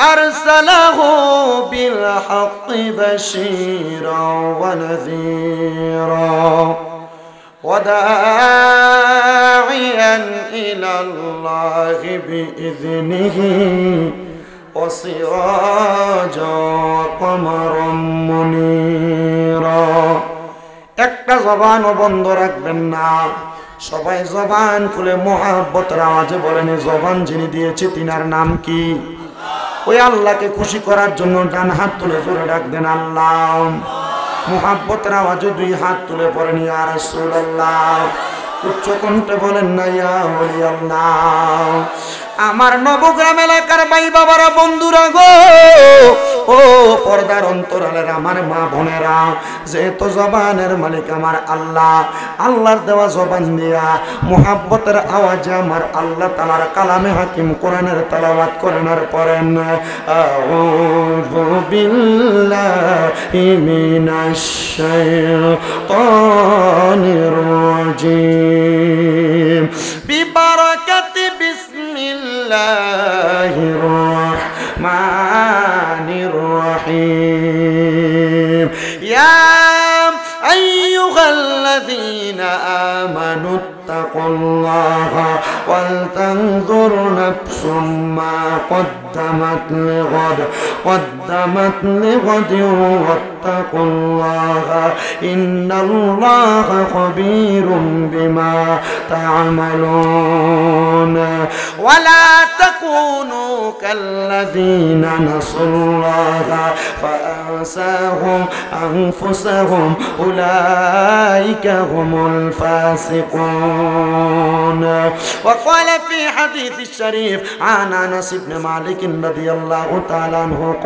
أرسله بالحق بشيرا ونذيرا وداعيا إلى الله بإذنه وسراجا وقمرا منيرا একটা জবানও বন্ধ রাখবেন না সবাই জবান খুলে মুহাব্বতের আওয়াজে বলেন জবান যিনি দিয়েছে তিনার নাম কি ওই আল্লাহকে খুশি করার জন্য ডান হাত তুলে জোরে ডাক দেন আল্লাহ মুহাব্বতের আওয়াজে দুই হাত তুলে পড়েন ইয়া রাসূলুল্লাহ উচ্চ কণ্ঠে বলেন না ইয়া ওলি আল্লাহ আমার নবগ্রাম এলাকার ভাই বাবারা বন্ধুরা গো ও পর্দার অন্তরালের আমার মা বোনেরা যেহেতু জবানের মালিক আমার আল্লাহ আল্লাহর দেওয়া জবান দিয়া মুহাব্বতের আওয়াজে আমার আল্লাহ তাআলার কালামে হাকিম কোরআনের তেলাওয়াত করেন আর পড়েন আউযু বিল্লাহি মিনাশ শাইতানির রাজিম বিবারাকাতি বিসমিল্লাহির রাহমানির রহিম ইয়া আইয়ুহাল্লাযীনা আমানু ইত্তাকুল্লাহা ওয়াল তানজুর নাফসুম মা قدمت لغد واتقوا الله إن الله خبير بما تعملون ولا تكونوا كالذين نسوا الله فأنساهم أنفسهم أولئك هم الفاسقون وقال في حديث الشريف عن أنس بن مالك رضي الله تعالى عنه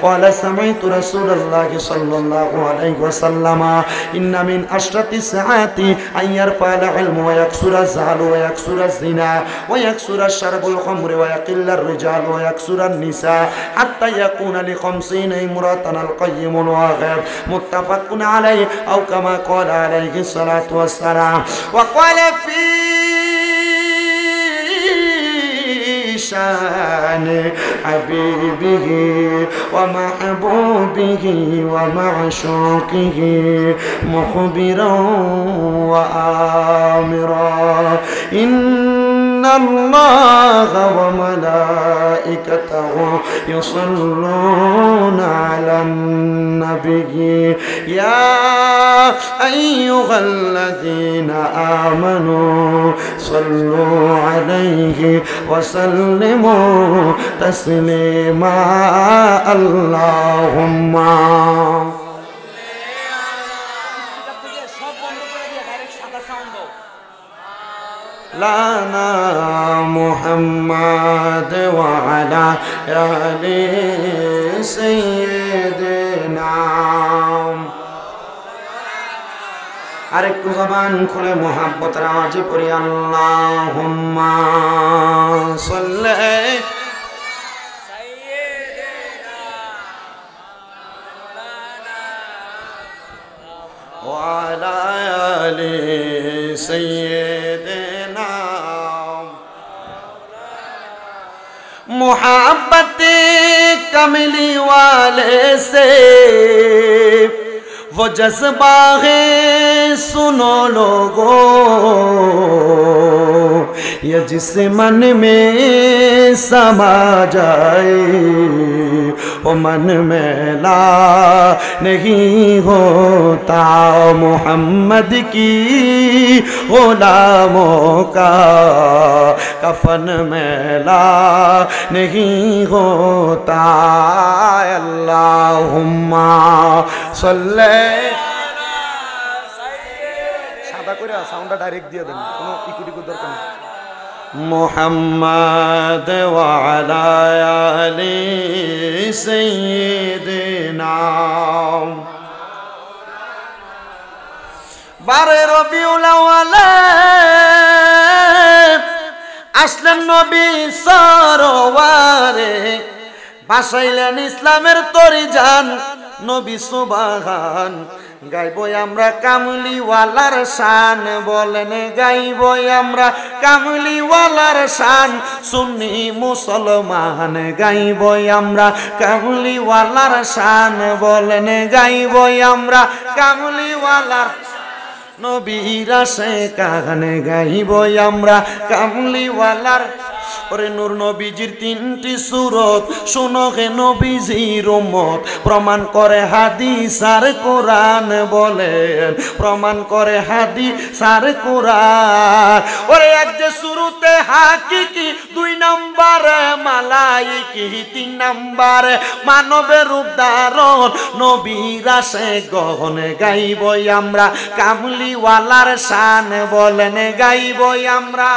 قال سمعت رسول الله صلى الله عليه وسلم إن من أشرط الساعات أن يرفع العلم ويكثر الزهل ويكثر الزنا ويكثر الشرب الخمر ويقل الرجال ويكثر النساء حتى يكون ل50 امرأة القيم الواغب متفق عليه أو كما قال عليه الصلاة والسلام وقال في شان حبيبه ومحبوبه ومعشوقه مخبرا وآمرا إن الله وملائكته يصلون على النبي يا أيها الذين آمنوا صلوا عليه وسلموا تسليما اللهم لنا محمد وعلى آل سيدنا আরেকটু জবান খুলে মুহাব্বতের আওয়াজে পড়ি আল্লাহুম্মা সাল্লি ওয়া আলা আলি সাইয়্যিদিনা मुहब्बते कमली वाले से वो जज्बा है सुनो लोगों ये जिस मन में समा जाए वो मन मेला नहीं होता मोहम्मद की गुलामों का कफन मेला नहीं होता अल्लाहुम्मा सल्ले সাদা করে সাউন্ডটা ডাইরেক্ট দিয়ে দেন কোনো ইকুটিকু দরকার নেই মুহাম্মদ ওয়া আলা আলি সাইয়্যিদিনা বারে রবিউল আউয়াল আসলেন নবী সরওয়ারে বাসাইলেন ইসলামের তরি জান নবী সুবহান গাইব আমরা কামলিওয়ালার শান বলেন গাইব আমরা কামলিওয়ালার শান সুন্নি মুসলমান গাইব আমরা কামলিওয়ালার শান বলেন গাইব আমরা কামলিওয়ালার নবীর আসে কানে গাইব আমরা কামলিওয়ালার ওরে নূর নবীজির তিনটি সূরত শুনো হে নবীজির উম্মত প্রমাণ করে হাদিস আর কোরআন বলেন প্রমাণ করে হাদিস আর কোরআন ওরে এক যে শুরুতে হাকিকি দুই নম্বরে মালাইকি তিন নম্বরে মানবের রূপ ধারণ নবীর আসে গহনে গাইব আমরা কামলিওয়ালার শান বলেন গাইব আমরা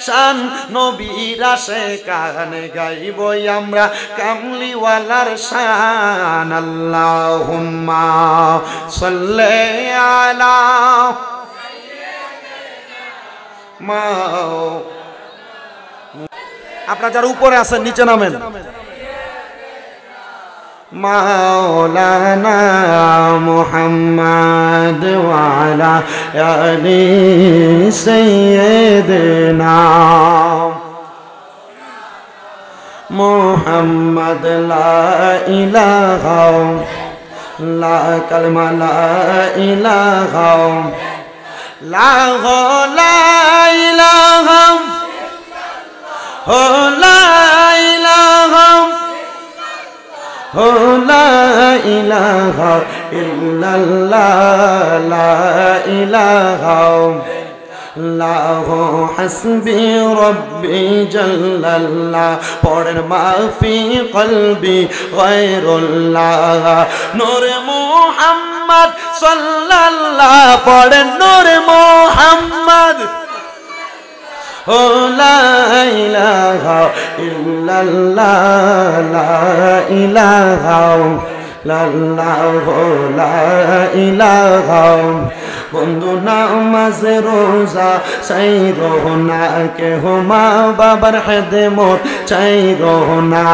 শান নবীর আসে কানে গাইব আমরা কামলিওয়ালার শান আল্লাহুম্মা সাল্লি আলা মা আপনারা যারা উপরে আছেন নিচে নামেন মাওলানা মুহাম্মদ ওয়া আলা আলি সাইয়্যিদিনা মুহাম্মদ লা ইলাহা লা কালমা লা ইলাহা লা ইলাহা লা ইলাহা লা ইলাহা ইল্লাল্লাহ লা ইলাহা লাহু হাসবি রব্বি জাল্লাল্লাহ পড়েন মাফি কলবি গায়রুল্লাহ নূরে মুহাম্মদ সাল্লাল্লাহ পড়েন নূরে মুহাম্মদ লা ইলাহা ইল্লাল্লাহ লা ইলাহা লাল্লাহু লা ইলাহা বন্ধু নামাজ রোজা চাই রোনা কেহ মা বাবার খেদমত চাই রোনা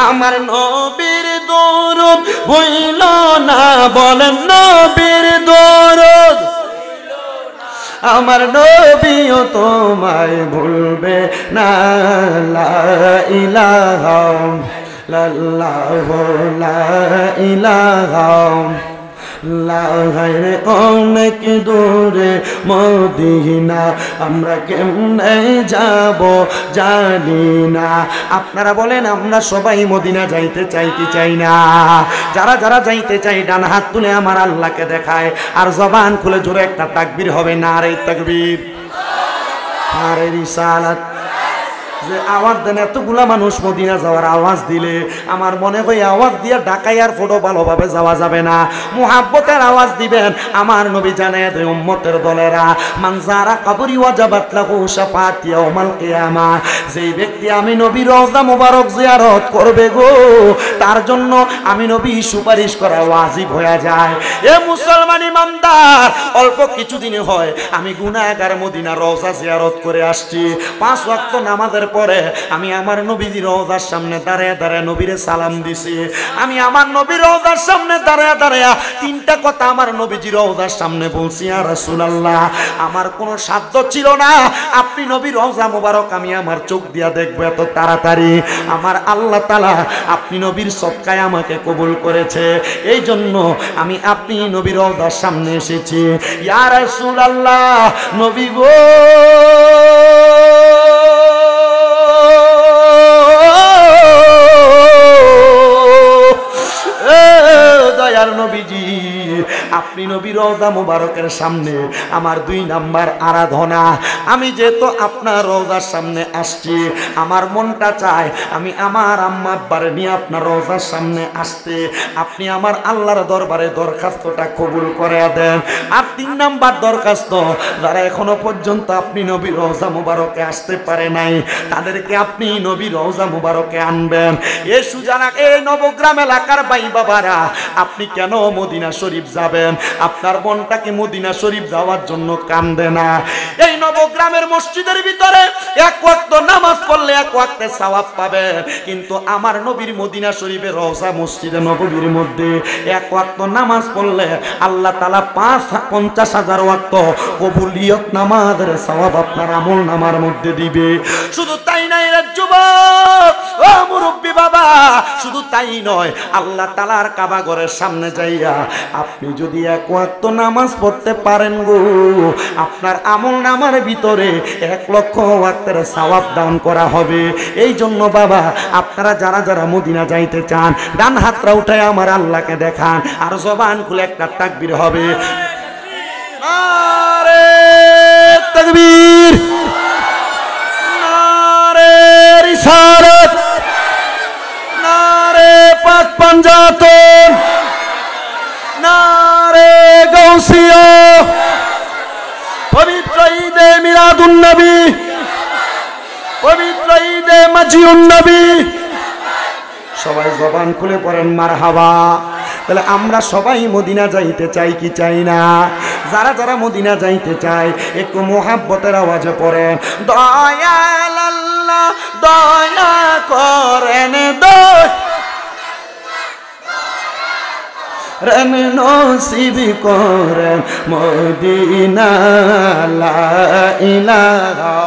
আমার নবীর দরুদ ভুইল না বলেন নবীর দরুদ আমার নবীও তোমায় ভুলবে না লা ইলাহা লাল্লাহু লা ইলাহা লাগাইরে অনেক দূরে মদিনা আমরা কেমনে যাব জানি না আপনারা বলেন আমরা সবাই মদিনা যাইতে চাই কি চাই না যারা যারা যাইতে চাই ডান হাত তুলে আমার আল্লাহকে দেখায় আর জবান খুলে জোরে একটা তাকবীর হবে নারে তাকবীর নারে রিসালাত যে আওয়াজ দেন এতগুলা মানুষ মদিনা যাওয়ার আওয়াজ দিলে আমার মনে হয় আওয়াজ দিয়ে ঢাকায় আর ফটো ভালোভাবে যাওয়া যাবে না মুহাব্বতের আওয়াজ দিবেন আমার নবী জানায় দেয় উম্মতের দলেরা মান যারা কবরি ওয়াজাবাত লাহু শাফাআতি ইয়াউমাল কিয়ামা যেই ব্যক্তি আমি নবীর রওজা মোবারক জিয়ারত করবে গো তার জন্য আমি নবী সুপারিশ করা ওয়াজিব হয়ে যায় এ মুসলমান ইমানদার অল্প কিছুদিনে হয় আমি গুনাহগার মদিনা রওজা জিয়ারত করে আসছি 5 ওয়াক্ত নামাজের পরে আমি আমার নবীর রওজার সামনে দাঁড়ায় দাঁড়ায় নবীরে সালাম দিছি আমি আমার নবীর রওজার সামনে দাঁড়ায় দাঁড়ায় তিনটা কথা আমার নবীজির রওজার সামনে বলছি ইয়া রাসূলুল্লাহ আমার কোনো সাধ্য ছিল না আপনি নবীর রওজা মোবারক আমি আমার চোখ দিয়া দেখব এত তাড়াতাড়ি আমার আল্লাহ তাআলা আপনি নবীর সদকায় আমাকে কবুল করেছে এই জন্য আমি আপনি নবীর রওজার সামনে এসেছি ইয়া রাসূলুল্লাহ নবী গো দয়ার নবীজি আপনি নবীর রওজা মুবারকের সামনে আমার 2 নাম্বার আরাধনা আমি যেহেতু আপনার রওজার সামনে আসছি আমার মনটা চায় আমি আমার আম্মা আব্বার নিয়ে আপনার রওজার সামনে আসতে আপনি আমার আল্লাহর দরবারে দরখাস্তটা কবুল করে দেন আর 3 নাম্বার দরখাস্ত, যারা এখনো পর্যন্ত আপনি নবীর রওজা মুবারকে আসতে পারে নাই, তাদেরকে আপনি নবীর রওজা মুবারকে আনবেন। এ সুজানা, এই নবগ্রাম এলাকার ভাই বাবারা, আপনি কেন মদিনা শরীফ যাবেন? আপনার মনটাকে মদিনা শরীফ যাওয়ার জন্য কান্দে না? এই নবগ্রামের মসজিদের ভিতরে এক ওয়াক্ত নামাজ পড়লে এক ওয়াক্তে সওয়াব পাবেন, কিন্তু আমার নবীর মদিনা শরীফের রওজা মসজিদে নববীর মধ্যে এক ওয়াক্ত নামাজ পড়লে আল্লাহ তাআলা 50,000 ওয়াক্ত কবুলিয়ত নামাজের সওয়াব আপনার আমল নামার মধ্যে দিবে। শুধু তাই নাই রে যুবক, ও মুরব্বি বাবা, শুধু তাই নয়, আল্লাহ তাআলার কাবা ঘরের সামনে যাইয়া আপনি যদি এক ওয়াক্ত নামাজ পড়তে পারেন গো, আপনার আমল নামার ভিতরে 1,00,000 ওয়াক্তের সওয়াব দান করা হবে। এই জন্য বাবা, আপনারা যারা যারা মদিনা যাইতে চান, ডান হাতটা উঠায় আমার আল্লাহকে দেখান, আর জবান খুলে একটা তাকবীর হবে। নারে তাকবীর, নারে রিসালাত, নারে পাক পাঞ্জাতন, নারে গাউসিয়া। পবিত্র ঈদে মিলাদুন নবী, পবিত্র ঈদে মাজিউন নবী, সবাই জবান খুলে পড়েন মারহাবা। তাহলে আমরা সবাই মদিনা যাইতে চাই কি চাই না? যারা যারা মদিনা যাইতে চাই একটু মোহাব্বতের আওয়াজে পড়েন, দয়াল আল্লাহ দয়া করেন, রেন নসিব করেন মদিনা। লা ইলাহা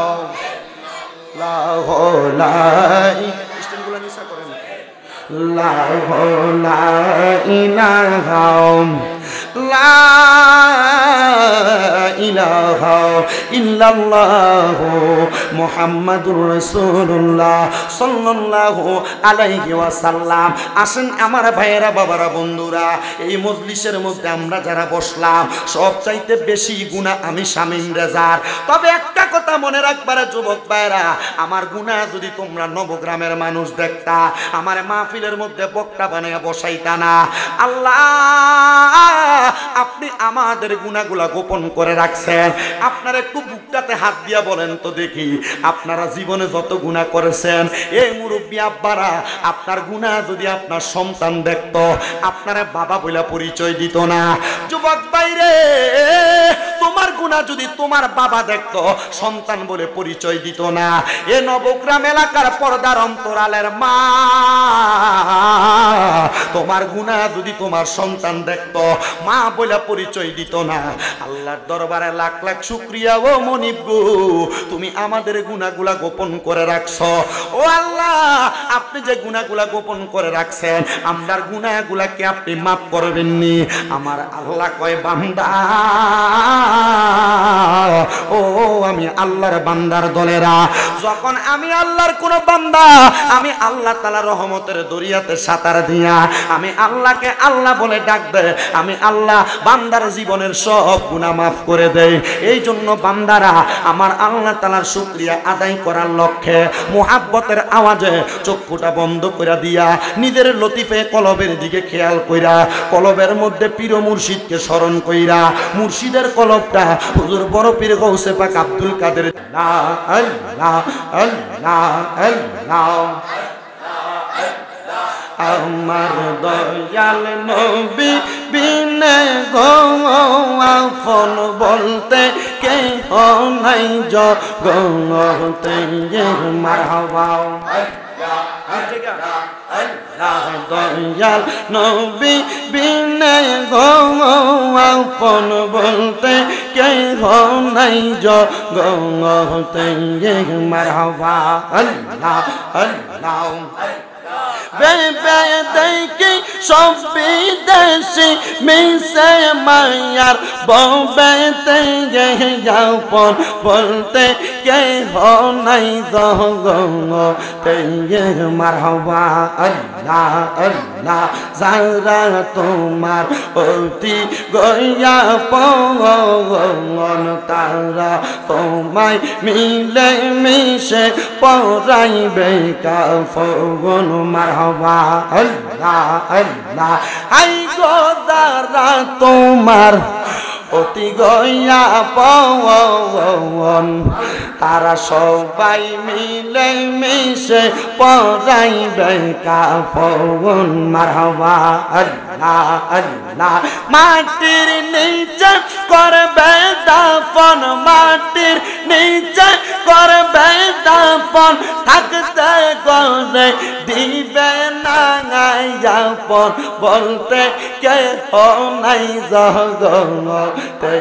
ইল্লাল্লাহ, স্টেনগুলো নিসা করেন, লা ইলাহা ইল্লাল্লাহ মুহাম্মাদুর রাসূলুল্লাহ সাল্লাল্লাহু আলাইহি ওয়াসাল্লাম। আসেন আমার ভাইয়েরা, বাবারা, বন্ধুরা, এই মজলিসের মধ্যে আমরা যারা বসলাম সব চাইতে বেশি গুনাহ আমি শামীম রেজার। তবে একটা কথা মনে রাখবারে যুবক ভাইরা, আমার গুনাহ যদি তোমরা নবগ্রামের মানুষ দেখতা, আমার মাহফিলের মধ্যে বক্তা বানায়া বসাইতা না। আল্লাহ, আপনি আমাদের গুনাহগুলা গোপন করে রাখছেন। আপনারা একটু বুকটাতে হাত দিয়া বলেন তো দেখি, আপনারা জীবনে যত গুনাহ করেছেন, এই মুরব্বী আব্বারা, আপনার গুনাহ যদি আপনার সন্তান দেখতো, আপনারা বাবা বলে পরিচয় দিত না। যুবক ভাইরে, তোমার গুনাহ যদি তোমার বাবা দেখতো, সন্তান বলে পরিচয় দিত না। এ নবগ্রাম এলাকার পর্দার অন্তরালের মা, তোমার গুনাহ যদি তোমার সন্তান দেখতো, মা বলে পরিচয় দিত না। আল্লাহর দরবারে লাখ লাখ শুকরিয়া ও মনিব গো, তুমি আমাদের গুনাহগুলা গোপন করে রাখছো। ও আল্লাহ, আপনি যে গুনাহগুলা গোপন করে রাখছেন, আমরার গুনাহগুলাকে আপনি মাফ করবেননি। আমার আল্লাহ কয়, বান্দা ও আমি আল্লাহর বান্দার দলেরা, যখন আমি আল্লাহর কোন বান্দা, আমি আল্লাহ তাআলার রহমতের দরিয়াতে সাঁতার দিয়া আমি আল্লাহকে আল্লাহ বলে ডাক দেয়, আমি আল্লাহ বান্দার জীবনের সব গুনাহ মাফ করে দেয়। এই জন্য বান্দারা আমার আল্লাহ তাআলার শুকরিয়া আদায় করার লক্ষ্যে মুহাব্বতের আওয়াজে চক্ষুটা বন্ধ করে দিয়া নিজের লতিফে কলবের দিকে খেয়াল কইরা, কলবের মধ্যে পীর মুর্শিদকে স্মরণ কইরা, মুর্শিদের কলবটা হুজুর বড় পীর গৌসে পাক আব্দুল কাদের, আল্লাহ আল্লাহ আল্লাহ আমার দয়াল নবী বিনে গো আপন বলতে কেহ নাই জগতে। মারহাবা, দয়াল নবী বিনে গো আপন বলতে কেহ নাই জগতে। মারহাবা, আল্লাহ আল্লাহ। বেবে দেখি সব বিদেশি মিশে মায়ার ববেতে যাপন বলতে কেহ নাই জগতে। মারহাবা, আল্লাহ আল্লাহ। যারা তোমার অতি গয়া পগন, তারা তোমায় মিলে মিশে পরাইবে কাফন। মারহাবা, আল্লাহ আল্লাহ। আই গো যারা তোমার অতি গয়া পবন তারা সবাই মিলে মিশে পরাইবে কাফন মারহাবা আল্লাহ আল্লাহ মাটির নিচে করবে দাফন মাটির নিচে করবে দাফন থাকতে গলে দিবে না আপন বলতে কে নাই জগতে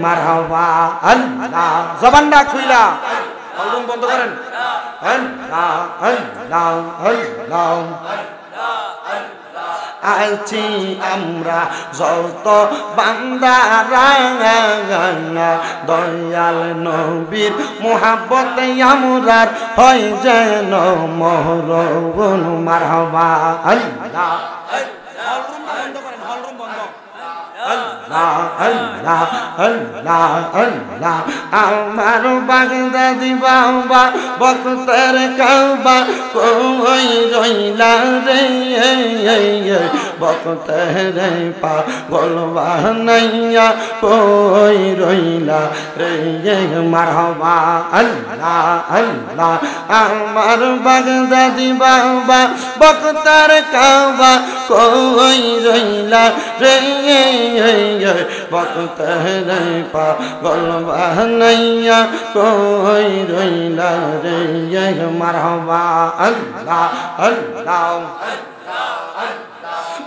মারহাবা আল্লাহ জবানটা খুইলা আলম বন্ধ করেন আল্লাহ আল্লাহ আল্লাহ আছি আমরা যত বান্দারা দয়াল নবীর মোহাব্বতে আমরার হয় যেন মহরবন মারহাবা আল্লাহ আল্লাহ আল্লাহ আল্লাহ আল্লাহ আমার বাগদাদি বাবা বক্তের কাবা কই রইলা রে বক্তের পাগল বানাইয়া কই রইলা রে মারহাবা আল্লাহ আল্লাহ আমার বাগদাদি বাবা বক্তের কাবা কই রইলা রে বক্তের পাগল বানাইয়া কই রইলা রে মারহাবা আল্লাহ আল্লাহ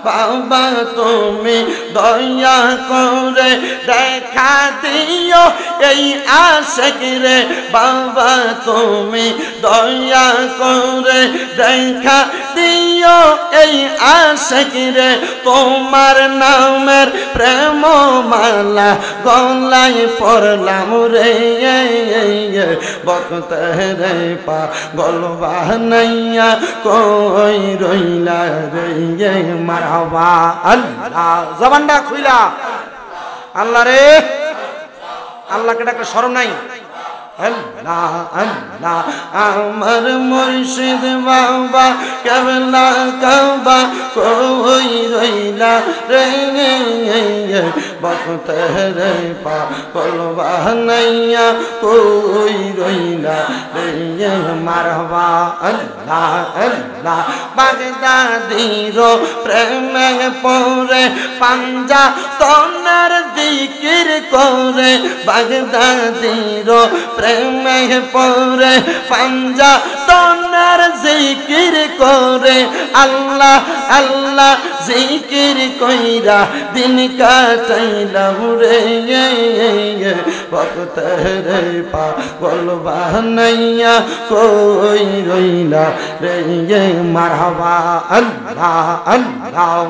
বাবা তুমি দয়া করে দেখা দিও এই আশিক রে বাবা তুমি দয়া করে দেখা দিও এই আশিক রে তোমার নামের প্রেম মালা গলায় পরলাম রে বক্তের পাগল বানাইয়া কই রইলা রে মারহাবা আল্লাহ জবানটা খুইলা আল্লাহ রে আল্লাহকে ডাকলে শরম নাই আল্লাহ আল্লাহ আমার মুর্শিদ বাবা কেবলা কাবা কই রইলা রে বক্তের পাগল বানাইয়া কই রইলা রে মারহাবা আল্লাহ আল্লাহ বাগদাদির প্রেমে পড়ে পাঞ্জা তনের জিকির করে বাগদাদির প্রেমে পড়ে পাঞ্জা তনের জিকির করে আল্লাহ আল্লাহ জিকির কইরা দিন কাটাইলাম রে বক্তের পাগল বানাইয়া কই রইলা রে মারহাবা আল্লাহ আল্লাহ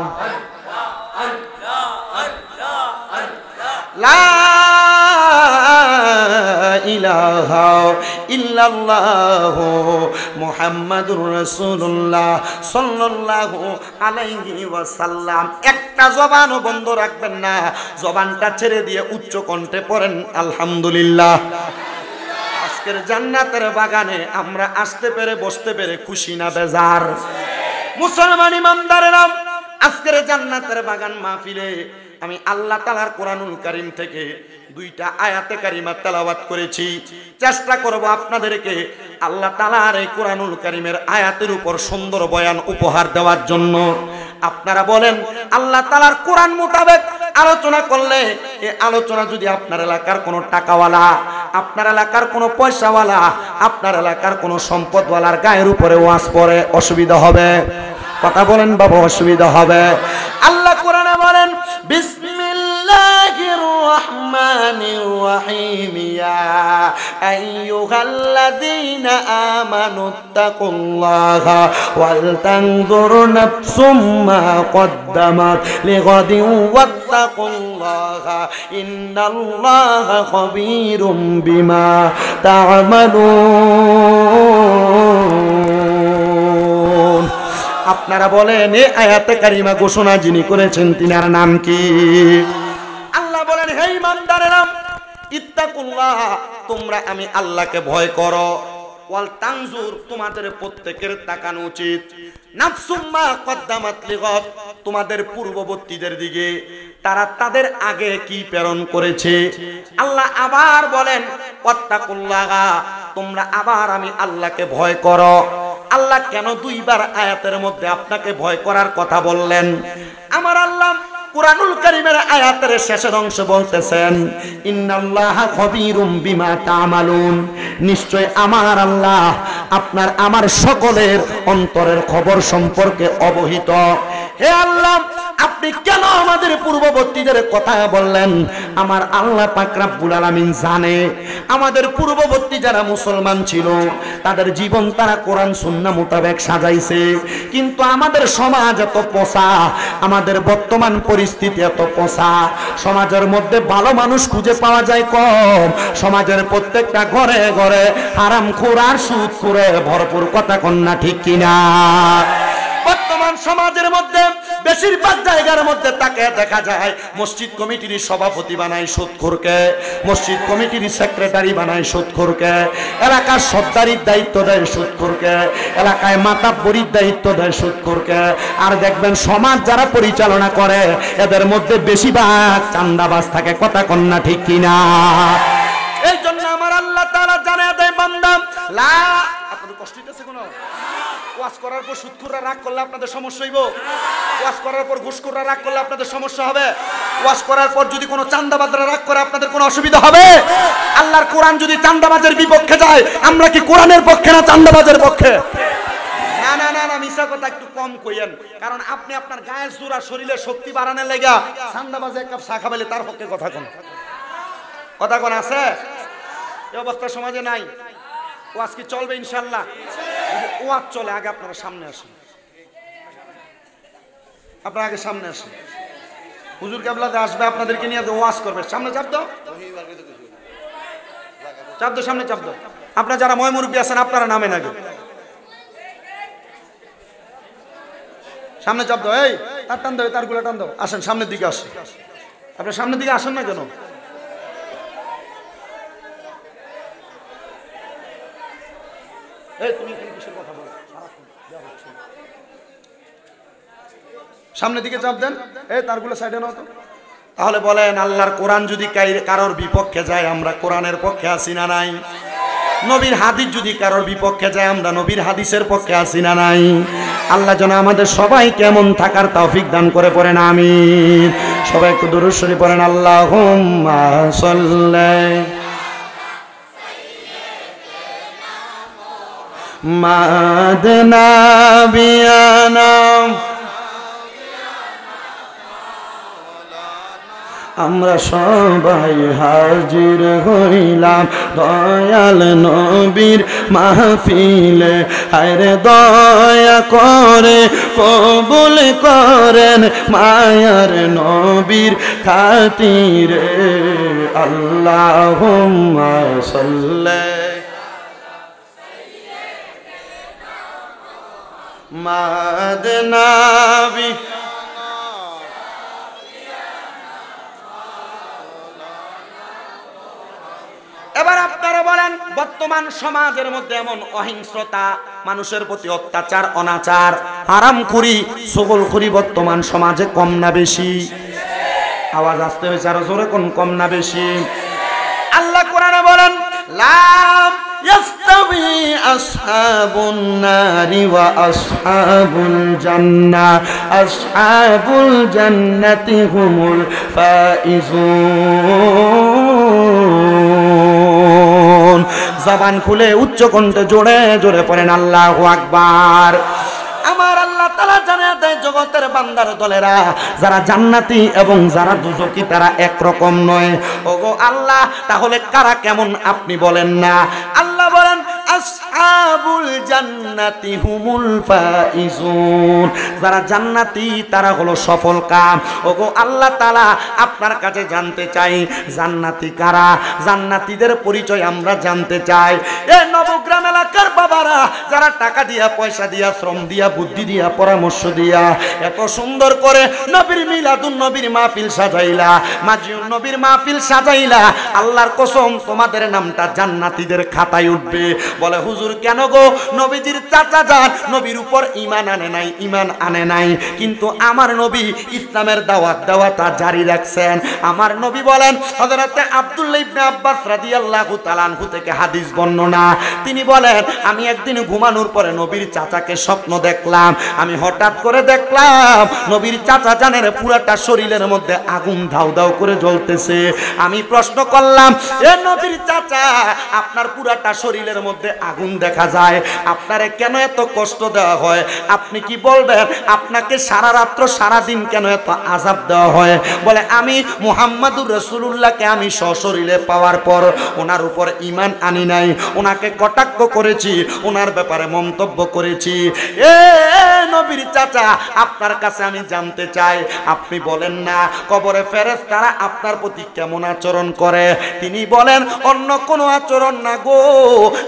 লা ইলাহা ইল্লাল্লাহ মুহাম্মাদুর রাসূলুল্লাহ সাল্লাল্লাহু আলাইহি ওয়াসাল্লাম একটা জবানও বন্ধ রাখবেন না জবানটা ছেড়ে দিয়ে উচ্চ কণ্ঠে পড়েন আলহামদুলিল্লাহ আজকের জান্নাতের বাগানে আমরা আসতে পেরে বসতে পেরে খুশি না বেজার মুসলমান ইমানদারেরা আজকের জান্নাতের বাগান মাহফিলে আমি আল্লাহ তাআলার কোরআনুল কারীম থেকে দুইটা আয়াতে কারিমা তেলাওয়াত করেছি চেষ্টা করব আপনাদেরকে আল্লাহ তাআলার এই কোরআনুল কারীমের আয়াতের উপর সুন্দর বয়ান উপহার দেওয়ার জন্য আপনারা বলেন আল্লাহ তাআলার কোরআন মোতাবেক আলোচনা করলে এই আলোচনা যদি আপনার এলাকার কোনো টাকাওয়ালা আপনার এলাকার কোনো পয়সাওয়ালা আপনার এলাকার কোনো সম্পদওয়ালার গায়ের উপরে ওয়াজ পড়ে অসুবিধা হবে কথা বলেন বাবা অসুবিধা হবে আল্লাহ কোরআনে বলেন বিসমিল্লাহির রহমানির রহিম ইয়া আইয়ুহাল্লাযীনা আমানুত্তাকুল্লাহা ওয়াল তানজুর নাফসুম মা কদ্দামাত লিগাদিন ওয়াত্তাকুল্লাহা ইন্নাল্লাহা খাবীরুম বিমা তা'মালুন আপনারা বলেন এই আয়াতে কারিমা ঘোষণা যিনি করেছেন তিনার নাম কি আল্লাহ বলেন হে ঈমানদারেরা ইত্তাকুল্লাহ তোমরা আমি আল্লাহকে ভয় করো ওয়াল তানজুর তোমাদের প্রত্যেকের তাকানো উচিত নাফসুম মা কদ্দামাত লিগাদ তোমাদের পূর্ববর্তীদের দিকে তারা তাদের আগে কি প্রেরণ করেছে। আল্লাহ আবার বলেন ওয়াত্তাকুল্লাহা, তোমরা আবার আমি আল্লাহকে ভয় করো। আল্লাহ কেন দুইবার আয়াতের মধ্যে আপনাকে ভয় করার কথা বললেন? আমার আল্লাহ কুরআনুল কারীমের আয়াতের শেষের অংশ বলতেছেন ইন্নাল্লাহা খবীরুম বিমা তা'মালুন, নিশ্চয় আমার আল্লাহ আপনার আমার সকলের অন্তরের খবর সম্পর্কে অবহিত। হে আল্লাহ, আপনি কেন আমাদের পূর্ববর্তীদের কথা বললেন? আমার আল্লাহ পাক রব্বুল আলামিন জানে আমাদের পূর্ববর্তী যারা মুসলমান ছিল তাদের জীবন তারা কোরআন সুন্নাহ মোতাবেক সাজাইছে, কিন্তু আমাদের সমাজ এত পচা, আমাদের বর্তমান পরিস্থিতি এত পচা, সমাজের মধ্যে ভালো মানুষ খুঁজে পাওয়া যায় কম, সমাজের প্রত্যেকটা ঘরে ঘরে হারামখোর আর সুদখোরে ভরপুর, কথা কন্যা ঠিক কিনা? বর্তমান সমাজের মধ্যে বেশিরভাগ জায়গার মধ্যে তাকে দেখা যায় মসজিদ কমিটির সভাপতি বানায় সুদখোরকে, মসজিদ কমিটির সেক্রেটারি বানায় সুদখোরকে, এলাকার সর্দারির দায়িত্ব দেয় সুদখোরকে, এলাকায় মাতাব্বরির দায়িত্ব দেয় সুদখোরকে। আর দেখবেন সমাজ যারা পরিচালনা করে এদের মধ্যে বেশিরভাগ চান্দাবাজ থাকে, কথা কন্যা ঠিক কিনা? এই জন্য আমার আল্লাহ তাআলা জানায় দেয় বান্দা লা, আপনাদের কষ্ট হইতেছে কোনো? ওয়াজ করার পর সুদখোররা রাগ করলে আপনাদের সমস্যা হইব? ওয়াজ করার পর ঘুষখোররা রাগ করলে আপনাদের সমস্যা হবে? ওয়াজ করার পর যদি কোনো চাঁদাবাজরা রাগ করে আপনাদের কোনো অসুবিধা হবে? আল্লাহর কোরআন যদি চাঁদাবাজের বিপক্ষে যায়, আমরা কি কোরআনের পক্ষে না চাঁদাবাজের পক্ষে? না না না না, মিছা কথা একটু কম কইয়েন, কারণ আপনি আপনার গায়ের জোর আর শরীরের শক্তি বাড়ানোর লাগা চাঁদাবাজে এক কাপ চা খাবেলে তার পক্ষে কথা কোন? কথা কোন আছে? এই অবস্থা সমাজে নাই। ওয়াজ কি চলবে ইনশাআল্লাহ? ওয়াজ চলে, আগে আপনারা সামনে আসুন, আপনারা আগে সামনে আসুন। হুজুর কেবলাতে আসবে, আপনাদেরকে নিয়ে ওয়াজ করবে। সামনে চাপ দাও, চাপ দাও, সামনে চাপ দাও। আপনারা যারা ময়মুরব্বী আছেন আপনারা নামেন আগে, সামনে চাপ দাও। এই তার টান দাও, তারগুলো টান দাও, আসেন সামনের দিকে আসেন। আপনারা সামনের দিকে আসেন না কেন? এই তুমি এখানে কিসের কথা বলো? সামনের দিকে চাপ দেন, এই তারগুলো সাইডে নাও তো। তাহলে বলেন আল্লাহর কোরআন যদি কারোর বিপক্ষে যায় আমরা কোরআনের পক্ষে আছি না নাই? নবীর হাদিস যদি কারোর বিপক্ষে যায় আমরা নবীর হাদিসের পক্ষে আছি না নাই? আল্লাহ যেন আমাদের সবাই কেমন থাকার তৌফিক দান করে, পড়েন আমিন। সবাই একটু দুরূদ শরীফ পড়েন, আল্লাহুম্মা সাল্লি মাদনা বিয়ানা, আমরা সবাই হাজির হইলাম দয়াল নবীর মাহফিলে। আরে দয়া করে কবুল করেন মায়ার নবীর খাতিরে। আল্লাহুম্মা সাল্লি মাদনা বিয়ানা। এবার আপনারা বলেন বর্তমান সমাজের মধ্যে এমন অহিংসতা, মানুষের প্রতি অত্যাচার, অনাচার, হারামখুরি, চগলখুরি বর্তমান সমাজে কম না বেশি? আওয়াজ আসতে হয়েছে আরো জোরে, কোন কম না বেশি? আল্লাহ কোরআনে বলেন লা ইয়াস্তাবি আসহাবুন নারি ওয়া আসহাবুল জান্নাহ, আসহাবুল জান্নাতি হুমুল ফাইজুন। জবান খুলে উচ্চ কণ্ঠে জোরে জোরে পড়েন আল্লাহু আকবার। আমার আল্লাহ তাআলা জানায় দেয় জগতের বান্দার দলেরা যারা জান্নাতি এবং যারা দুজকি তারা একরকম নয়। ওগো আল্লাহ, তাহলে কারা কেমন আপনি বলেন না? আল্লাহ বলেন আসহাবুল জান্নাতি হুমুল ফাইজুন, যারা জান্নাতি তারা হলো সফল কাম। ওগো আল্লাহ তাআলা আপনার কাছে জানতে চাই জান্নাতি কারা, জান্নাতীদের পরিচয় আমরা জানতে চাই। এই নবগ্রাম এলাকার বাবারা যারা টাকা দিয়া, পয়সা দিয়া, শ্রম দিয়া, বুদ্ধি দিয়া, পরামর্শ দিয়া এত সুন্দর করে নবীর মিলাদুন নবীর মাহফিল সাজাইলা, মাজিউন নবীর মাহফিল সাজাইলা, আল্লাহর কসম তোমাদের নামটা জান্নাতীদের খাতায় উঠবে। বলে হুজুর হুজুর কেন গো নবীজির চাচা যান নবীর উপর ঈমান আনে নাই কিন্তু আমার নবী ইসলামের দাওয়াত দেওয়াটা জারি রাখছেন। আমার নবী বলেন হযরতে আব্দুল্লাহ ইবনে আব্বাস রাদিয়াল্লাহু তাআলা আনহু থেকে হাদিস বর্ণনা, তিনি বলেন আমি একদিন ঘুমানোর পরে নবীর চাচাকে স্বপ্ন দেখলাম। আমি হঠাৎ করে দেখলাম নবীর চাচা জানের পুরাটা শরীরের মধ্যে আগুন ধাউ ধাউ করে জ্বলতেছে। আমি প্রশ্ন করলাম, এ নবীর চাচা আপনার পুরাটা শরীরের মধ্যে আগুন দেখা যায়, আপনারে কেন এত কষ্ট দেওয়া হয়? আপনি কি বলবেন আপনাকে সারা রাত্র সারা দিন কেন এত আযাব দেওয়া হয়? বলে আমি মুহাম্মাদুর রাসূলুল্লাহকে আমি সশরীরে পাওয়ার পর ওনার উপর ঈমান আনি নাই, ওনাকে কটাক্ষ করেছি, ওনার ব্যাপারে মন্তব্য করেছি। এ নবীর চাচা আপনার কাছে আমি জানতে চাই, আপনি বলেন না কবরে ফেরেশতারা আপনার প্রতি কেমন আচরণ করে? তিনি বলেন অন্য কোনো আচরণ না গো,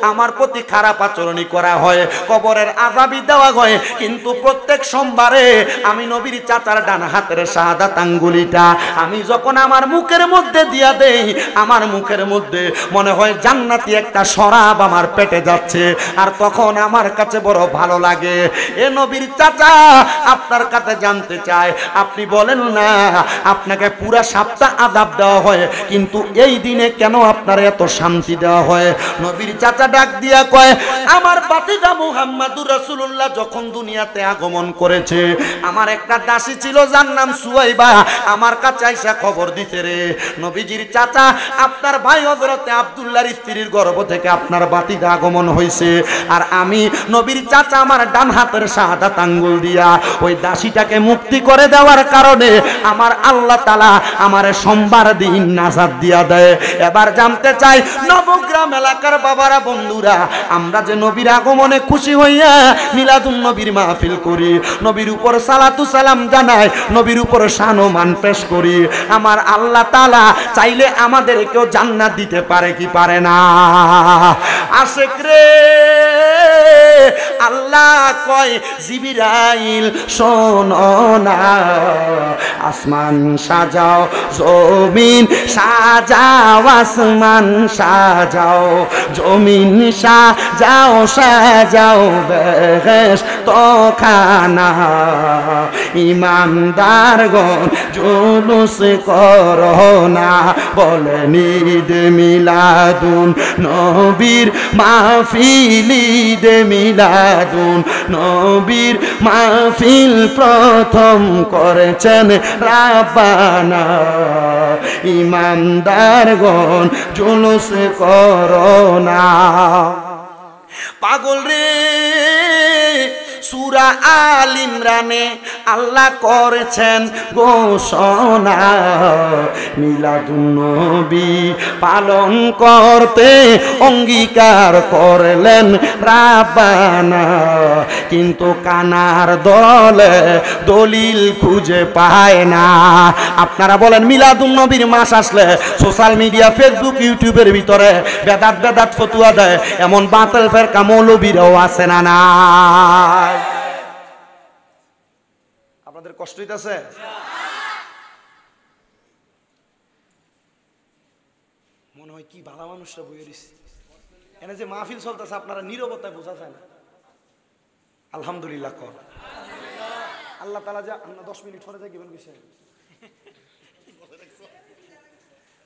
আমার প্রতি খারাপ আচরণই করা হয়, কবরের আযাবই দেওয়া হয়। কিন্তু প্রত্যেক সোমবারে আমি নবীর চাচার ডান হাতের শাহাদাত আঙ্গুলিটা আমি যখন আমার মুখের মধ্যে দিয়া দেই, আমার মুখের মধ্যে মনে হয় জান্নাতি একটা শরাব আমার পেটে যাচ্ছে, আর তখন আমার কাছে বড় ভালো লাগে। এ নবীর চাচা আপনার কাছে জানতে চাই, আপনি বলেন না আপনাকে পুরা সপ্তাহ আযাব দেওয়া হয় কিন্তু এই দিনে কেন আপনার এত শান্তি দেওয়া হয়? নবীর চাচা ডাক দিয়া কয়, আমার ভাতিজা মুহাম্মাদুর রাসূলুল্লাহ যখন দুনিয়াতে আগমন করেছে আমার একটা দাসী ছিল যার নাম সুয়াইবা, আমার কাছে আইসা খবর দিতে রে নবীজির চাচা আপনার ভাই হযরতে আব্দুল্লাহর স্ত্রীর গর্ভ থেকে আপনার ভাতিজা আগমন হয়েছে। আর আমি নবীর চাচা আমার ডান হাতের শাহাদাত আঙ্গুল দিয়া ওই দাসীটাকে মুক্তি করে দেওয়ার কারণে আমার আল্লাহ তাআলা আমারে সোমবার দিন নাজাত দিয়া দেয়। এবার জানতে চাই নবগ্রাম এলাকার বাবারা বন্ধুরা, আমরা যে নবীর আগমনে খুশি হইয়া মিলাদুন নবীর মাহফিল করি, নবীর উপর সালাতু সালাম জানাই, নবীর উপর শান ও মান পেশ করি, আমার আল্লাহ তাআলা চাইলে আমাদেরকেও জান্নাত দিতে পারে কি পারে না? আশিক রে আল্লাহ কয় জিবরাইল শোনো না, আসমান সাজাও জমিন সাজাও, আসমান সাজাও জমিন সাজাও, সাজাও বেহেশত খানা, ইমানদারগণ জুলুস করো না, বলেন ঈদ মিলাদুন নবীর মাহফিল, ঈদ মিলাদুন নবীর মাহফিল প্রথম করেছেন রাব্বানা, ইমানদারগণ জুলুস করো না। পাগল রে সূরা আল ইমরানে আল্লাহ করেছেন ঘোষণা, মিলাদুন নবী পালন করতে অঙ্গীকার করলেন রাব্বানা, কিন্তু কানার দলে দলিল খুঁজে পায় না। আপনারা বলেন মিলাদুন নবীর মাস আসলে সোশ্যাল মিডিয়া ফেসবুক ইউটিউবের ভিতরে বেদাত ফতুয়া দেয় এমন বাতিল ফেরকা মৌলবীরাও আছে না না? আপনাদের কষ্ট হইতাছে? মনে হয় কি ভালো মানুষরা বইয়ে দিচ্ছে, এনে যে মাহফিল চলতেছে আপনারা নীরবতায় বোঝা যায় না। আলহামদুলিল্লাহ কর আল্লাহ তাআলা যা 10 মিনিট পরে যাই গেবেন বিষয়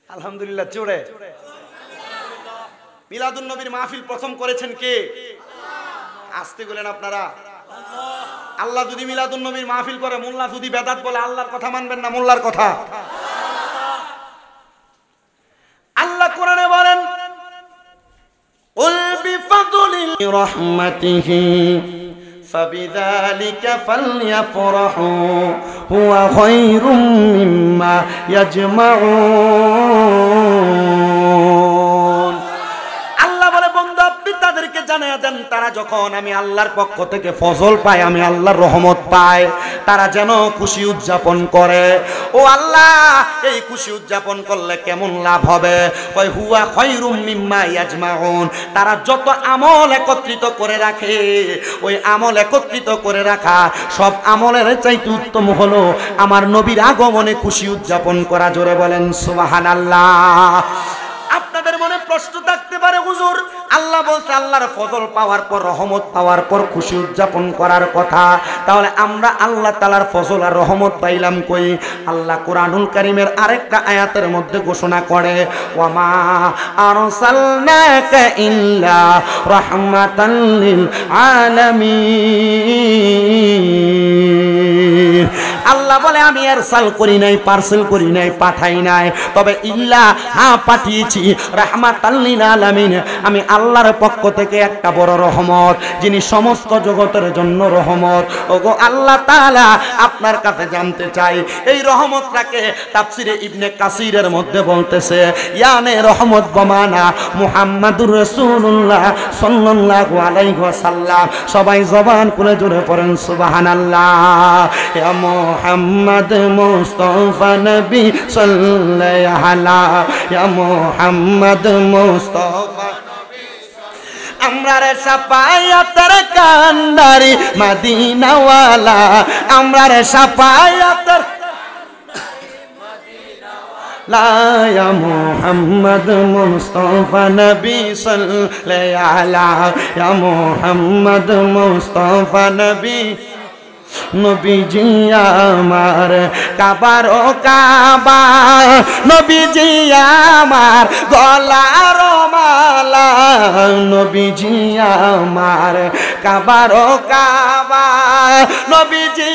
আলহামদুলিল্লাহ জোরে। মিলাদুন নবীর মাহফিল প্রথম করেছেন কে? আসতে বলেন আপনারা। আল্লাহ যদি মিলাদুন নবীর মাহফিল করে, মোল্লা যদি বেদাত বলে, আল্লাহর কথা মানবেন না মোল্লার কথা? আল্লাহ কোরআনে বলেন উল বিফাদলি রাহমাতিহি ফাবিযালিকা ফালইফরাহু হুয়া খায়রুম মিম্মা ইয়াজমাউন। আল্লাহ বলে বন্ধু আপনি তাদেরকে জানিয়ে দেন তারা যখন আমি আল্লাহর পক্ষ থেকে ফজল পায়, আমি আল্লাহর রহমত পায়, তারা যেন খুশি উদযাপন করে। ও আল্লাহ এই খুশি উদযাপন করলে কেমন লাভ হবে? কয় হুয়া খায়রুম মিম্মা ইয়াজমাউন, তারা যত আমল একত্রিত করে রাখে, ওই আমল একত্রিত করে রাখা সব আমলের চাইতে উত্তম হলো আমার নবীর আগমনে খুশি উদযাপন করা। জোরে বলেন সুবহানাল্লাহ। আপনাদের মনে প্রশ্ন থাকতে পারে হুজুর, আল্লাহ বলছে আল্লাহর ফজল পাওয়ার পর রহমত পাওয়ার পর খুশি উদযাপন করার কথা, তাহলে আমরা আল্লাহ তাআলার ফজল আর রহমত পাইলাম কই? আল্লাহ কুরআনুল কারীমের আরেকটা আয়াতের মধ্যে ঘোষণা করে, ওয়ামা আরসালনাকা ইল্লা রাহমাতাল লিল আলামিন। আল্লাহ বলে আমি এরসাল করি নাই, পার্সেল করি নাই, পাঠাই নাই, তবে ইল্লা হ্যাঁ পাঠিয়েছি রাহমাতাল লিল আলামিন। আমি আল্লাহর পক্ষ থেকে একটা বড় রহমত, যিনি সমস্ত জগতের জন্য রহমত। ওগো আল্লাহ তাআলা, আপনার কাছে জানতে চাই এই রহমতটাকে তাফসিরে ইবনে কাসিরের মধ্যে বলতেছে ইয়ানে রহমত বমানা মুহাম্মাদুর রাসূলুল্লাহ সাল্লাল্লাহু আলাইহি ওয়াসাল্লাম। সবাই জবান খুলে জোরে পড়েন সুবহানাল্লাহ। ইয়া মুহাম্মদ মুস্তাফা নবী সাল্লাল্লাহু আলাইহি ইয়া মুহাম্মদ মুস্তাফা আমরার সাফায়াতের কান্ডারি মদিনাওয়ালা, আমরার সাফায়াতের ইয়া মুহাম্মদ মুস্তাফা নবী সাল্লাল্লাহু আলাইহি ইয়া মুহাম্মদ মুস্তাফা নবী নবীজি আমার কাবার ও কাবা, নবীজি আমার গলার মালা, নবীজি আমার কাবার ও কাবা, নবীজি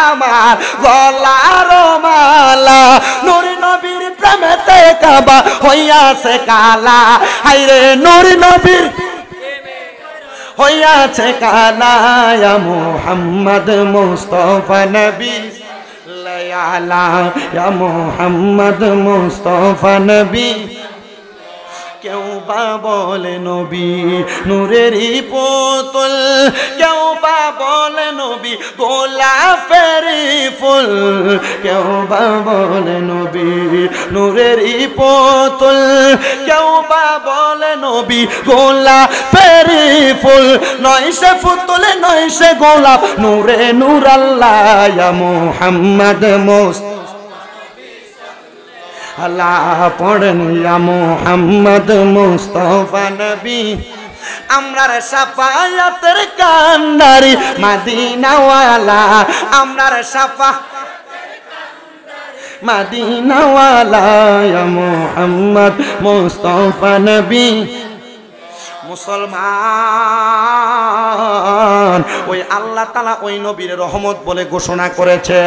আমার গলার মালা, নূর নবীর প্রেমেতে কাবা হইয়াছে কালা, হায়রে নূর নবীর হইয়াছে কালা। ইয়া মুহাম্মদ মুস্তাফা নবী ইয়া মুহাম্মদ মুস্তাফা নবী। কেউ বা বলে নবী নূরেরই পুতুল, কেউ বা বলে নবী গোলাপেরই ফুল, কেউ বা বলে নবী নূরেরই পুতুল, কেউ বা বলে নবী গোলাপেরই ফুল। নয় সে পুতুল নয় সে গোলাপ, নূরে নূর আল্লাহ। ইয়া মুহাম্মদ মুস্তাফা আল্লাহ পড়েন ইয়া মুহাম্মদ মুস্তাফা নবী আমরার সাফায়াতের কান্ডারি মদিনাওয়ালা, আমরার সাফা মদিনাওয়ালা। ইয়া মুহাম্মদ মুস্তাফা নবী। মুসলমান ওই আল্লাহ তাআলা ওই নবীর রহমত বলে ঘোষণা করেছে।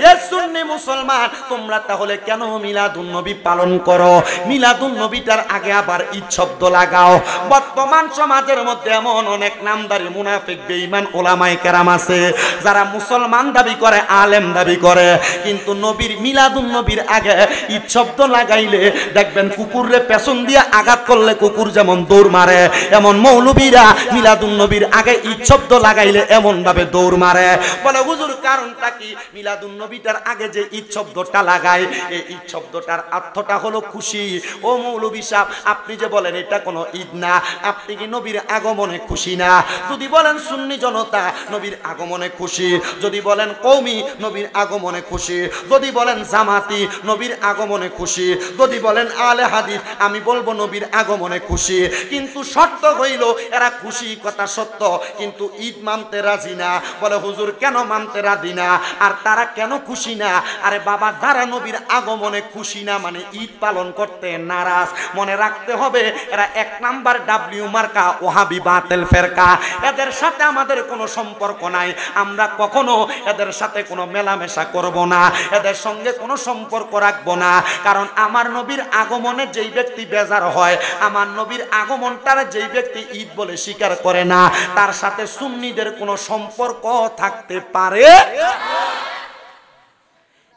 এ সুন্নি মুসলমান, তোমরা তাহলে কেন মিলাদুন নবী পালন করো? মিলাদুন নবীটার আগে আবার ঈদ শব্দ লাগাও। বর্তমান সমাজের মধ্যে এমন অনেক নামদারি মুনাফিক বেঈমান ওলামায়ে কেরাম আছে যারা মুসলমান দাবি করে, আলেম দাবি করে, কিন্তু নবীর মিলাদুন নবীর আগে ঈদ শব্দ লাগাইলে দেখবেন কুকুররে পেছন দিয়ে আঘাত করলে কুকুর যেমন দৌড় মারে, এমন মৌলবীরা মিলাদুন নবীর আগে ঈদ শব্দ লাগাইলে এমন ভাবে দৌড় মারে। বলে হুজুর কারণটা কি? মিলাদুন নবীটার আগে যে ঈদ শব্দটা লাগায়, এই ঈদ শব্দটার অর্থটা হলো খুশি। ও মৌলবী সাহেব, আপনি যে বলেন এটা কোনো ঈদ না, আপনি কি নবীর আগমনে খুশি না? যদি বলেন সুন্নি জনতা নবীর আগমনে খুশি, যদি বলেন কওমি নবীর আগমনে খুশি, যদি বলেন জামাতি নবীর আগমনে খুশি, যদি বলেন আলে হাদিস আমি বলবো নবীর আগমনে খুশি। কিন্তু শর্ত হইল এরা খুশি কথা সত্য, কিন্তু ঈদ মানতে রাজি না। বলে হুজুর কেন মানতে রাজি না, আর তারা কেন খুশি না? আরে বাবা, যারা নবীর আগমনে খুশি না মানে ঈদ পালন করতে নারাজ। মনে রাখতে হবে এরা এক নাম্বার ডাব্লিউ মার্কা ওহাবি বাতিল ফেরকা। এদের সাথে আমাদের কোনো সম্পর্ক নাই, আমরা কখনো এদের সাথে কোনো মেলামেশা করব না, এদের সঙ্গে কোনো সম্পর্ক রাখবো না। কারণ আমার নবীর আগমনে যেই ব্যক্তি বেজার হয়, আমার নবীর আগমনটার যেই ব্যক্তি ঈদ বলে স্বীকার করে না, তার সাথে সুন্নিদের কোনো সম্পর্ক থাকতে পারে।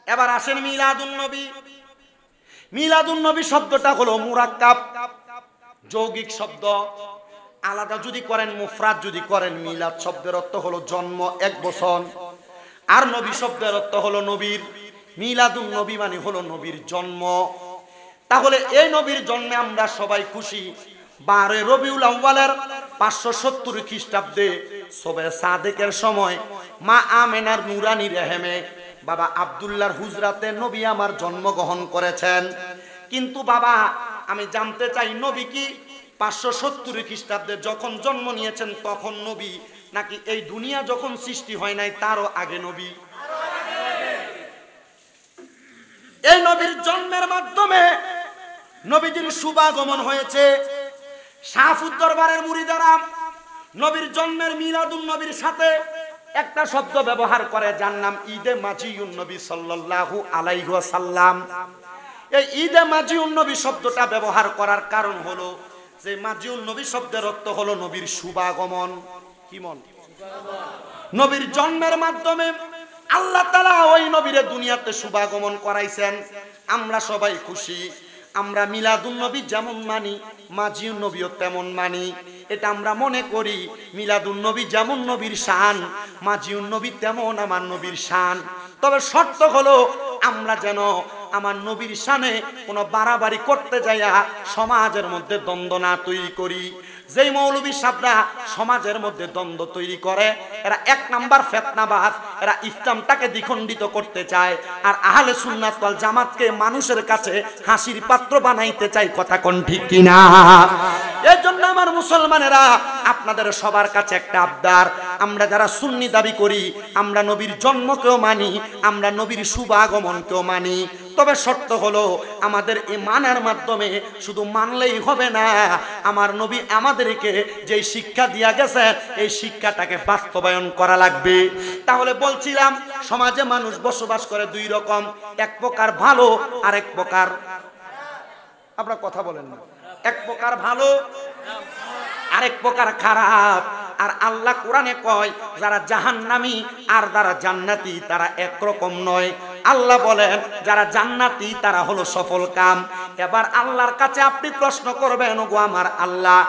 এবার আসেন মিলাদুন নবী। মিলাদুন নবী শব্দটা হলো মুরাক্কাব, যৌগিক শব্দ। আলাদা যদি করেন, মুফরাদ যদি করেন, মিলাদ শব্দের অর্থ হলো জন্ম, এক বছর, আর নবী শব্দের অর্থ হলো নবীর। মিলাদুন নবী মানে হলো নবীর জন্ম। তাহলে এই নবীর জন্মে আমরা সবাই খুশি। 12 রবিউল আউয়ালের 570 খ্রিস্টাব্দে শবে সাদেকের সময় মা আমেনার নুরানি রেহেমে বাবা আব্দুল্লাহর হুজরাতে নবী আমার জন্মগ্রহণ করেছেন। কিন্তু বাবা আমি জানতে চাই নবী কি 570 খ্রিস্টাব্দে যখন জন্ম নিয়েছেন তখন নবী, নাকি এই দুনিয়া যখন সৃষ্টি হয় নাই তারও আগে নবী? এই নবীর জন্মের মাধ্যমে নবীজির শুভাগমন হয়েছে। শাহফুদ দরবারের মুরিদারা নবীর জন্মের মিলাদুন নবীর সাথে একটা শব্দ ব্যবহার করে, যার নাম ঈদে মাজিউন নবী সাল্লাল্লাহু আলাইহি ওয়াসাল্লাম। এই ঈদে মাজিউন নবী শব্দটা ব্যবহার করার কারণ হলো যে মাজিউন নবী শব্দের অর্থ হলো নবীর শুভাগমন। কি মন? নবীর জন্মের মাধ্যমে আল্লাহ তাআলা ওই নবীরে দুনিয়াতে শুভাগমন করাইছেন। আমরা সবাই খুশি। আমরা মিলাদুন নবী যেমন মানি, মাজিউন নবীও তেমন মানি। এটা আমরা মনে করি মিলাদুন নবী যেমন নবীর শান, মাজিউন নবী তেমন আমার নবীর শান। তবে শর্ত হলো আমরা যেন আমার নবীর শানে কোনো বাড়াবাড়ি করতে যাইয়া সমাজের মধ্যে দ্বন্দ্ব না তৈরি করি। যেই মৌলবী সাহেবরা সমাজের মধ্যে দ্বন্দ্ব তৈরি করে এরা 1 নাম্বার ফিতনাবাজ। এরা ইসলামটাকে দ্বিখণ্ডিত করতে চায় আর আহলে সুন্নাত ওয়াল জামাতকে মানুষের কাছে হাসির পাত্র বানাইতে চায়। কথা কোন ঠিক কিনা? এর জন্য আমার মুসলমানেরা আপনাদের সবার কাছে একটা আবদার, আমরা যারা সুন্নি দাবি করি আমরা নবীর জন্মকেও মানি, আমরা নবীর শুভাগমনকেও মানি। তবে শর্ত হলো আমাদের এই মানার মাধ্যমে শুধু মানলেই হবে না, আমার নবী আমাদেরকে যে শিক্ষা দিয়া গেছে এই শিক্ষাটাকে বাস্তবায়ন করা লাগবে। তাহলে বলছিলাম সমাজে মানুষ বসবাস করে 2 রকম, এক প্রকার ভালো আর এক প্রকার, আপনারা কথা বলেন না, এক প্রকার ভালো আরেক প্রকার খারাপ। আর আল্লাহ কোরআনে কয় যারা জাহান্নামী আর যারা জান্নাতি তারা একরকম নয়। আল্লাহ বলেন যারা জান্নাতি তারা হলো সফল কাম। এবার আল্লাহর কাছে আপনি প্রশ্ন করবেন, ওগো আমার আল্লাহ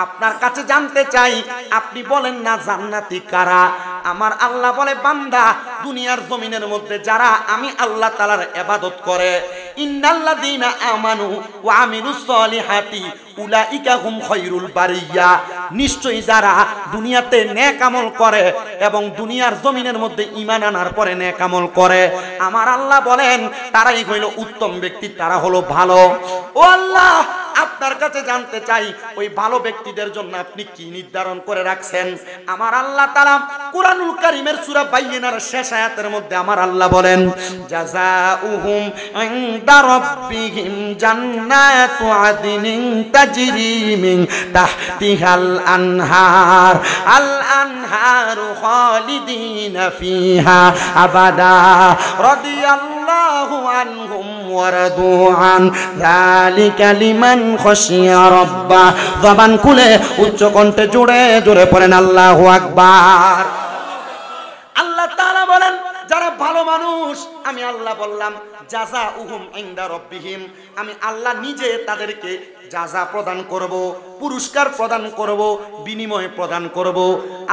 আপনার কাছে জানতে চাই আপনি বলেন না জান্নাতি কারা? আমার আল্লাহ বলে বান্দা দুনিয়ার জমিনের মধ্যে যারা আমি আল্লাহ তাআলার ইবাদত করে, ইন্নাল্লাযীনা আমানু ওয়া আমিলুস সলিহাতি উলাইকা হুম খায়রুল বারিয়া, নিশ্চয়ই যারা দুনিয়াতে নেক আমল করে এবং দুনিয়ার জমিনের মধ্যে ঈমান আনার পরে নেক আমল করে, আমার আল্লাহ বলেন তারাই হইল উত্তম ব্যক্তি, তারা হলো ভালো। ও আল্লাহ আপনার কাছে জানতে চাই ওই ভালো ব্যক্তিদের জন্য আপনি কি নির্ধারণ করে রাখছেন? আমার আল্লাহ তাআলা কুরআনুল কারীমের সূরা বাইয়িনার শেষ আয়াতের মধ্যে আমার আল্লাহ বলেন জাযাউহুম ইনদা রাব্বিহিম জান্নাতু আদনিন তাজরি মিন তাহতিহাল আনহার আল আনহারু খালিদিনা ফিহা আবাদা রাদিয়াল্লাহু আনহুম ওয়া রাদু আন যালিকা লিমান খাশিয়া রাব্বা। জবান খুলে উচ্চ কণ্ঠে জোরে জোরে পড়েন আল্লাহু আকবার। আল্লাহ তাআলা বলেন যারা ভালো মানুষ আমি আল্লাহ বললাম জাযাউহুম ইনদা রাব্বিহিম, আমি আল্লাহ নিজে তাদেরকে জাযা প্রদান করব, পুরস্কার প্রদান করব, বিনিময় প্রদান করব।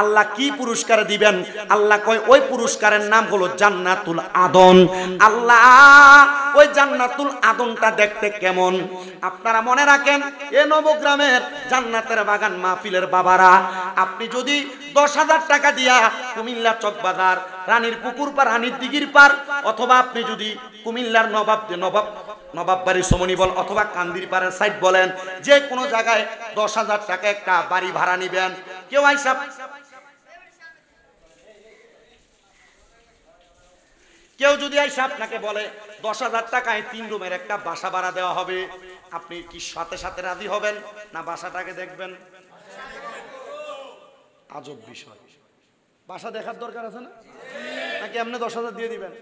আল্লাহ কি পুরস্কার দিবেন? আল্লাহ কয় ওই পুরস্কারের নাম হলো জান্নাতুল আদন। আল্লাহ ওই জান্নাতুল আদনটা দেখতে কেমন আপনারা মনে রাখেন। এ নবগ্রামের জান্নাতের বাগান মাহফিলের বাবারা, আপনি যদি 10,000 টাকা দিয়া কুমিল্লা চকবাজার, রানীর পুকুর পার, রানীর দিঘির পার, অথবা আপনি যদি কুমিল্লার নবাববাড়ি সমনি বল অথবা কান্দির পাড়ের সাইড বলেন, যে কোনো জায়গায় 10,000 টাকা একটা বাড়ি ভাড়া নিবেন। কেউ আইসা কেউ যদি আইসা আপনাকে বলে 10,000 টাকায় 3 রুমের একটা বাসা ভাড়া দেওয়া হবে, আপনি কি সাথে সাথে রাজি হবেন না বাসাটাকে দেখবেন? আজব বিষয়। বাসা দেখার দরকার আছে না? নাকি আপনি 10,000 দিয়ে দিবেন?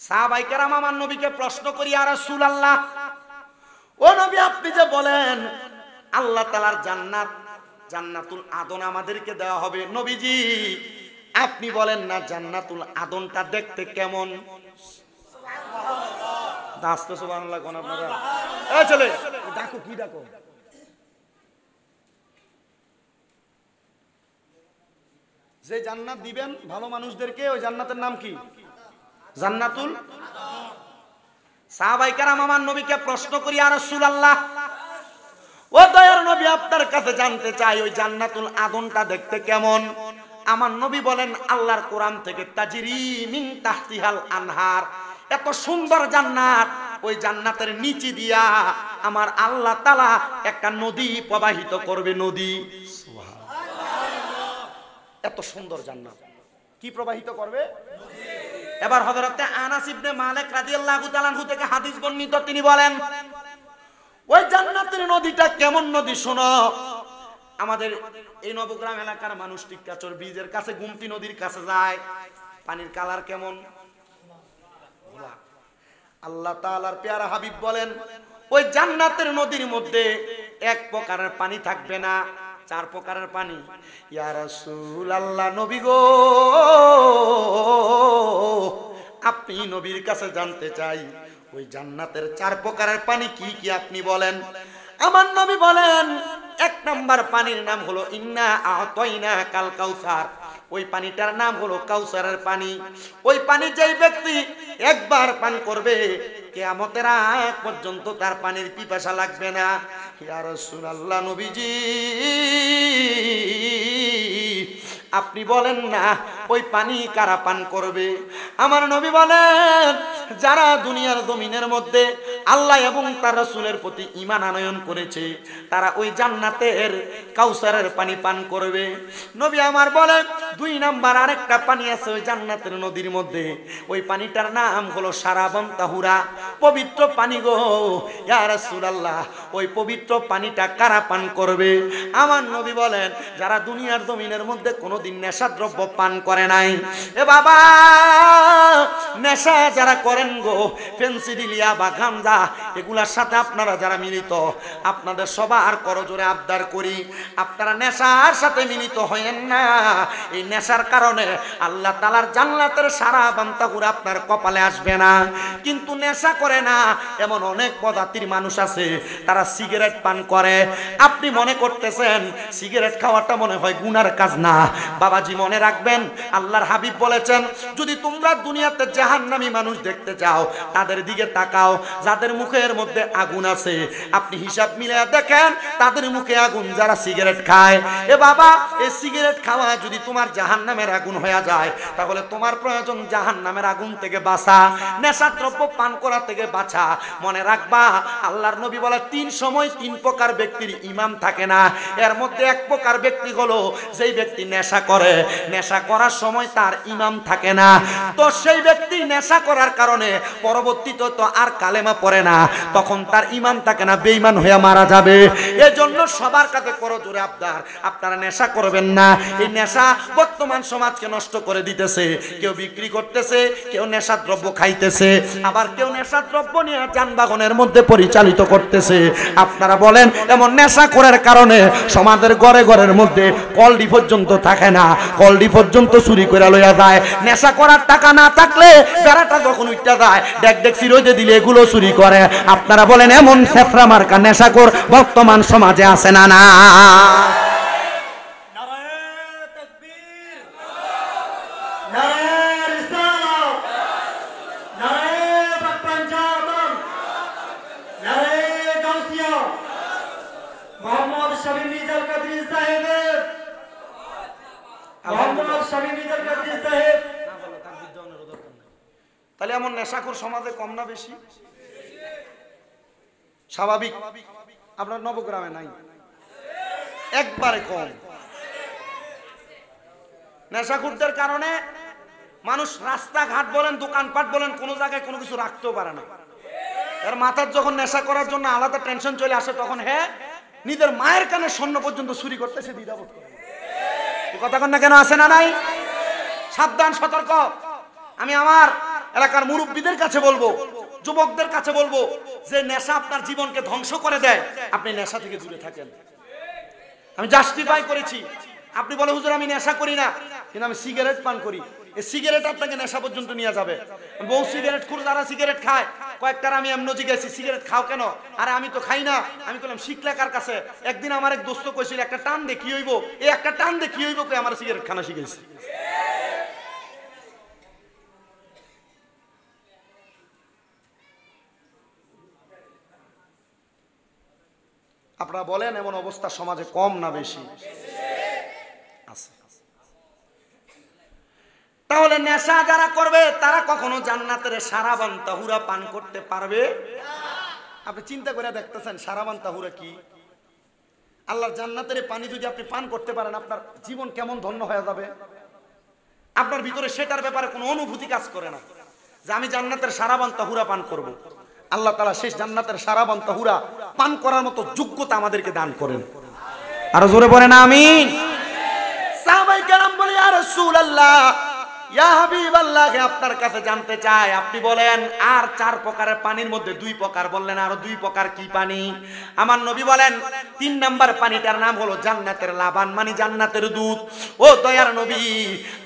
সাহাবায়ে কেরাম আমার নবীকে প্রশ্ন করি, ইয়া রাসূলুল্লাহ ও নবী আপনি যে বলেন আল্লাহ তাআলার জান্নাত জান্নাতুল আদন আমাদেরকে দেওয়া হবে, নবীজি আপনি বলেন না জান্নাতুল আদনটা দেখতে কেমন? দাস্ত সুবহানাল্লাহ কোন আপনারা এই চলে ডাকো, কি ডাকো? যে জান্নাত দিবেন ভালো মানুষদেরকে ওই জান্নাতের নাম কি? জান্নাতুল আদন। সাহাবায়ে কেরাম আমার নবীকে প্রশ্ন করি, ইয়া রাসূলুল্লাহ ও দয়ার নবী আপনার কাছে জানতে চাই ওই জান্নাতুল আদনটা দেখতে কেমন? আমার নবী বলেন আল্লাহর কোরআন থেকে তাজরি মিন তাহতিহাল আনহার, এত সুন্দর জান্নাত ওই জান্নাতের নিচে দিয়া আমার আল্লাহ তাআলা একটা নদী প্রবাহিত করবে, নদী। এত সুন্দর জান্নাত, কি প্রবাহিত করবে? এবার হযরতে আনাস ইবনে মালিক রাদিয়াল্লাহু তাআলা আনহু থেকে হাদিস বর্ণিত, তিনি বলেন ওই জান্নাতের নদীটা কেমন নদী শোনো। আমাদের এই নবগ্রাম এলাকার মানুষ টিক্কাচর ব্রিজের কাছে গুমতি নদীর কাছে যায়, পানির কালার কেমন? আল্লাহ তাআলার পেয়ারা হাবিব বলেন ওই জান্নাতের নদীর মধ্যে এক প্রকারের পানি থাকবে না, 4 প্রকারের পানি। ইয়া রাসূলুল্লাহ, নবী গো আপনি নবীর কাছে জানতে চাই ওই জান্নাতের 4 প্রকারের পানি কি কি আপনি বলেন। আমার নবী বলেন 1 নাম্বার পানির নাম হলো ইন্না আতাইনা কাল কাউসার, ওই পানিটার নাম হলো কাউসারের পানি। ওই পানি যেই ব্যক্তি একবার পান করবে কিয়ামতের আগ পর্যন্ত তার পানির পিপাসা লাগবে না। ইয়া রাসূলুল্লাহ, নবীজি আপনি বলেন না ওই পানি কারা পান করবে? আমার নবী বলেন যারা দুনিয়ার জমিনের মধ্যে আল্লাহ এবং তার রাসূলের প্রতি ঈমান আনয়ন করেছে তারা ওই জান্নাতের কাউসারের পানি পান করবে। নবী আমার বলেন 2 নাম্বার আরেকটা পানি আছে ওই জান্নাতের নদীর মধ্যে, ওই পানিটার নাম হলো সারাবান তাহুরা, পবিত্র পানি গো। ইয়া রাসূলুল্লাহ, ওই পবিত্র পানিটা কারা পান করবে? আমার নবী বলেন যারা দুনিয়ার জমিনের মধ্যে কোনোদিন নেশাদ্রব্য পান করে নাই। এ বাবা, নেশা যারা করেন গো, ফেন্সিডিলিয়া বা গাঁজা এগুলার সাথে আপনারা যারা মিলিত, আপনাদের সবার করজোরে আবদার করি আপনারা নেশার সাথে মিলিত হয়েন না। এই নেশার কারণে আল্লাহ তাআলার জান্নাতের সারা বান্তাহুর আপনার কপালে আসবে না। কিন্তু নেশা করে না এমন অনেক প্রজাতির মানুষ আছে, তারা সিগারেট পান করে। আপনি মনে করতেছেন সিগারেট খাওয়াটা মনে হয় গুনার কাজ না। বাবাজি মনে রাখবেন আল্লাহর হাবিব বলেছেন যদি তোমরা দুনিয়াতে জাহান্নামী মানুষ দেখতে চাও তাদের দিকে তাকাও, যাদের মুখের মধ্যে আগুন আছে আপনি হিসাব মিলিয়ে দেখেন তাদের মুখে আগুন যারা সিগারেট খায়। এ বাবা, এই সিগারেট খাওয়া যদি তোমার জাহান্নামের আগুন হয়ে যায় তাহলে তোমার প্রয়োজন জাহান্নামের আগুন থেকে বাঁচা, নেশাদ্রব্য পান করা থেকে বাঁচা। মনে রাখবা আল্লাহর নবী বলে 3 সময় 3 প্রকার ব্যক্তির ঈমান থাকে না। এর মধ্যে 1 প্রকার ব্যক্তি হলো যেই ব্যক্তি নেশা করে, নেশা করার সময় তার ঈমান থাকে না। তো সেই ব্যক্তি নেশা করার কারণে পরবর্তীতে তো আর কালেমা পড়ে না, তখন তার ঈমান থাকে না, বেঈমান হয়ে মারা যাবে। এজন্য সবার কাছে করজোরে আবদার আপনারা নেশা করবেন না। এই নেশা বর্তমান সমাজকে নষ্ট করে দিতেছে। কেউ বিক্রি করতেছে, কেউ নেশাদ্রব্য খাইতেছে, আবার কেউ নেশাদ্রব্য নিয়ে যানবাহনের মধ্যে পরিচালিত করতেছে। আপনারা বলেন এমন নেশা করার কারণে সমাজের ঘরে ঘরের মধ্যে কলডি পর্যন্ত থাকে না, কলডি পর্যন্ত চুরি করে লইয়া যায়। নেশা করার টাকা না থাকলে বেড়াটা যখন উঠতে যায় ডেক ডেক চিরইতে দিলে এগুলো চুরি করে। আপনারা বলেন এমন ফেফড়া মার্কা নেশাখোর বর্তমান সমাজে আছে না? না। তাহলে এমন নেশাখোর সমাজে কম না বেশি? স্বাভাবিক। আপনার নবগ্রামে নাই, একবারে কম। নেশাখোরদের কারণে মানুষ রাস্তাঘাট বলেন, দোকানপাট বলেন, কোনো জায়গায় কোনো কিছু রাখতেও পারে না। এর মাথার যখন নেশা করার জন্য আলাদা টেনশন চলে আসে তখন নিজের মায়ের কানে স্বর্ণ পর্যন্ত চুরি করতেছে, দ্বিধাবোধ করে। কথা কন না কেন? আছে না নাই? সাবধান, সতর্ক। আমি আমার এলাকার মুরব্বীদের কাছে বলবো, যুবকদের কাছে বলবো যে নেশা আপনার জীবনকে ধ্বংস করে দেয়, আপনি নেশা থেকে দূরে থাকেন। আমি জাস্টিফাই করেছি। আপনি বলে হুজুর আমি নেশা করি না, কিন্তু আমি সিগারেট পান করি। এই সিগারেট আপনাকে নেশা পর্যন্ত নিয়ে যাবে। বহু সিগারেট খুর যারা সিগারেট খায়, কয়েকটার আমি এমন জিজ্ঞাসি সিগারেট খাও কেন? আরে আমি তো খাই না। আমি বললাম শিখলে কার কাছে? একদিন আমার এক দোস্ত কইছিল একটা টান দে কি হইব, এই একটা টান দে কি হইব, আমার সিগারেট খানা শিখেছি। আপনারা বলেন এমন অবস্থা সমাজে কম না বেশি? আছে। তাহলে নেশা যারা করবে তারা কখনো জান্নাতের সারাবান তাহুরা পান করতে পারবে? আপনি চিন্তা করে দেখতেছেন সারাবান তাহুরা কি? আল্লাহর জান্নাতের পানি যদি আপনি পান করতে পারেন আপনার জীবন কেমন ধন্য হয়ে যাবে। আপনার ভিতরে সেটার ব্যাপারে কোনো অনুভূতি কাজ করে না যে আমি জান্নাতের সারাবান তাহুরা পান করব। আল্লাহ তাআলা শেষ জান্নাতের সারাবান তাহুরা পান করার মতো যোগ্যতা আমাদেরকে দান করেন। আরো জোরে বলেন আমিন। সাহাবায়ে কেরাম বলে ইয়া রাসূলুল্লাহ, ইয়া হাবিবাল্লাহ, আপনার কাছে জানতে চাই আপনি বলেন আর 4 প্রকারের পানির মধ্যে 2 প্রকার বললেন, আরো 2 প্রকার কি পানি? আমার নবী বলেন 3 নাম্বার পানিটার নাম হলো জান্নাতের লাবান, মানে জান্নাতের দুধ। ও দয়ার নবী,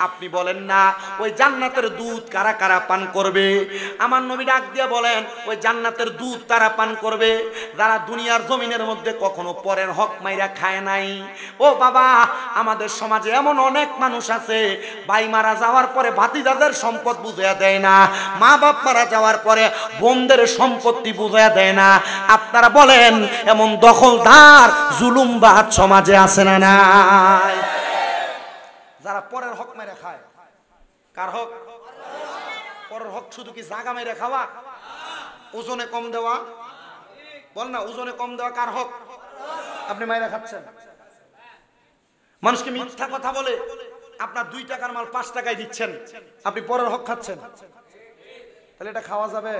আপনি বলেন না ওই জান্নাতের দুধ কারা কারা পান করবে? আমার নবী ডাক দিয়ে বলেন ওই জান্নাতের দুধ তারা পান করবে যারা দুনিয়ার জমিনের মধ্যে কখনো পরের হক মাইরা খায় নাই। ও বাবা, আমাদের সমাজে এমন অনেক মানুষ আছে ভাই মারা যাওয়ার পরে ভাতিজাদের সম্পদ বুঝাইয়া দেয় না, মা বাপ মারা যাওয়ার পরে বোনদের সম্পত্তি বুঝাইয়া দেয় না। আপনারা বলেন এমন দখলদার জুলুমবাজ সমাজে আছে না নাই? যারা পরের হক মেরে খায়। কার হক? পরের হক শুধু কি জায়গা মেরে খাওয়া, ওজনে কম দেওয়া? বল না, ওজনে কম দেওয়া কার হক? আপনি মাইরা খাচ্ছেন। মানুষকে মিথ্যা কথা বলে আপনার 2 টাকার মাল 5 টাকায় দিচ্ছেন, আপনি পরের হক খাচ্ছেন। তাহলে এটা খাওয়া যাবে?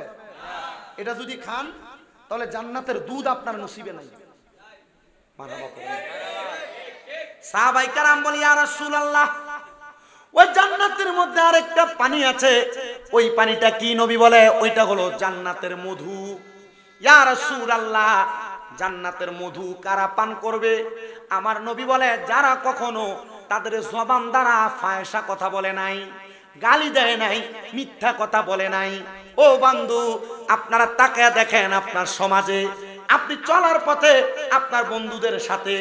এটা যদি খান তাহলে জান্নাতের দুধ আপনার নসিবে নাই। সাহাবায়ে কেরাম বলে ইয়া রাসূলুল্লাহ, ওই জান্নাতের মধ্যে আরেকটা পানি আছে, ওই পানিটা কি? নবী বলে ওইটা হলো জান্নাতের মধু। ইয়া রাসূলুল্লাহ, জান্নাতের মধু কারা পান করবে? আমার নবী বলে যারা কখনো তাদের জবান দ্বারা ফায়সা কথা বলে নাই, গালি দেয় নাই, মিথ্যা কথা বলে নাই। ও বন্ধু, আপনারা তাকায়া দেখেন আপনার সমাজে আপনি চলার পথে আপনার বন্ধুদের সাথে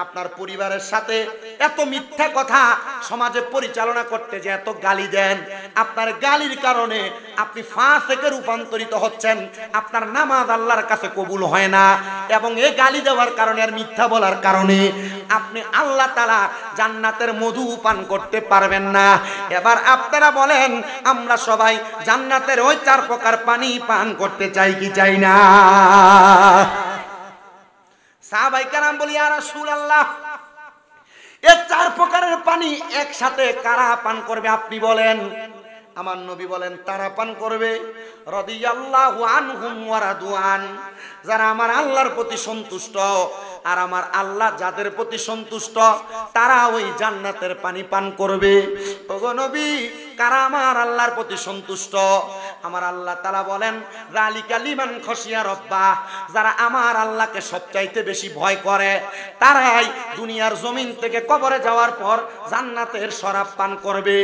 আপনার পরিবারের সাথে এত মিথ্যা কথা সমাজে পরিচালনা করতে যে এত গালি দেন, আপনার গালির কারণে আপনি ফাসিকে রূপান্তরিত হচ্ছেন, আপনার নামাজ আল্লাহর কাছে কবুল হয় না, এবং এই গালি দেওয়ার কারণে আর মিথ্যা বলার কারণে আপনি আল্লাহ তাআলা জান্নাতের মধু পান করতে পারবেন না। এবার আপনারা বলেন আমরা সবাই জান্নাতের ওই 4 প্রকার পানি পান করতে চাই কি চাই না? সাহাবায়ে কেরাম বলি ইয়া রাসূলুল্লাহ, এই 4 প্রকারের পানি একসাথে কারা পান করবে আপনি বলেন? আমার নবী বলেন তারা পান করবে রাদিয়াল্লাহু আনহুম ওয়া রাদওয়ান, যারা আমার আল্লাহর প্রতি সন্তুষ্ট আর আমার আল্লাহ যাদের প্রতি সন্তুষ্ট তারা ওই জান্নাতের পানি পান করবে। ওগো নবী, কারা আমার আল্লাহর প্রতি সন্তুষ্ট? আমার আল্লাহ তাআলা বলেন যালিকা লিমান খাশিয়া রাব্বাহ, যারা আমার আল্লাহকে সবচাইতে বেশি ভয় করে তারাই দুনিয়ার জমিন থেকে কবরে যাওয়ার পর জান্নাতের শরাব পান করবে।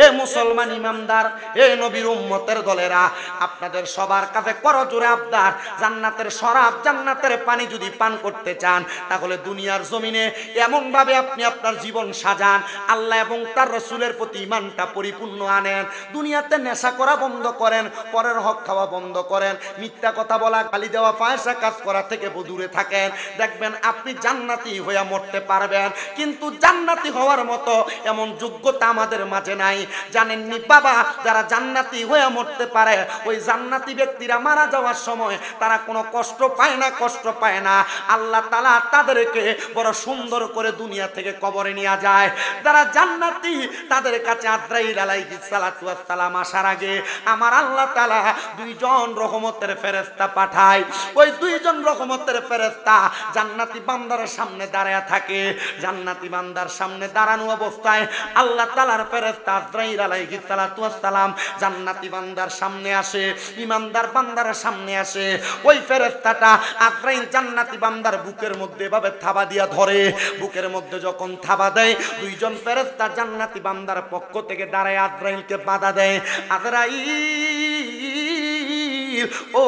এ মুসলমান ইমানদার, এ নবীর উম্মতের দলেরা, আপনাদের সবার কাছে করজোরে আবদার, জান্নাতের শরাব জান্নাতের পানি যদি পান করতে চান তাহলে দুনিয়ার জমিনে এমন ভাবে আপনি আপনার জীবন সাজান, আল্লাহ এবং তার রাসূলের প্রতি ঈমানটা পরিপূর্ণ আনেন। দুনিয়াতে নেশা করা বন্ধ করেন, পরের হক খাওয়া বন্ধ করেন, মিথ্যা কথা বলা, গালি দেওয়া, ফায়সা কাজ করা থেকে দূরে থাকেন। দেখবেন আপনি জান্নাতি হয়ে মরতে পারবেন। কিন্তু জান্নাতি হওয়ার মতো এমন যোগ্যতা আমাদের মাঝে নাই। জানেননি বাবা, যারা জান্নাতি হয়ে মরতে পারে ওই জান্নাতি ব্যক্তিরা মারা যাওয়ার সময় তারা কোনো কষ্ট পায় না, কষ্ট পায় না। আল্লাহ তাআলা তাদেরকে বড় সুন্দর করে দুনিয়া থেকে কবরে নিয়ে যায়। যারা জান্নাতি তাদের কাছে আজরাইল আলাইহিস সালাতু ওয়াস সালাম আসার আগে আমার আল্লাহ তাআলা 2 জন রহমতের ফেরেশতা পাঠায়। ওই 2 জন রহমতের ফেরেশতা জান্নাতি বান্দার সামনে দাঁড়ায়া থাকে। জান্নাতি বান্দার সামনে দাঁড়ানো অবস্থায় আল্লাহ তাআলার ফেরেশতা আজরাইল আলাইহিস সালাতু ওয়াস সালাম জান্নাতি বান্দার সামনে আসে, ঈমানদার বান্দার সামনে আসে। ওই ফেরেশতাটা আজরাইল জান্নাতি বান্দার বুকের মধ্যে এভাবে থাবা দিয়া ধরে। বুকের মধ্যে যখন থাবা দেয় 2 জন ফেরেশতা জান্নাতি বান্দার পক্ষ থেকে দাঁড়ায় আজরাইলকে বাধা দেয়। আজরাইল, ও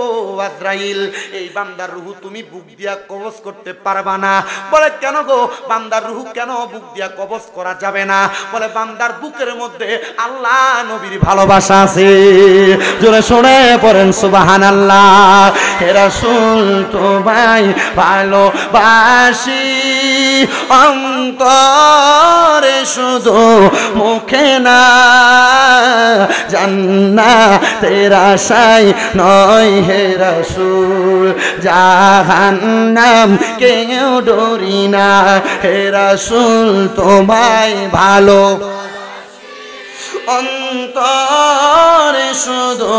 আজরাইল, এই বান্দার রূহ তুমি বুক দিয়া কবজ করতে পারবা না। বলে কেন গো, বান্দার রূহ কেন বুক দিয়া কবজ করা যাবে না? বলে বান্দার বুকের মধ্যে আল্লাহ নবীর ভালোবাসা আছে। জোরে শুনে পড়েন সুবহানাল্লাহ। হে রাসূল তোমায় ভালোবাসি, অন্তরে শুধু মুখে না, জান্নাতের আশায় নয় হে রাসূল, জাহান্নাম কেউ ডরি না হে রাসূল, তোমায় ভালো অন্তরে শুধু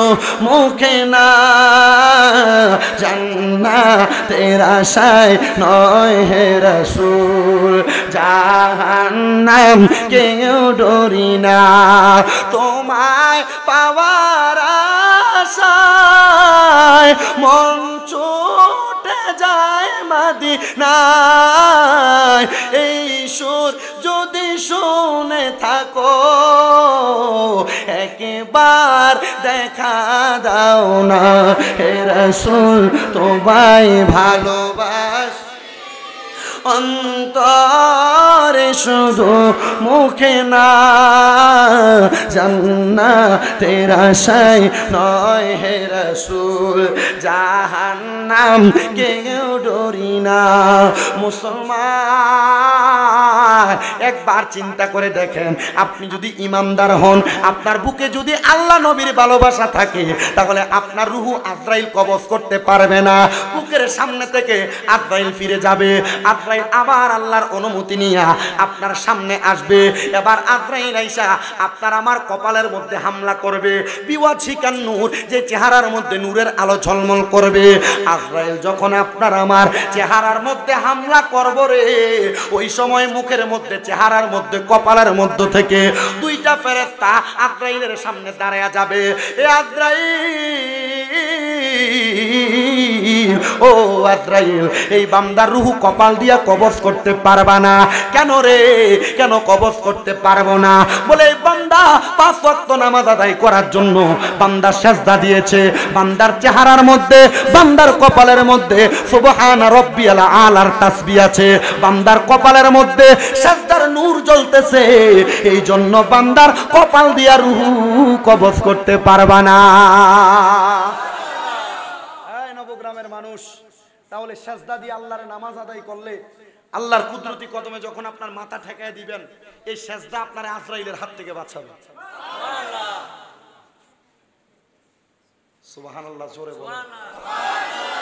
মুখে না, জান্নাতের আশায় নয় হে রাসূল, জাহান্নাম কেউ ডরি না, তোমায় পাওয়ার আশায় মন ছুটে যায় মদিনায়, এই সুর যদি শুনে থাকো একবার দেখা দাও না হে রাসূল, তোমায় ভালোবাসি অন্তরে শুধু মুখে না, জান্নাতের আশায় নয় হে রাসূল, জাহান্নাম কেউ ডরি না। মুসলমান একবার চিন্তা করে দেখেন, আপনি যদি ইমানদার হন, আপনার বুকে যদি আল্লাহ নবীর ভালোবাসা থাকে, তাহলে আপনার রূহ আজরাইল কবজ করতে পারবে না। বুকের সামনে থেকে আজরাইল ফিরে যাবে, আজরাইল আবার আল্লাহর অনুমতি নিয়ে আপনার সামনে আসবে। এবার আজরাইল আইসা আপনার আমার কপালের মধ্যে হামলা করবে, বিওয়াজিকান নূর, যে চেহারার মধ্যে নূরের আলো ঝলমল করবে। আজরাইল যখন আপনার আমার চেহারার মধ্যে হামলা করবে রে, ওই সময় মুখের মধ্যে, চেহারার মধ্যে, কপালের মধ্য থেকে দুইটা ফেরেশতা আজরাইলের সামনে দাঁড়ায়া যাবে। এ আজরাইল, ও আজরাইল, এই বান্দার রূহ কপাল দিয়া কবজ করতে পারবা না। কেন রে, কেন কবজ করতে পারবো না? বলে এই বান্দা 5 ওয়াক্ত নামাজ আদায় করার জন্য বান্দা সেজদা দিয়েছে, বান্দার চেহারার মধ্যে, বান্দার কপালের মধ্যে সুবহানা রাব্বিয়াল আলার তাসবিহ আছে, বান্দার কপালের মধ্যে সেজদার নূর জ্বলতেছে, এই জন্য বান্দার কপাল দিয়া রূহ কবজ করতে পারবা না। এই নবগ্রামের মানুষ, তাহলে সেজদা দিয়ে আল্লাহর নামাজ আদায় করলে আল্লাহর কুদরতি কদমে যখন আপনার মাথা ঠেকায় দিবেন, এই সেজদা আপনার আজরাইলের হাত থেকে বাঁচাবে। সুবহানাল্লাহ, সুবহানাল্লাহ, জোরে বলেন সুবহানাল্লাহ।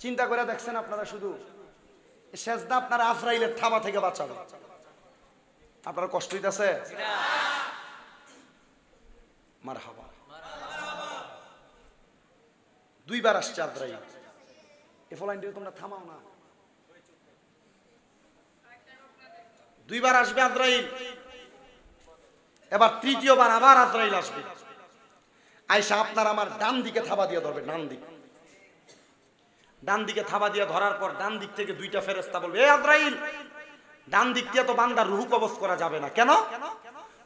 চিন্তা করে দেখছেন আপনারা, শুধু এই সেজদা আপনার আজরাইলের থাবা থেকে বাঁচাবে। আপনার কষ্ট হইতাছে? মারহাবা। 2 বার আসছে আজরাইল, এই ফলাইনটি তোমরা থামাও না। 2 বার আসবে আজরাইল, এবার 3য় বার আবার আজরাইল আসবে। আয়েশা আপনার আমার ডান দিকে থাবা দিয়ে ধরবে, ডান দিক, ডান দিকে থাবা দিয়ে ধরার পর ডান দিক থেকে 2টা ফেরেশতা বলবে, এ আজরাইল, ডান দিক দিয়ে তো বান্দার রূহ কবজ করা যাবে না। কেন?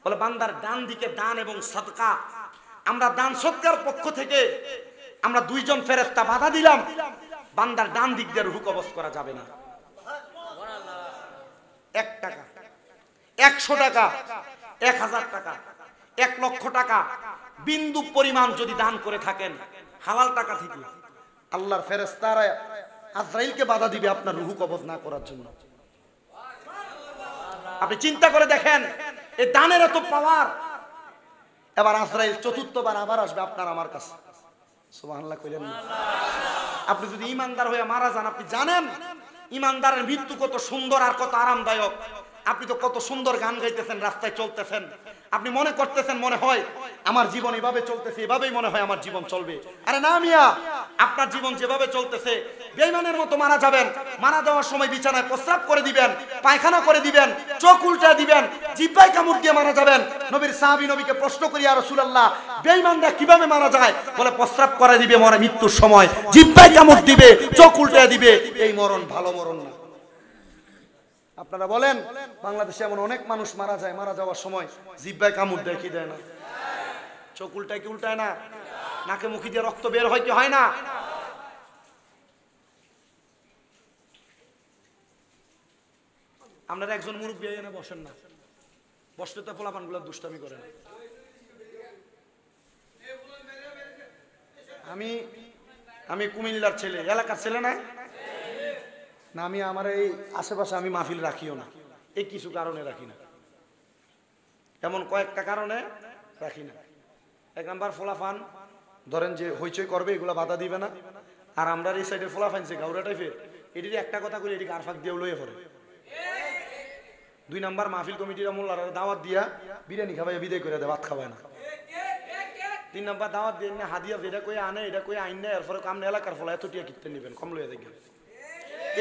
বলে বান্দার ডান দিকে দান এবং সাদকা, আমরা দান সদকার পক্ষ থেকে আমরা 2 জন ফেরেশতা বাধা দিলাম, বান্দার ডান দিক দিয়ে রূহ কবজ করা যাবে না। 1 টাকা, 100 টাকা, 1000 টাকা, 1 লক্ষ টাকা, বিন্দু পরিমাণ যদি দান করে থাকেন হালাল টাকা থেকে, আল্লাহর ফেরেশতারা আজরাইলকে বাধা দিবে আপনার রূহ কবজ না করার জন্য। আপনি চিন্তা করে দেখেন, এই দানের এত পাওয়ার। এবার আজরাইল 4র্থ বার আবার আসবে আপনার আমার কাছে। সুবহানাল্লাহ কইলেন না? আপনি যদি ইমানদার হয়ে মারা যান, আপনি জানেন ইমানদারের মৃত্যু কত সুন্দর আর কত আরামদায়ক। আপনি তো কত সুন্দর গান গাইতেছেন, রাস্তায় চলতেছেন, আপনি মনে করতেছেন মনে হয় আমার জীবন এভাবে চলতেছে, এভাবেই মনে হয় আমার জীবন চলবে। আরে না মিয়া, আপনার জীবন যেভাবে চলতেছে বেঈমানের মতো মারা যাবেন। মারা যাওয়ার সময় বিছানায় প্রস্রাব করে দিবেন, পায়খানা করে দিবেন, চোখ উল্টে দিবেন, জিহ্বায় কামড় দিয়ে মারা যাবেন। নবীর সাহাবী নবীকে প্রশ্ন করি, ইয়া রাসূলুল্লাহ, বেঈমানরা কিভাবে মারা যায়? বলে প্রস্রাব করে দিবে মরে মৃত্যুর সময়, জিহ্বায় কামড় দিবে, চোখ উল্টে দিবে, এই মরণ ভালো মরণ না। আপনারা বলেন, বাংলাদেশে এমন অনেক মানুষ মারা যায়, মারা যাওয়ার সময় জিহ্বায় কামড় দেয়, কি দেয় না? চোখ উল্টায় কি উল্টায় না? নাকে মুখি দিয়ে রক্ত বের হয় কি হয় না? আপনারা একজন মুরব্বী এনে বসেন না, বসলে তো পোলাপানগুলো দুষ্টামি করে না। আমি কুমিল্লার ছেলে, এলাকার ছেলে না, না আমি আমার এই আশেপাশে আমি মাহফিল রাখিও না, এই কিছু কারণে রাখি না, এমন কয়েকটা কারণে রাখি না। এক নাম্বার ফোলাফান ধরেন যে হইচই করবে, এগুলা বাধা দিবে না। আর আমরা এই সাইডের ফোলাফান যে গাউরা টাইপের, এটির একটা কথা করি এটিকে আরফাক দিয়ে লইয়ে পড়ে। 2 নাম্বার মাহফিল কমিটির মোল্লারা দাওয়াত দিয়া বিরিয়ানি খাবাই বিদায় করে দেয়, ভাত খাওয়ায় না। 3 নাম্বার দাওয়াত দিয়ে হাদিয়া যেটা কই আনে এটা কই আইন না, এরপরে কামনে এলাকার ফলা এত টিয়া কিনতে নেবেন, কম লইয়া দেখবেন।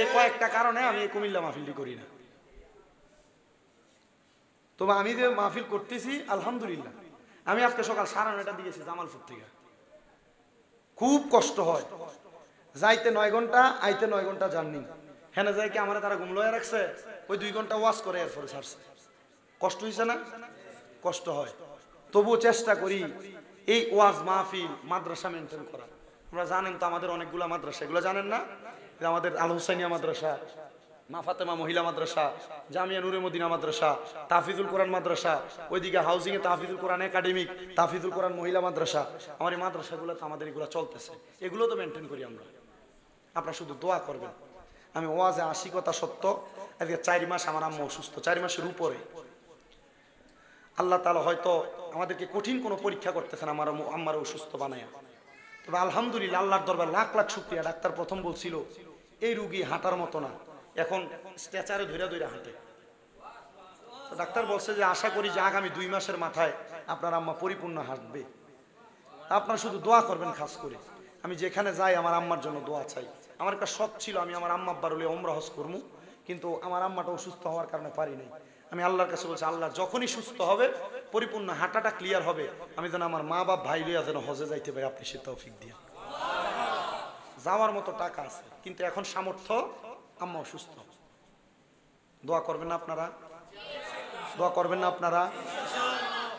এই কয়েকটা কারণে আমি এই কুমিল্লা মাহফিলটি করি না। তবে আমি যে মাহফিল করতেছি আলহামদুলিল্লাহ, আমি আজকে সকাল 9:30টার দিকে গেছি জামালপুর থেকে। খুব কষ্ট হয়, যাইতে 9 ঘন্টা আইতে 9 ঘন্টা জার্নি। হ্যাঁ যাই কি আমার তারা ঘুম লয়ে রাখছে, ওই 2 ঘন্টা ওয়াশ করে এরপরে ছাড়ছে। কষ্ট হয়েছে না? কষ্ট হয়, তবুও চেষ্টা করি এই ওয়াজ মাহফিল মাদ্রাসা মেনটেন করা। আমরা জানেন তো আমাদের অনেকগুলা মাদ্রাসা, এগুলো জানেন না? আমাদের আল হুসাইনিয়া মাদ্রাসা, মা ফাতেমা মহিলা মাদ্রাসা, জামিয়া নূরে মদিনা মাদ্রাসা, তাহফিজুল কোরআন মাদ্রাসা, ওইদিকে হাউজিং এ তাহফিজুল কোরআন একাডেমিক, তাহফিজুল কোরআন মহিলা মাদ্রাসা। আমার এই মাদ্রাসাগুলোতে আমাদের এগুলো চলতেছে, এগুলো তো মেনটেন করি আমরা। আপনারা শুধু দোয়া করবেন। আমি ওয়াজে আসি কথা সত্য, আজকে 4 মাস আমার আম্মা অসুস্থ, 4 মাসের উপরে। আল্লাহ তাআলা হয়তো আমাদেরকে কঠিন কোনো পরীক্ষা করতেছেন আমার আম্মার অসুস্থ বানায়া। তবে আলহামদুলিল্লাহ আল্লাহর দরবার লাখ লাখ শুকরিয়া। ডাক্তার প্রথম বলছিল এই রুগী হাঁটার মতো না, এখন স্ট্রেচারে ধরে ধরে হাঁটে। ডাক্তার বলছে যে আশা করি যে আগামী 2 মাসের মাথায় আপনার আম্মা পরিপূর্ণ হাঁটবে। আপনারা শুধু দোয়া করবেন। খাস করে আমি যেখানে যাই আমার আম্মার জন্য দোয়া চাই। আমার একটা শখ ছিল আমি আমার আম্মা আব্বার হলে ওমরা হজ করবো, কিন্তু আমার আম্মাটা অসুস্থ হওয়ার কারণে পারি নাই। আমি আল্লাহর কাছে বলছি আল্লাহ যখনই সুস্থ হবে, পরিপূর্ণ হাঁটাটা ক্লিয়ার হবে, আমি যেন আমার মা বাপ ভাই লইয়া যেন হজে যাইতে পারি, আপনি সে তৌফিক দিয়ে। যাওয়ার মতো টাকা আছে কিন্তু এখন সামর্থ্য, আম্মা অসুস্থ। দোয়া করবেন না আপনারা? দোয়া করবেন না আপনারা?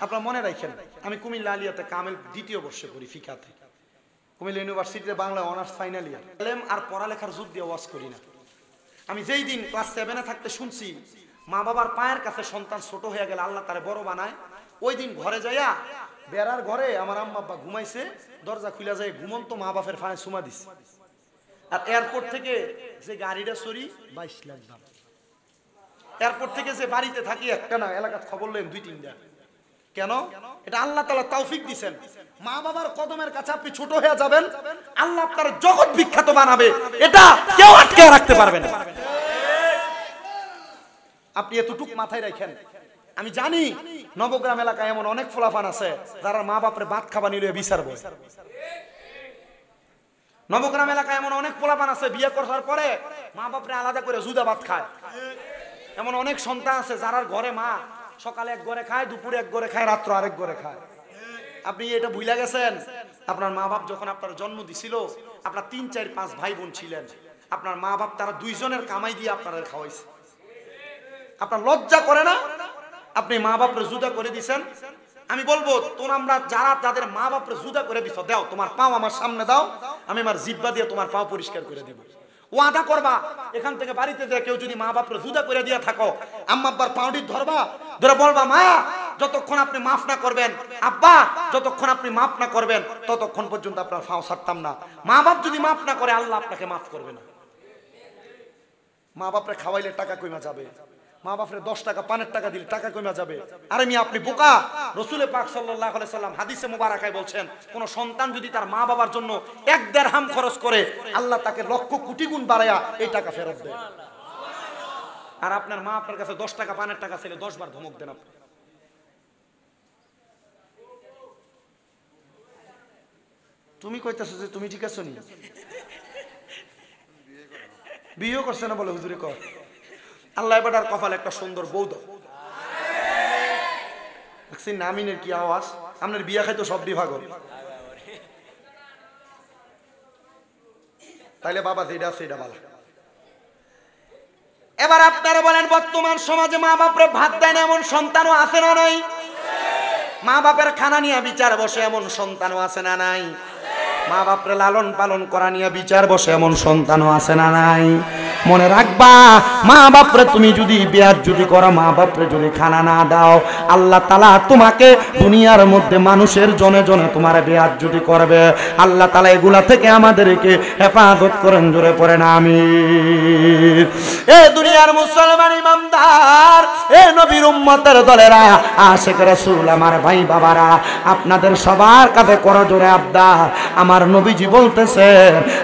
আপনারা মনে রাখেন আমি কুমিল্লা আলিয়াতে কামেল 2য় বর্ষে পড়ি ফিকাতে, কুমিল্লা ইউনিভার্সিটিতে বাংলা অনার্স ফাইনাল ইয়ার। আর পড়ালেখার যুগ দিয়ে ওয়াজ করি না। আমি যেই দিন ক্লাস 7-এ থাকতে শুনছি মা বাবার পায়ের কাছে সন্তান ছোট হয়ে গেলে আল্লাহ তারে বড় বানায়, ওই দিন ঘরে যাইয়া বেড়ার ঘরে আমার আম্মা আব্বা ঘুমাইছে, দরজা খুলে যায় ঘুমন্ত মা বাপের পায়ে চুমা দিছে। আর এয়ারপোর্ট থেকে যে গাড়িটা চড়ি 22 লাখ দাম। এয়ারপোর্ট থেকে যে বাড়িতে থাকি একটা না, এলাকার খবর লেন 2-3টা। কেন? এটা আল্লাহ তাআলা তৌফিক দিবেন। মা বাবার কদমের কাছে আপনি ছোট হয়ে যাবেন, আল্লাহ আপনার জগৎ বিখ্যাত বানাবে, এটা কেউ আটকে রাখতে পারবে না। আপনি এতটুক মাথায় রাখেন। আমি জানি নবগ্রাম এলাকায় এমন অনেক ফোলাফান আছে যারা মা বাপরে ভাত খাবা নিলে বিচার বয়। নবগ্রাম এলাকায় এমন অনেক ফোলাফান আছে বিয়ে করার পরে মা বাপরে আলাদা করে জুদা ভাত খায়। এমন অনেক সন্তান আছে যারা ঘরে মা সকালে এক ঘরে খায়, দুপুরে এক ঘরে খায়, রাত্র আরেক ঘরে খায়। আপনি এটা ভুলে গেছেন আপনার মা বাপ যখন আপনার জন্ম দিছিল, আপনার 3, 4, 5 ভাই বোন ছিলেন, আপনার মা বাপ তারা 2 জনের কামাই দিয়ে আপনাদের খাওয়াইছে। আপনার লজ্জা করে না? আপনি মা বাপরে জুদা করে দিছেন। আমি বলবো তোমরা যারা তাদের মা বাপরে জুদা করে দিছো, দাও তোমার পাও আমার সামনে দাও, আমি আমার জিহ্বা দিয়ে তোমার পাও পরিষ্কার করে দিব। ওয়াদা করবা এখান থেকে বাড়িতে যে কেউ যদি মা বাপরে জুদা করে দিয়া থাকো, আম্মা আব্বার পাউডি ধরবা, ধরে বলবা মা যতক্ষণ আপনি মাফ না করবেন, আব্বা যতক্ষণ আপনি মাফ না করবেন ততক্ষণ পর্যন্ত আপনার পাও ছাড়তাম না। মা বাপ যদি মাফ না করে আল্লাহ আপনাকে মাফ করবে না। মা বাপরে খাওয়াইলে টাকা কইমা যাবে, মা বাপরে 10 টাকা পানের টাকা দিলে টাকা কমে যাবে। আরে মি আপনি বোকা। রাসূল পাক সাল্লাল্লাহু আলাইহি সাল্লাম হাদিসে মুবারাকায় বলছেন কোন সন্তান যদি তার মা বাবার জন্য 1 দিরহাম খরচ করে আল্লাহ তাকে লক্ষ কোটি গুণ বাড়ায়া এই টাকা ফেরত দেয়। আর আপনার মা আপনার কাছে 10 টাকা পানের টাকা চাইলে 10 বার ধমক দেন আপনি। তুমি কইতাছো যে তুমি ঠিক আছো নি? বিয়ে করছ না বলে হুজুরে কর। আল্লাহ এবার কপালে একটা সুন্দর বউ দাও। দেখছি নামিনের কি আওয়াজ, আপনার বিয়া খাইতো সব বিভাগ। তাইলে বাবা যেটা আছে এটা ভালো। এবার আপনারা বলেন বর্তমান সমাজে মা বাপরে ভাত দেয় না এমন সন্তানও আছে না নাই? মা বাপের খানা নিয়ে বিচার বসে এমন সন্তানও আছে না নাই? মা বাপরে লালন পালন করা নিয়ে বিচার বসে এমন সন্তানও আছে না নাই? মনে রাখবা মা বাপরে তুমি যদি বেয়াজ্জতি করো, মা বাপরে যদি খানা না দাও, আল্লাহ তাআলা তোমাকে দুনিয়ার মধ্যে মানুষের জনে জনে তোমার বেয়াজ্জতি করবে। আল্লাহ তাআলা এগুলা থেকে আমাদেরকে হেফাজত করেন, জোরে পড়েন আমিন। এ দুনিয়ার মুসলমান ইমানদার, এ নবীর উম্মতের দলেরা, আশিক রাসূল আমার ভাই বাবারা, আপনাদের সবার কাছে করো জোরে আবদার। আমার নবীজি বলতেছে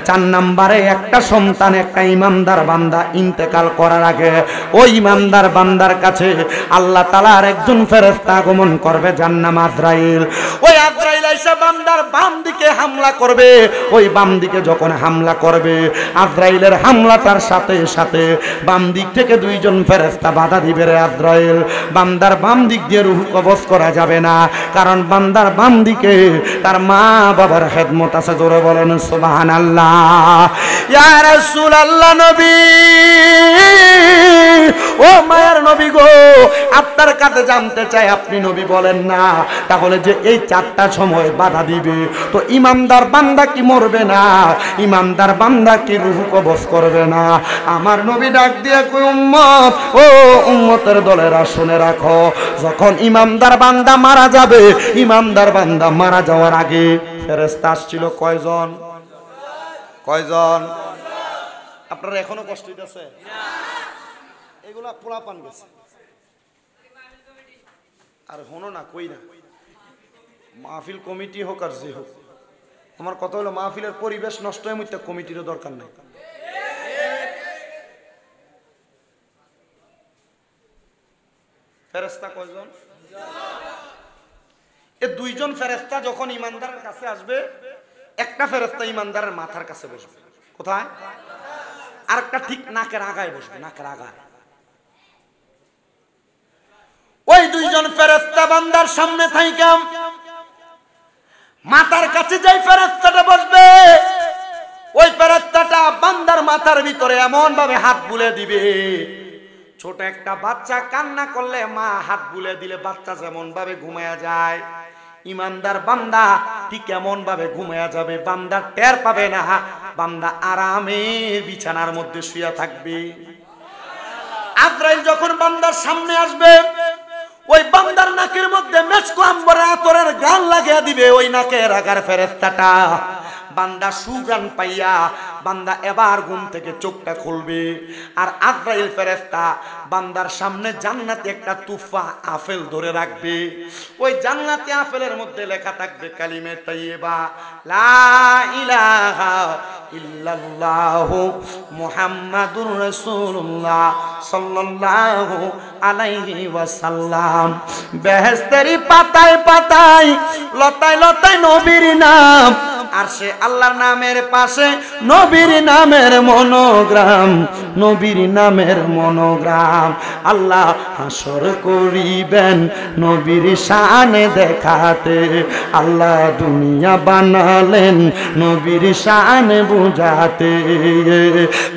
4 নম্বরে একটা সন্তান, একটা ইমানদার বান্দা ইন্তেকাল করার আগে ওই ইমানদার বান্দার কাছে আল্লাহ তাআলার একজন ফেরেশতা আগমন করবে, যার নাম আজরাইল। ওই আজরাইল এসে বান্দার বাম দিকে হামলা করবে। ওই বাম দিকে যখন হামলা করবে, আজরাইলের হামলাটার সাথে সাথে বাম দিক থেকে 2 জন ফেরেশতা বাধা দিবে। রে আজরাইল, বান্দার বাম দিক দিয়ে রূহ কবজ করা যাবে না, কারণ বান্দার বাম দিকে তার মা বাবার খেদমত আছে। জোরে বলেন সুবহানাল্লাহ। ইয়া রাসূলুল্লাহ, নবী ও মায়ের নবী গো, আপনার কাছে জানতে চাই, আপনি নবী বলেন না, তাহলে যে এই 4টা সময় বাধা দিবে, তো ইমানদার বান্দা কি মরবে না? ইমানদার বান্দা কি রূহ কবজ করবে না? আমার নবী ডাক দিয়ে কই, উম্মত, ও উম্মতের দলেরা শুনে রাখো, যখন ইমানদার বান্দা মারা যাবে, ইমানদার বান্দা মারা যাওয়ার আগে ফেরেশতা আসছিল কয়জন? কয়জন? আপনারা এখনো কষ্ট হইতেছে? এগুলা পোলা পান গেছে। আর হনো না, কই না, মাহফিল কমিটি হোক আর যে হোক, আমার কথা হলো মাহফিলের পরিবেশ নষ্ট হয়ে মধ্যে কমিটিরও দরকার নাই। ফেরেশতা কয়জন? এই 2 জন ফেরেশতা যখন ইমানদারের কাছে আসবে, একটা ফেরেশতা ইমানদারের মাথার কাছে বসবে। কোথায়? আর একটা ঠিক নাকের আগায় বসবে, নাকের আগায়। ওই 2 জন ফেরেশতা বান্দার সামনে থাইকা মাথার কাছে যাই ফেরেশতাটা বসবে, ওই ফেরেশতাটা বান্দার মাথার ভিতরে এমন ভাবে হাত বুলে দিবে, ছোট একটা বাচ্চা কান্না করলে মা হাত বুলে দিলে বাচ্চা যেমন ভাবে ঘুমায়া যায়, ইমানদার বান্দা ঠিক এমন ভাবে ঘুমায়া যাবে, বান্দা টের পাবে না, বান্দা আরামে বিছানার মধ্যে শুয়ে থাকবে। আজরাইল যখন বান্দার সামনে আসবে, ওই বান্দার নাকের মধ্যে মেশকো আম্বরের আতরের গান লাগিয়ে দিবে ওই নাকের আগার ফেরেশতাটা। বান্দা সুগান পাইয়া বান্দা এবার ঘুম থেকে চোখটা খুলবে, আর আজরাইল ফেরেশতা বান্দার সামনে জান্নাতে একটা তুফা আপেল ধরে রাখবে। ওই জান্নাতি আপেলের মধ্যে লেখা থাকবে কালিমে তাইয়্যিবা, লা ইলাহা ইল্লাল্লাহু মুহাম্মাদুর রাসূলুল্লাহ সাল্লাল্লাহু আলাইহি ওয়াসাল্লাম। বেহেশতের পাতায় পাতায় লতায় লতায় নবীর নাম, আর সে আল্লাহর নামের পাশে নবীর নামের মনোগ্রাম, নবীর নামের মনোগ্রাম। আল্লাহ হাসর করিবেন নবীর শানে দেখাতে, আল্লাহ দুনিয়া বানালেন নবীর শানে বুঝাতে।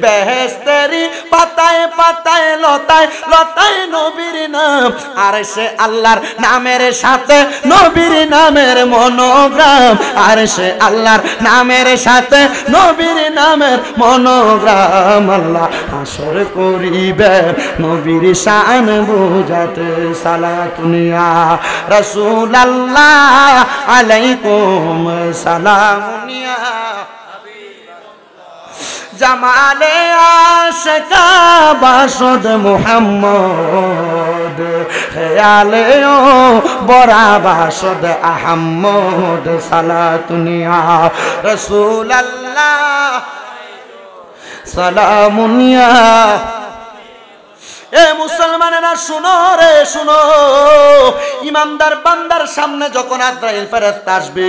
বেহেশতেরি পাতায় পাতায় লতায় লতায় নবীর নাম, আর সে আল্লাহর নামের সাথে নবীর নামের মনোগ্রাম, আর সে আল্লাহর নামের সাথে নবীর নামের মনোগ্রাম। আল্লাহ হাসর করিবে নবীর শান বুঝাতে। সালাতুন ইয়া রাসূলুল্লাহ আলাইকুম সালামুন ইয়া জামালে আশিকা বাসদ মুহাম্মদ, খেয়ালে ও বরা বাসদ আহমদ। সালাতুন ইয়া রাসূলুল্লাহ সালামুন ইয়া। এ মুসলমানেরা শুনো রে শুনো, ইমানদার বান্দার সামনে যখন আজরাইল ফেরেশতা আসবে,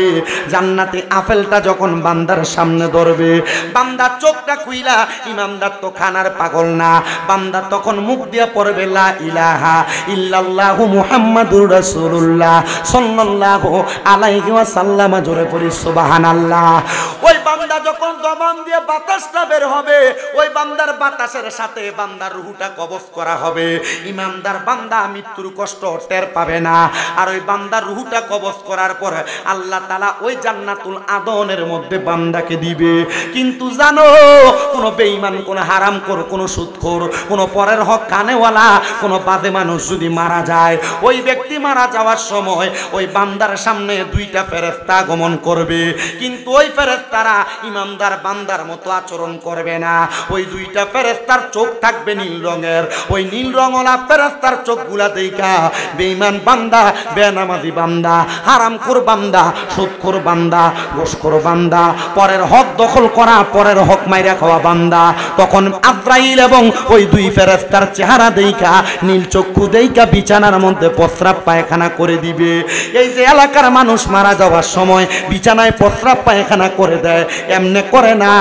জান্নাতি আপেলটা যখন বান্দার সামনে ধরবে, বান্দা চোখটা খুইলা, ইমানদার তো খানার পাগল না, বান্দা তখন মুখ দিয়া পড়বে লা ইলাহা ইল্লাল্লাহু মুহাম্মাদুর রাসূলুল্লাহ সাল্লাল্লাহু আলাইহি ওয়াসাল্লাম। জোরে পড়ি সুবহানাল্লাহ। ওই বান্দা যখন জবান দিয়ে বাতাসটা বের হবে, ওই বান্দার বাতাসের সাথে বান্দার রূহটা কবজ করা করা হবে। ইমানদার বান্দা মৃত্যুর কষ্ট টের পাবে না। আর ওই বান্দার রূহটা কবজ করার পর আল্লাহ তাআলা ওই জান্নাতুল আদনের মধ্যে বান্দাকে দিবে। কিন্তু জানো, কোন বেঈমান, কোন হারামখোর, কোন সুদখোর, কোন পরের হক কানেওয়ালা, কোন বাজে মানুষ যদি মারা যায়, ওই ব্যক্তি মারা যাওয়ার সময় ওই বান্দার সামনে দুইটা ফেরেশতা আগমন করবে। কিন্তু ওই ফেরেশতারা ইমানদার বান্দার মতো আচরণ করবে না। ওই দুইটা ফেরেশতার চোখ থাকবে নীল রঙের। ওই নীল রঙওয়ালা ফেরেশতার চোখগুলা দেখা বেঈমান বান্দা, বেনামাজি বান্দা, হারামখোর বান্দা, সুদখোর বান্দা, ঘুষখোর বান্দা, পরের হক দখল করা, পরের হক মাইরা খাওয়া বান্দা, তখন আজরাইল এবং ওই দুই ফেরেশতার চেহারা দেখা, নীল চক্ষু দেখা বিছানার মধ্যে প্রস্রাব পায়খানা করে দিবে। এই যে এলাকার মানুষ মারা যাওয়ার সময় বিছানায় প্রস্রাব পায়খানা করে দেয়, এমনি করে না,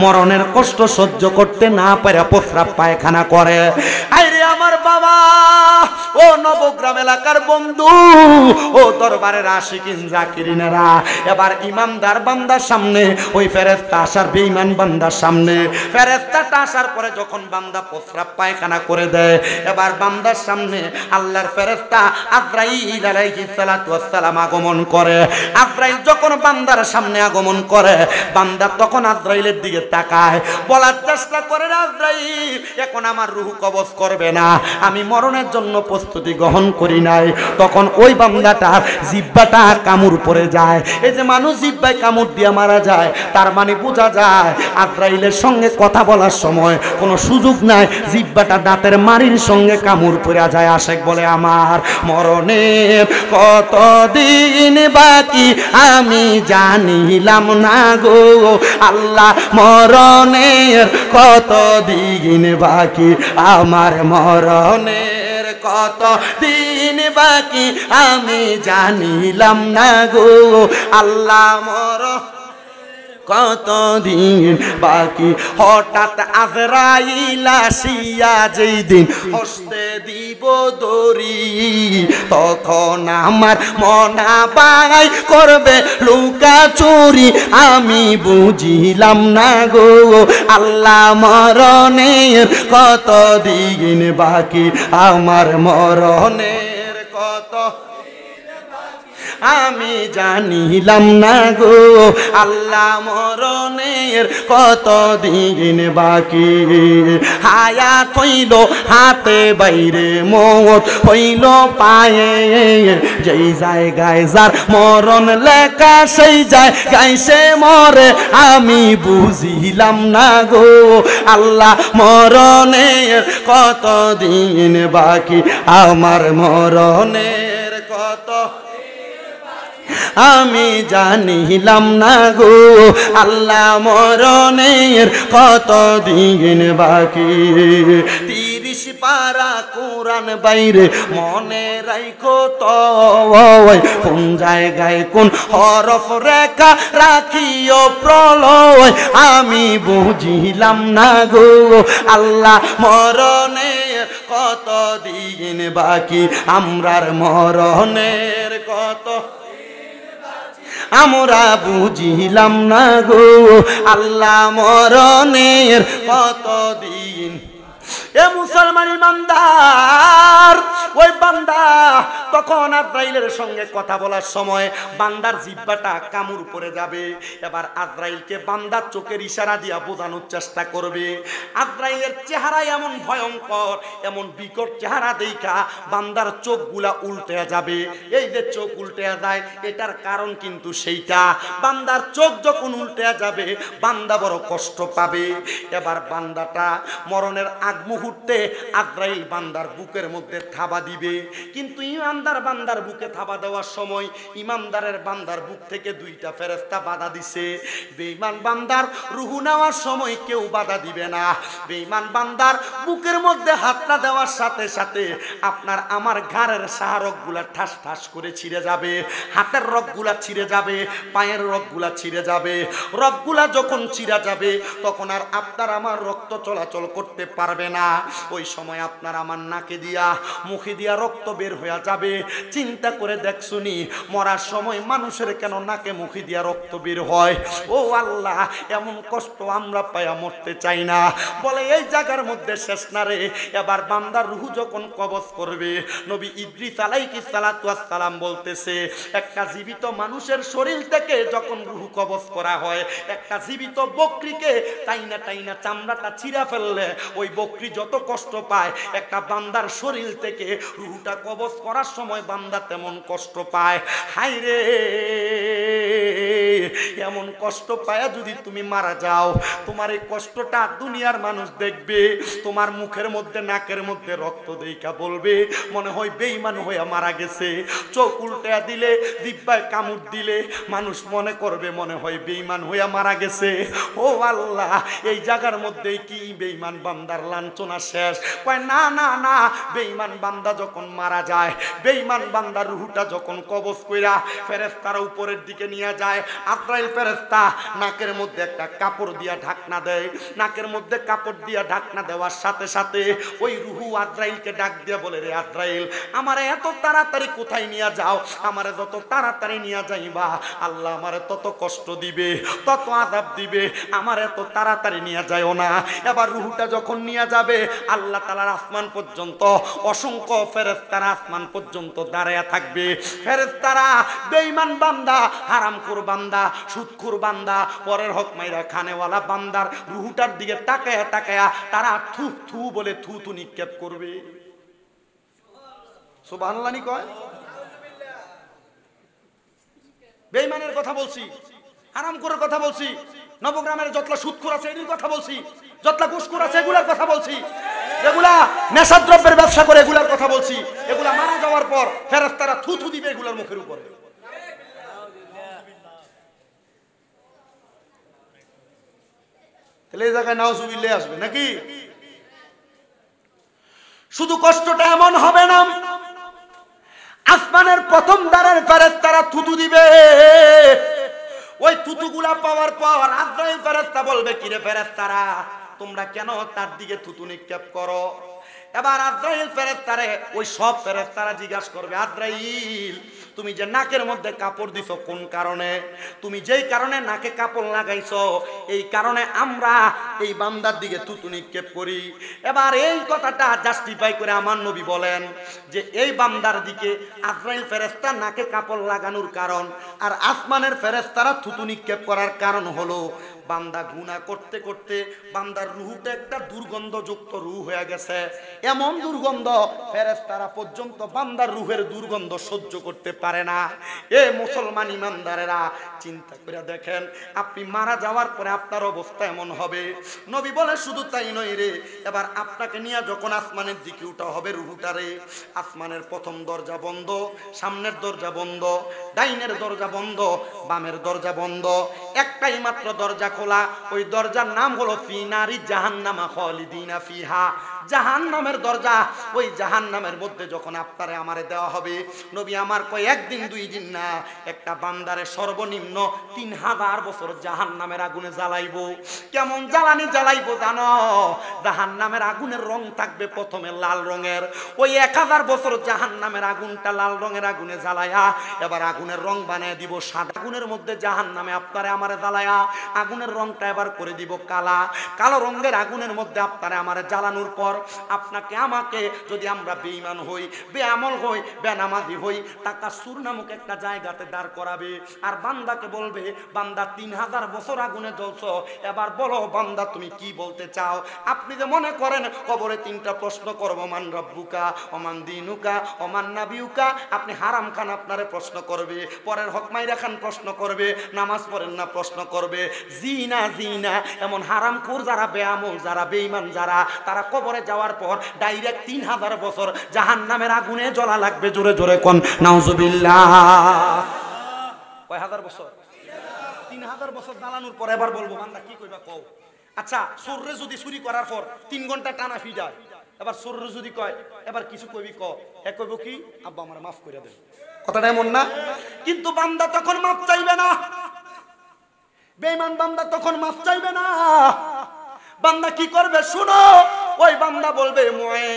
মরণের কষ্ট সহ্য করতে না পারে প্রস্রাব পায়খানা করে। আরে আমার বাবা, ও নবগ্রাম এলাকার বন্ধু, ও দরবারের আশিকিন জাকিরিনেরা, এবার ইমানদার বান্দার সামনে ওই ফেরেশতা আসার বেঈমান বান্দার সামনে। ফেরেশতাটা আসার পরে যখন বান্দা প্রস্রাব পায়খানা করে দেয়, এবার বান্দার সামনে আল্লাহর ফেরেশতা আজরাইল আলাইহিস সালাতু ওয়াস সালাম আগমন করে। আজরাইল যখন বান্দার সামনে আগমন করে, বান্দা তখন আজরাইলের দিকে তাকায়, বলার চেষ্টা করে, আজরাইল এখন আমার রূহ কবজ করবে না, আমি মরণের জন্য প্রস্তুতি গ্রহণ করি নাই। তখন ওই বান্দাটার জিহ্বাটা কামড় পড়ে যায়। এই যে মানুষ জিহ্বায় কামড় দিয়ে মারা যায়, তার মানে বোঝা যায় আজরাইলের সঙ্গে কথা বলার সময় কোনো সুযোগ নাই, জিহ্বাটা দাঁতের মাড়ির সঙ্গে কামড় পড়ে যায়। আশেক বলে, আমার মরণের কতদিন বাকি আমি জানিলাম না গো আল্লাহ, মরণের কতদিন বাকি আমার, মরণের কতদিন বাকি আমি জানিলাম না গো আল্লাহ, মরণ কতদিন বাকি। হঠাৎ আজরাইল আসিয়া যেই দিন হস্তে দিব দড়ি, তখন আমার মনা বাই করবে লুকা চুরি, আমি বুঝিলাম না গো আল্লাহ, মরণের কতদিন বাকি আমার, মরণের কত আমি জানিলাম না গো আল্লাহ, মরণের কতদিন বাকি। হায়াত হইল হাতে বাইরে, মওত হইল পায়ে, যেই জায়গায় যার মরণ লেখা সেই জায়গায় সে মরে, আমি বুঝিলাম না গো আল্লাহ, মরণের কতদিন বাকি আমার, মরণের কত আমি জানিলাম না গো আল্লাহ, মরণের কতদিন বাকি। 30 পারা কোরআন বাইরে মনে রাখো তো, কোন জায়গায় কোন হরফ রেখা রাখিও প্রলয়, আমি বুঝিলাম না গো আল্লাহ, মরণের কতদিন বাকি আমরার, মরণের কত আমরা বুঝিলাম না গো আল্লাহ, মরণের কতদিন। এ মুসলমান ইমানদার, ওই বান্দা তখন আজরাইলের সঙ্গে কথা বলার সময় বান্দার জিহ্বাটা কামড় পড়ে যাবে। এবার আজরাইলকে বান্দার চোখের ইশারা দিয়া বোঝানোর চেষ্টা করবে। আজরাইলের চেহারা এমন ভয়ঙ্কর, এমন বিকট চেহারা দেখা বান্দার চোখগুলা উল্টে যাবে। এই যে চোখ উল্টে যায়, এটার কারণ কিন্তু সেইটা, বান্দার চোখ যখন উল্টে যাবে বান্দা বড় কষ্ট পাবে। এবার বান্দাটা মরণের আগ মুহূর্তে আজরাইল বান্দার বুকের মধ্যে থাবা দিবে, কিন্তু ইমানদার বান্দার বুকে থাবা দেওয়ার সময় ইমানদারের বান্দার বুক থেকে দুইটা ফেরেশতা বাধা দিছে। বেঈমান বান্দার রূহ নেওয়ার সময় কেউ বাধা দিবে না। বেঈমান বান্দার বুকের মধ্যে হাতটা দেওয়ার সাথে সাথে আপনার আমার ঘাড়ের শাহরগগুলা ঠাস ঠাস করে ছিঁড়ে যাবে, হাতের রগগুলা ছিঁড়ে যাবে, পায়ের রগগুলা ছিঁড়ে যাবে। রগগুলা যখন ছিঁড়ে যাবে তখন আর আপনার আমার রক্ত চলাচল করতে পারবে না। ওই সময় আপনার আমার নাকে দিয়া মুখে দিয়া রক্ত বের হয়ে যাবে। চিন্তা করে দেখছুনি মরার সময় মানুষের কেন নাকে মুখে দিয়া রক্ত বের হয়? ও আল্লাহ, এমন কষ্ট আমরা পায়া মরতে চাই না। বলে এই জায়গার মধ্যে শেষ না রে। এবার বান্দার রূহ যখন কবজ করবে, নবী ইদ্রিস আলাইহিস সালাতু ওয়াস সালাম বলতেছে, একটা জীবিত মানুষের শরীর থেকে যখন রূহ কবজ করা হয়, একটা জীবিত বকরিকে টাইনা টাইনা চামড়াটা ছিঁড়া ফেললে ওই বকরি যত কষ্ট পায়, একটা বান্দার শরীর থেকে রূহটা কবজ করার সময় বান্দা তেমন কষ্ট পায়। হায় রে, এমন কষ্ট পায়া যদি তুমি মারা যাও, তোমার এই কষ্টটা দুনিয়ার মানুষ দেখবে, তোমার মুখের মধ্যে নাকের মধ্যে রক্ত দেইকা বলবে মনে হয় বেঈমান হইয়া মারা গেছে। চোখ উল্টা দিলে, জিহ্বায় কামড় দিলে মানুষ মনে করবে মনে হয় বেঈমান হইয়া মারা গেছে। ও আল্লাহ, এই জায়গার মধ্যে কি বেঈমান বান্দার লাঞ্ছনা শেষ? কয় না না না, বেঈমান বান্দা যখন মারা যায়, বেঈমান বান্দার রূহটা যখন কবজ কইরা ফেরেশতারা উপরের দিকে নিয়ে যায়, আজরাইল ফেরেশতা নাকের মধ্যে একটা কাপড় দিয়া ঢাকনা দেয়। নাকের মধ্যে কাপড় দিয়া ঢাকনা দেওয়ার সাথে সাথে ওই রূহ আজরাইলকে ডাক দিয়া বলে, রে আজরাইল, আমারে এত তাড়াতাড়ি কোথায় নিয়ে যাও? আমারে যত তাড়াতাড়ি নিয়ে যাইবা আল্লাহ আমারে তত কষ্ট দিবে, তত আযাব দিবে। আমার এত তাড়াতাড়ি নিয়ে যায়ও না। এবার রূহটা যখন নিয়ে যাবে, আল্লাহ তাআলার আসমান পর্যন্ত অসংখ্য ফেরেশতারা আসমান পর্যন্ত দাঁড়ায়া থাকবে। ফেরেশতারা বেঈমান বান্দা, হারামখোর বান্দা, সুদখোর বান্দা, পরের হক মাইরা খানেওয়ালা বান্দার রূহটার দিকে তাকায়া তাকায়া তারা থু থু বলে থু থু নিক্ষেপ করবে। সুবহানাল্লাহ নি কয়? বেঈমানের কথা বলছি, হারামখোরের কথা বলছি, নবগ্রামের যতলা সুদখোর আছে এদের কথা বলছি, যতলা ঘুষখোর আছে এগুলার কথা বলছি, যেগুলা নেশাদ্রব্যের ব্যবসা করে এগুলার কথা বলছি। এগুলা মারা যাওয়ার পর ফেরেশতারা থু থু দিবে এগুলার মুখের উপরে। তাহলে এই জায়গায় নাউজুবিল্লাহ আসবে নাকি? শুধু কষ্টটা এমন হবে না, আসমানের প্রথম দ্বারের ফেরেশতারা থুতু দিবে। ওই থুতুগুলা পাওয়ার পর আজরাইল ফেরেশতা বলবে, কিরে ফেরেশতারা, তোমরা কেন তার দিকে থুতু নিক্ষেপ করো? এবার আজরাইল ফেরেশতারে ওই সব ফেরেশতারা জিজ্ঞাসা করবে, আজরাইল, তুমি যে নাকের মধ্যে কাপড় দিছো কোন কারণে? তুমি যেই কারণে নাকে কাপড় লাগাইছো এই কারণে আমরা এই বান্দার দিকে থুতু নিক্ষেপ করি। এবার এই কথাটা জাস্টিফাই করে আমার নবী বলেন যে এই বান্দার দিকে আজরাইল ফেরেশতা নাকে কাপড় লাগানোর কারণ আর আসমানের ফেরেশতারা থুতু নিক্ষেপ করার কারণ হলো বান্দা গুনাহ করতে করতে বান্দার রূহটা একটা দুর্গন্ধযুক্ত রূহ হয়ে গেছে। এমন দুর্গন্ধ ফেরেশতারা পর্যন্ত বান্দার রূহের দুর্গন্ধ সহ্য করতে পারে না। এ মুসলমান ইমানদারেরা, চিন্তা করে দেখেন, আপনি মারা যাওয়ার পরে আপনার অবস্থা এমন হবে। নবী বলে শুধু তাই নয় রে, এবার আপনাকে নিয়ে যখন আসমানের দিকে উঠা হবে রূহটারে, আসমানের প্রথম দরজা বন্ধ, সামনের দরজা বন্ধ, ডাইনের দরজা বন্ধ, বামের দরজা বন্ধ, একটাই মাত্র দরজা খোলা। ওই দরজার নাম হলো ফি নারি জাহান্নামা খালিদিনা ফিহা, জাহান্নামের দরজা। ওই জাহান্নামের মধ্যে যখন আপনারে আমারে দেওয়া হবে, নবী আমার কয় একদিন দুই দিন না, একটা বান্দারে সর্বনিম্ন 3000 বছর জাহান্নামের আগুনে জ্বালাইবো। কেমন জ্বালানি জ্বালাইবো জানো? জাহান্নামের আগুনের রং থাকবে প্রথমে লাল রঙের। ওই 1000 বছর জাহান্নামের আগুনটা লাল রঙের আগুনে জ্বালায়া এবার আগুনের রং বানিয়ে দিব সাদা। আগুনের মধ্যে জাহান্নামে আপনারে আমারে জ্বালায়া আগুনের রংটা এবার করে দিব কালা। কালো রঙের আগুনের মধ্যে আপনারে আমারে জ্বালানোর পর আপনাকে আমাকে যদি আমরা বেঈমান হই, বেআমল হই, বেনামাজি হই, টাকা সুর নামক একটা জায়গাতে দাঁড় করাবে আর বান্দাকে বলবে, বান্দা 3000 বছর আগুনে জ্বলছো, এবার বলো বান্দা তুমি কি বলতে চাও? আপনি যে মনে করেন কবরে 3টা প্রশ্ন করবো, মান রব্বুকা, ওমান দিনুকা, ওমান নাবিউকা, আপনি হারাম খান আপনারে প্রশ্ন করবে, পরের হক মাইরা খান প্রশ্ন করবে, নামাজ পড়েন না প্রশ্ন করবে, জিনা জিনা। এমন হারামখোর যারা, বেআমল যারা, বেঈমান যারা, তারা কবরে যাওয়ার পর ডাইরেক্ট 3000 বছর জাহান্নামের আগুনে জ্বলা লাগবে। জোরে জোরে কোন নাউজুবিল্লাহ। কয় হাজার বছর? 3000 বছর জ্বালানোর পর এবার বলবো বান্দা কি কইবা কও। আচ্ছা, চোররে যদি চুরি করার পর 3 ঘন্টা টানা ফিডায়, এবার চোররে যদি কয় এবার কিছু কইবি ক, এ কইব কি, আব্বা আমারে মাফ করে দেন। কথাটা এমন না? কিন্তু বান্দা তখন মাফ চাইবে না, বেঈমান বান্দা তখন মাফ চাইবে না। বান্দা কি করবে শুনো, ওই বান্দা বলবে মুয়ে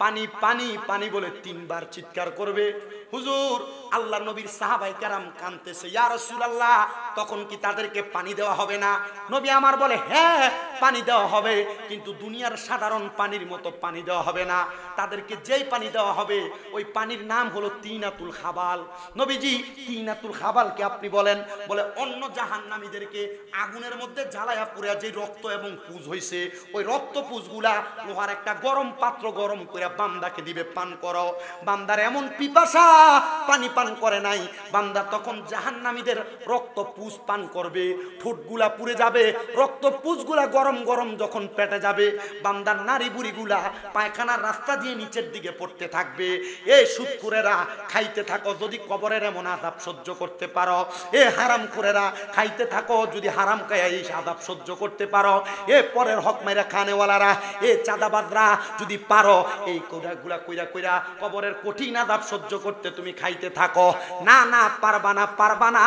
পানি পানি পানি বলে 3 বার চিৎকার করবে। হুজুর আল্লাহ নবীর সাহাবায়ে কেরাম কাঁদতেছে, ইয়া রাসূলুল্লাহ তখন কি তাদেরকে পানি দেওয়া হবে না? নবী আমার বলে হ্যাঁ পানি দেওয়া হবে, কিন্তু দুনিয়ার সাধারণ পানির মতো পানি দেওয়া হবে না। তাদেরকে যেই পানি দেওয়া হবে ওই পানির নাম হলো তিনাতুল খাবাল। নবীজি তিনাতুল খাবালকে আপনি বলেন, বলে অন্য জাহান্নামীদেরকে আগুনের মধ্যে জ্বালায়া পুড়ে যে রক্ত এবং পুজ হইছে ওই রক্ত পুজগুলা লোহার একটা গরম পাত্র গরম করে বান্দাকে দিবে, পান করো। বান্দার এমন পিপাসা পানি পান করে নাই, বান্দা তখন জাহান্নামীদের রক্ত পুজ পান করবে, ঠোঁটগুলা পুড়ে যাবে, রক্ত পুজগুলা গরম গরম যখন পেটে যাবে বান্দার নারী বুড়িগুলা পায়খানার রাস্তা দিয়ে নিচের দিকে পড়তে থাকবে। এই সুদখোরেরা খাইতে থাকো যদি কবরের এমন আযাব সহ্য করতে পারো, এ হারামখোরেরা খাইতে থাকো যদি হারাম খায়া এই আযাব সহ্য করতে পারো, এ পরের হক মাইরা খানেওয়ালারা, এ চাঁদাবাজরা যদি পারো এই কোড়াগুলা কইরা কইরা কবরের কঠিন আযাব সহ্য করতে তুমি খাইতে থাকো। না না পারবা না, পারবা না।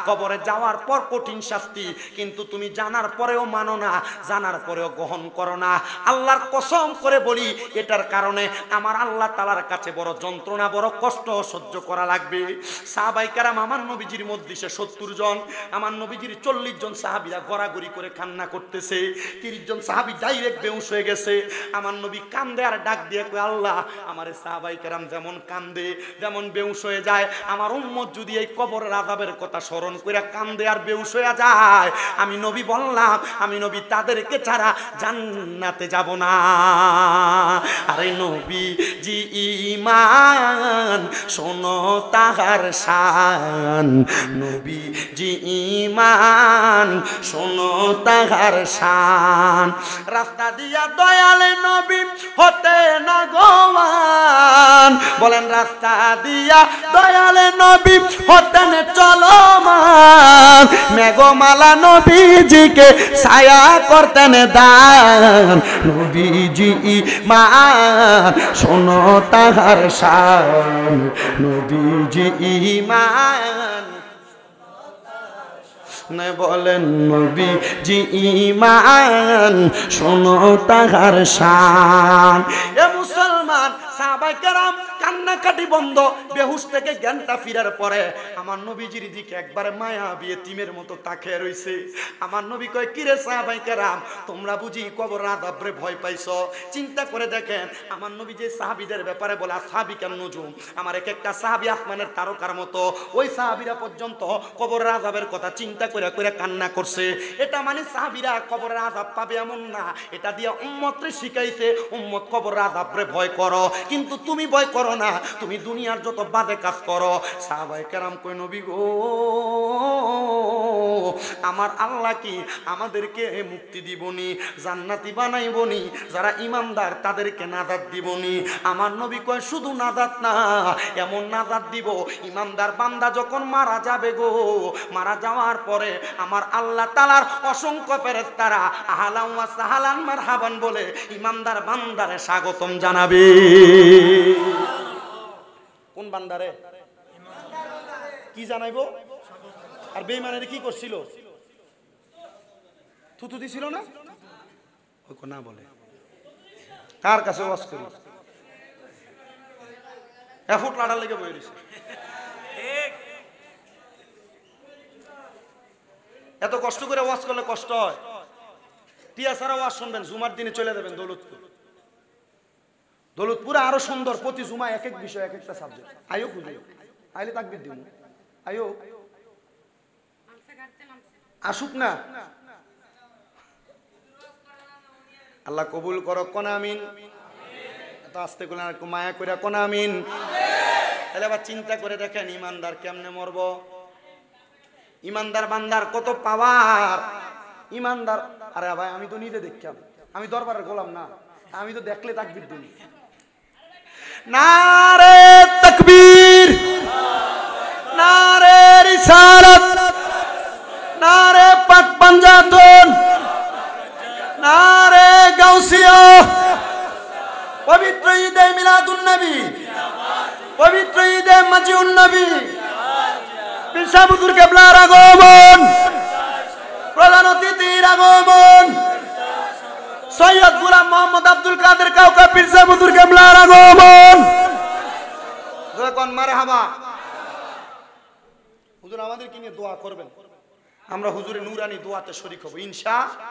কবরে যাওয়ার পর কঠিন শাস্তি, কিন্তু তুমি জানার পরেও মানো না, জানার পরেও গ্রহণ করো না। আল্লাহর কসম করে বলি এটার কারণে আমার আল্লাহ তাআলার কাছে বড় যন্ত্রণা বড় কষ্ট সহ্য করা লাগবে। সাহাবায়ে কেরাম আমার নবীজির মজলিসে 70 জন, আমার নবীজির 40 জন সাহাবীরা গড়াগড়ি করে কান্না করতেছে, 30 জন সাহাবী ডাইরেক্ট বেহুশ হয়ে গেছে। আমার নবী কান্দে আর ডাক দিয়ে কয় আল্লাহ আমারে সাহাবায়ে কেরাম যেমন কান্দে যেমন বেহুশ হয়ে যায়, আমার উম্মত যদি এই কবরের আযাবের কথা স্মরণ কইরা কান্দে আর বেহুশ হয়ে যায়, আমি নবী বললাম আমি নবী তাদেরকে ছাড়া জান্নাতে যাব না। আরে নবী জি ঈমান শোনো তাহার শান, নবী জি ঈমান শোনো তাহার শান। রাস্তা দিয়া দয়াল নবী হতে না গোয়ান, বলেন রাস্তা দিয়া দয়াল নবী হতেন চলমান, মেঘমালা নবীজিকে ছায়া করতেন দান, নবীজি ঈমান শোনো তাহার শান, নবীজি ঈমান বলেন নবীজি ঈমান শোনো তাহার শান। এ মুসলমান সাহাবায়ে কেরাম কান্নাকাটি বন্ধ, বেহুশ থেকে জ্ঞানটা ফিরার পরে আমার নবীজির দিকে একবার মায়াবী এতিমের মতো তাকিয়ে রইছে। আমার নবী কয় কিরে সাহাবায়ে কেরাম তোমরা বুঝি কবর আযাবরে ভয় পাইছো? চিন্তা করে দেখেন আমার নবী যে সাহাবীদের ব্যাপারে বলে আসহাবিকান নুজুম, আমার এক একটা সাহাবী আসমানের তারকার মতো, ওই সাহাবীরা পর্যন্ত কবরের আযাবের কথা চিন্তা করে করে কান্না করছে। এটা মানে সাহাবীরা কবরের আযাব পাবে এমন না, এটা দিয়ে উম্মতরে শিখাইছে উম্মত কবরের আযাবরে ভয় করো, কিন্তু তুমি ভয় করো না, তুমি দুনিয়ার যত বাজে কাজ করো। সাহাবায়ে কেরাম কই নবী গো আমার আল্লাহ কি আমাদেরকে মুক্তি দিবনি, জান্নাতি বানাইবনি, যারা ঈমানদার তাদেরকে নাজাত দিবনি। আমার নবী কয় শুধু নাজাত না, এমন নাজাত দিব ঈমানদার বান্দা যখন মারা যাবে গো, মারা যাওয়ার পরে আমার আল্লাহ তাআলার অসংখ্য ফেরেশতারা আহলান ওয়া সাহলান মারহাবান বলে ঈমানদার বান্দারে স্বাগতম জানাবে। কোন বান্দারে? কি জানাইবো? আর বেঈমানের কি করছিল? থুতু দিছিল না? ওই না বলে কার কাছে ওয়াজ করি এফুট লাড়ার লেগে বই দিছে। এত কষ্ট করে ওয়াজ করলে কষ্ট হয়। টিয়া ছাড়া ওয়াজ শুনবেন, জুমার দিনে চলে যাবেন দৌলতপুর। দৌলতপুরে আরো সুন্দর, প্রতি জুমা এক এক বিষয় এক একটা সাবজেক্ট। আয়ো খুঁজে আইলে তাকবীর দিন, আয়ো আসুক না। আল্লাহ কবুল করো, কোন আমিন। এত আস্তে করে আর মায়া করে কোন আমিন। তাহলে আবার চিন্তা করে দেখেন ঈমানদার কেমনে মরব। ঈমানদার বান্দার কত পাওয়ার। ঈমানদার আরে ভাই আমি তো নিজে দেখলাম, আমি দরবারের গোলাম না, আমি তো দেখলে তাকবীর দিই। নারে তাকবীর, নারে রিসালাত, নারে পাক পাঞ্জাতন, নারে গাউসিয়া। পবিত্র ঈদে মিলাদুন নবী, পবিত্র ঈদে মাজিউন নবী, পীর সাহেব হুজুর কেবলার আগমন, প্রধান অতিথির আগমন, সৈয়দ গোলাম মোহাম্মদ আব্দুল কাদের কাউকা পীর সাহেব হুজুর কেবলার আগমন। যখন মারহাবা। হুজুর আমাদেরকে নিয়ে দোয়া করবেন, আমরা হুজুরের নূরানি দোয়াতে শরীক হব ইনশাআল্লাহ।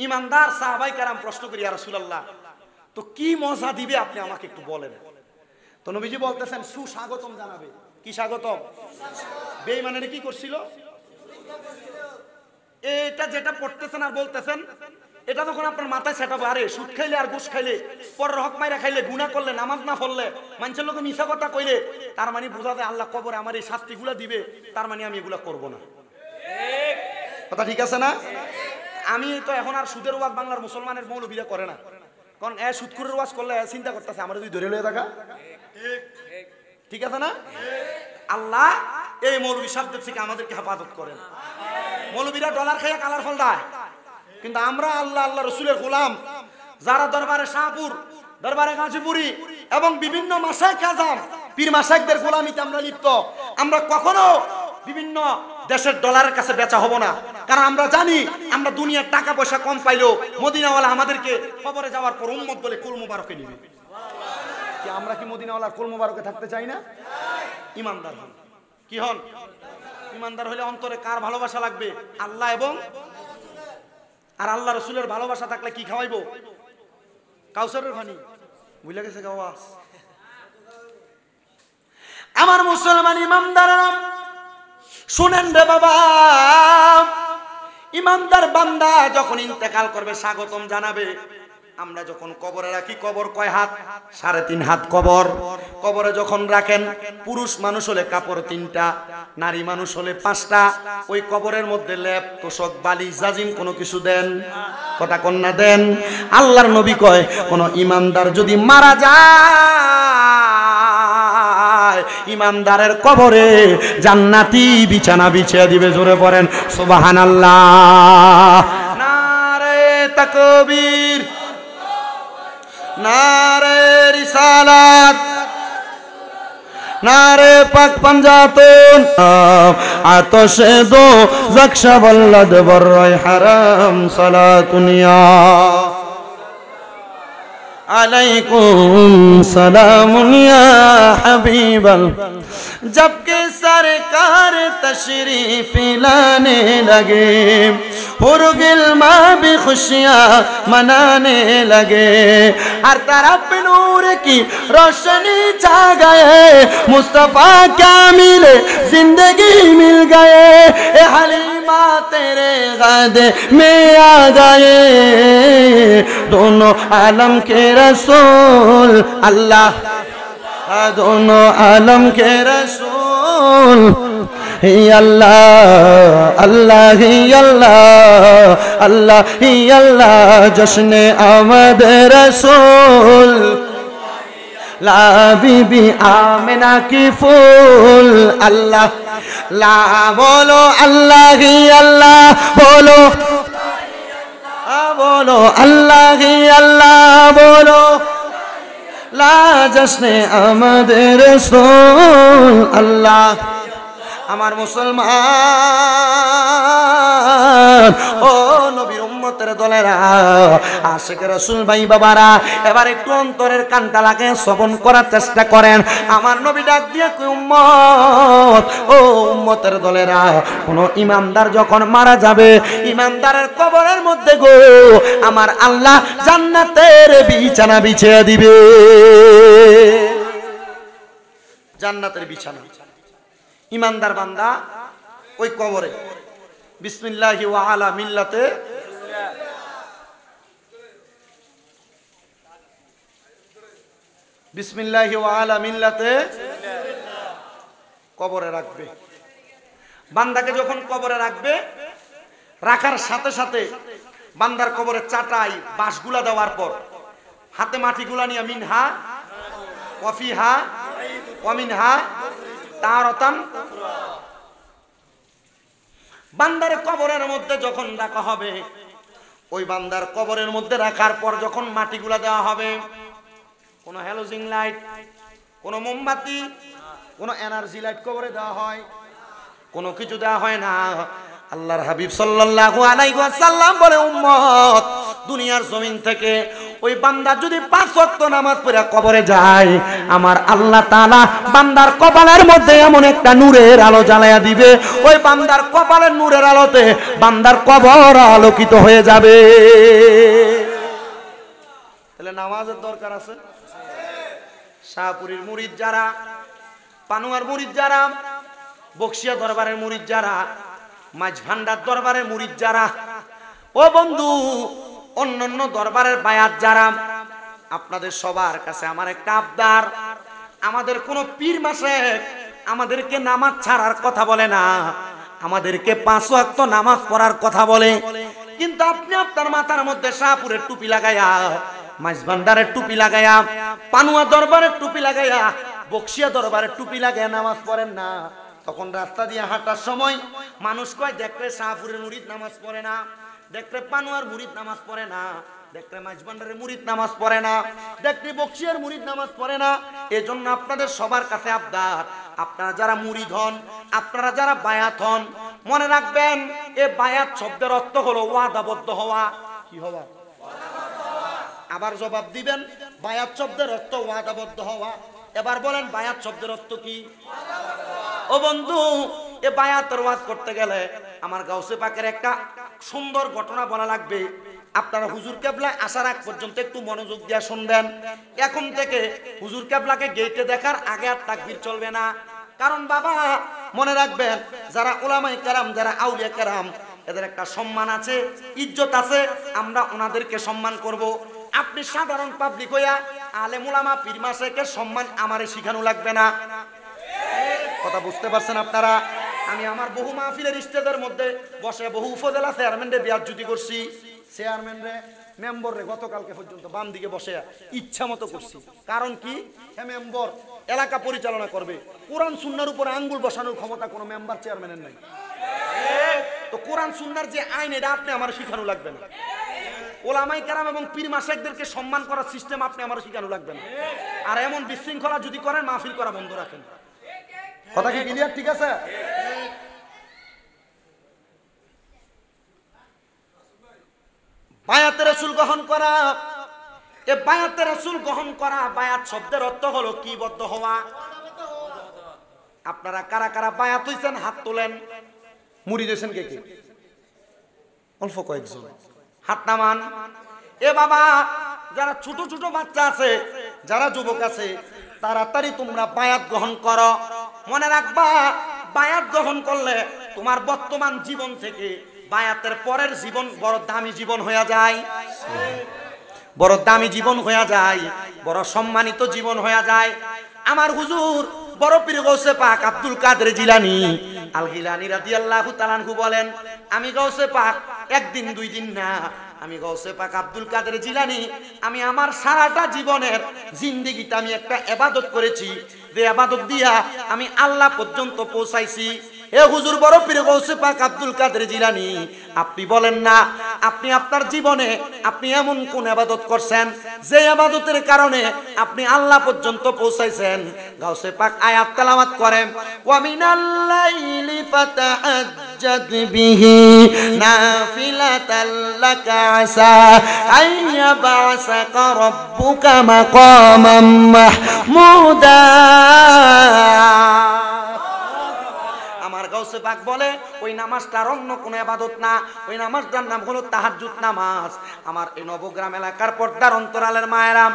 ইমানদার সাহাবায়ে কেরাম প্রশ্ন করি, ইয়া রাসূলুল্লাহ তো কি মজা দিবে আপনি আমাকে একটু বলেন। তো নবীজি বলতেছেন সুস্বাগতম জানাবে। কি স্বাগতম? বেঈমানেরা কি করছিল? এটা যেটা পড়তেছেন আর বলতেছেন, এটা যখন আপনার মাথায় সেটাবে, আরে সুদ খাইলে আর ঘুষ খাইলে, পরের হক মাইরা খাইলে, গুনাহ করলে, নামাজ না পড়লে, মানুষের লোকে মিছা কথা কইলে, তার মানে বোঝা যায় আল্লাহ কবরে আমার এই শাস্তিগুলা দিবে, তার মানে আমি এগুলা করব না। কথা ঠিক আছে না? আমি তো এখন আর সুদের ওয়াজ বাংলার মুসলমানের মৌলবীরা করে না, কারণ এ সুদখোরের ওয়াজ করলে চিন্তা করতেছে আমরা যদি ধরে লয়ে থাকা। ঠিক আছে না? আল্লাহ এই মৌলবী শব্দের থেকে আমাদেরকে হেফাজত করেন। মৌলবীরা ডলার খাইয়া কালার ফল দেয়, কিন্তু আমরা আল্লাহ আল্লাহ রসুলের গোলাম, যারা দরবারে শাহপুর, দরবারে গাজীপুরি এবং বিভিন্ন মাশায়েখ আযম পীর মাশায়েখদের গোলামিতে আমরা লিপ্ত। আমরা কখনো বিভিন্ন দেশের ডলারের কাছে বেচা হব না, কারণ আমরা জানি আমরা দুনিয়ার টাকা পয়সা কম পাইলেও মদিনাওয়ালা আমাদেরকে কবরে যাওয়ার পর উম্মত বলে কুল মুবারকে নিবে। কি আমরা কি মদিনাওয়ালার কুল মুবারকে থাকতে চাই না? ইমানদার হন। কি হন? ইমানদার হলে অন্তরে কার ভালোবাসা লাগবে? আল্লাহ এবং আর আল্লাহ রসুলের ভালোবাসা থাকলে কি খাওয়াইবো? কাউসারের পানি। বুঝলে গেছে গাওয়াস? আমার মুসলমান ইমানদাররা শুনেন রে বাবা, ইমানদার বান্দা যখন ইন্তেকাল করবে স্বাগতম জানাবে। আমরা যখন কবরে রাখি, কবর কয় হাত? 3.5 হাত কবর। কবরে যখন রাখেন, পুরুষ মানুষ হলে কাপড় 3টা, নারী মানুষ হলে 5টা। ওই কবরের মধ্যে লেপ, তোশক, বালিশ, জাজিম কোনো কিছু দেন? কথা কন্যা দেন? আল্লাহর নবী কয় কোন ইমানদার যদি মারা যায়, ইমানদারের কবরে জান্নাতি বিছানা বিছিয়ে দিবে। জোরে পড়েন সুবহানাল্লাহ। নারে তাকবীর, নারে রিসালাত, নারে পাক পাঞ্জাতন। আতশে দো জাকশা বল্লাদ বররাই হারাম সালাতুনিয়া আলাইকুম সালামুন ইয়া হাবিবাল। जबकि सरकार तशरीफ लाने लगे, हुरगिलमा भी खुशियाँ मनाने लगे, हर तरफ नूर की रोशनी छा गए, मुस्तफ़ा क्या मिले जिंदगी मिल गए, ए हलीमा तेरे गादे में आ गए, दोनों आलम के रसूल अल्लाह, दोनों आलम के रसूल ही अल्लाह, अल्लाह ही अल्लाह, अल्लाह ही अल्लाह। जश्न आमद रसूल, ला बीबी आमिना की फूल अल्लाह, ला बोलो अल्लाह ही अल्लाह, बोलो बोलो अल्लाह ही अल्लाह, बोलो ला जश्ने आमद रसूल अल्लाह। আমার মুসলমান ও নবীর উম্মতের দলেরা, আশিক রাসূল ভাই বাবারা, এবার একটু অন্তরের কানটা লাগে শ্রবণ করার চেষ্টা করেন। আমার নবী ডাক দিয়ে কই, উম্মত ও উম্মতের দলেরা, কোন ইমানদার যখন মারা যাবে, ইমানদারের কবরের মধ্যে গো আমার আল্লাহ জান্নাতের বিছানা বিছিয়ে দিবে। জান্নাতের বিছানা। ইমানদার বান্দা ওই কবরে বিসমিল্লাহি ওয়া আলা মিল্লাতে, বিসমিল্লাহি ওয়া আলা মিল্লাতে কবরে রাখবে। বান্দাকে যখন কবরে রাখবে, রাখার সাথে সাথে বান্দার কবরে চাটাই বাঁশগুলা দেওয়ার পর হাতে মাটিগুলা নিয়ে মিনহা ওয়াফিহা ওয়ামিনহা তারাতান, বান্দার কবরের মধ্যে যখন রাখা হবে, ওই বান্দার কবরের মধ্যে রাখার পর যখন মাটিগুলা দেওয়া হবে, কোনো হ্যালোজিন লাইট, কোনো মোমবাতি, কোনো এনার্জি লাইট কবরে দেওয়া হয়? কোনো কিছু দেওয়া হয় না। আল্লাহর হাবিব সাল্লাল্লাহু আলাইহি ওয়াসাল্লাম বলে, উম্মত দুনিয়ার জমিন থেকে ওই বান্দা যদি 5 ওয়াক্ত নামাজ পড়ে কবরে যায়, আমার আল্লাহ তাআলা বান্দার কপালের মধ্যে এমন একটা নূরের আলো জ্বালায়া দিবে, ওই বান্দার কপালের নূরের আলোতে বান্দার কবর আলোকিত হয়ে যাবে। তাহলে নামাজের দরকার আছে। শাহপুরীর মুরিদ যারা, পানুয়ার মুরিদ যারা, বক্সিয়া দরবারের মুরিদ যারা, মাঝ ভান্ডার দরবারের মুরিদ যারা, ও বন্ধু অন্যান্য দরবারের বায়াত যারা, আপনাদের সবার কাছে আমার একটা আবদার, আমাদের কোন পীর মাসেক আমাদেরকে নামাজ ছাড়ার কথা বলে না, আমাদেরকে 5 ওয়াক্ত নামাজ পড়ার কথা বলে, কিন্তু আপনি আপনার মাথার মধ্যে শাহপুরের টুপি লাগাইয়া, মাঝ ভান্ডারের টুপি লাগাইয়া, পানুয়া দরবারের টুপি লাগাইয়া, বক্সিয়া দরবারের টুপি লাগাইয়া নামাজ পড়েন না। তখন রাস্তা দিয়ে হাঁটার সময় মানুষ কয়, দেখলে শাহপুরের মুরিদ নামাজ পড়ে না, দেখলে পানুয়ার মুরিদ নামাজ পড়ে না, দেখলে মাঝভান্ডারের মুরিদ নামাজ পড়ে না, দেখলে বক্সিয়ার মুরিদ নামাজ পড়ে না। এজন্য আপনাদের সবার কাছে আবদার, আপনারা যারা মুরিদ হন, আপনারা যারা বায়াত হন, মনে রাখবেন এই বায়াত শব্দের অর্থ হলো ওয়াদাবদ্ধ হওয়া। কি হওয়া? আবার জবাব দিবেন, বায়াত শব্দের অর্থ ওয়াদাবদ্ধ হওয়া। এবার বলেন বায়াত শব্দের অর্থ কি? ও বন্ধু, এ বায়াতের ওয়াজ করতে গেলে আমার গাউসে পাকের একটা সুন্দর ঘটনা বলা লাগবে। আপনারা হুজুর কেবলায় আসার আগ পর্যন্ত একটু মনোযোগ দিয়ে শুনবেন। এখন থেকে হুজুর কেবলাকে গেটে দেখার আগে আর তাকবীর চলবে না। কারণ বাবা মনে রাখবেন, যারা উলামায়ে কেরাম, যারা আউলিয়া কেরাম, এদের একটা সম্মান আছে, ইজ্জত আছে, আমরা ওনাদেরকে সম্মান করব। আপনি সাধারণ পাবলিক হইয়া আলেম উলামা পীর মাশায়েখের সম্মান আমারে শিখানো লাগবে না। কথা বুঝতে পারছেন আপনারা? আমি আমার বহু মাহফিলের স্টেজের মধ্যে বসে বহু উপজেলা চেয়ারম্যানরে বিয়াজ্জুতি করছি, চেয়ারম্যান রে, মেম্বার রে গতকালকে পর্যন্ত বাম দিকে বসে ইচ্ছা মতো করছি। কারণ কি? মেম্বার এলাকা পরিচালনা করবে, কোরআন সুন্নাহর উপরে আঙ্গুল বসানোর ক্ষমতা কোনো মেম্বার চেয়ারম্যানের নাই। তো কোরআন সুন্নাহর যে আইন, এটা আপনি আমার শিখানো লাগবে না। ওলামায়ে কেরাম এবং পীর মাশায়েখদেরকে সম্মান করার সিস্টেম আপনি আমার শিখানো লাগবে না। আর এমন বিশৃঙ্খলা যদি করেন, মাহফিল করা বন্ধ রাখেন। কথা কি ক্লিয়ার? ঠিক আছে? বায়াতে রাসূল গ্রহণ করা, এ বায়াতে রাসূল গ্রহণ করা, বায়াত শব্দের অর্থ হলো কি? বদ্ধ হওয়া। আপনারা কারা কারা বায়াত হইছেন হাত তোলেন। মুরিদ হইছেন কে কে? অল্প কয়েকজন, হাত নামান। এ বাবা, যারা ছোট ছোট বাচ্চা আছে, যারা যুবক আছে, তাড়াতাড়ি তোমরা বায়াত গ্রহণ করো। মনে রাখবা, বায়াত গ্রহণ করলে তোমার বর্তমান জীবন থেকে বায়াতের পরের জীবন বড় দামি জীবন হয়ে যায়, বড় দামি জীবন হয়ে যায়, বড় সম্মানিত জীবন হয়ে যায়। আমার হুজুর বড় পীর গৌসে পাক আব্দুল কাদের জিলানী আল গিলানী রাদিয়াল্লাহু তাআলা আনহু বলেন, আমি গৌসে পাক একদিন দুই দিন না, আমি গৌসে পাক আব্দুল কাদের জিলানী, আমি আমার সারাটা জীবনের জিন্দেগিতে আমি একটা ইবাদত করেছি, যে ইবাদত দিয়া আমি আল্লাহ পর্যন্ত পৌঁছাইছি। এ হুজুর বড় পীর গৌসে পাক আব্দুল কাদের জিলানী, আপনি বলেন না, আপনি আপনার জীবনে আপনি এমন কোন ইবাদত করছেন যে ইবাদতের কারণে আপনি আল্লাহ পর্যন্ত পৌঁছাইছেন? গাউসে পাক আয়াত তেলাওয়াত করেন, ওয়া মিনাল লাইলি ফাতাহাজ্জাদ বিহি নাফিলাতাল লাকা আসা আইয়াবাসাকা রাব্বুকা মাকামান মাহমুদা। গাউসে পাক বলে, ওই নামাজটার অন্য কোনো ইবাদত না, ওই নামাজটার নাম হলো তাহাজ্জুদ নামাজ। আমার এই নবগ্রাম এলাকার পর্দার অন্তরালের মায়েরা,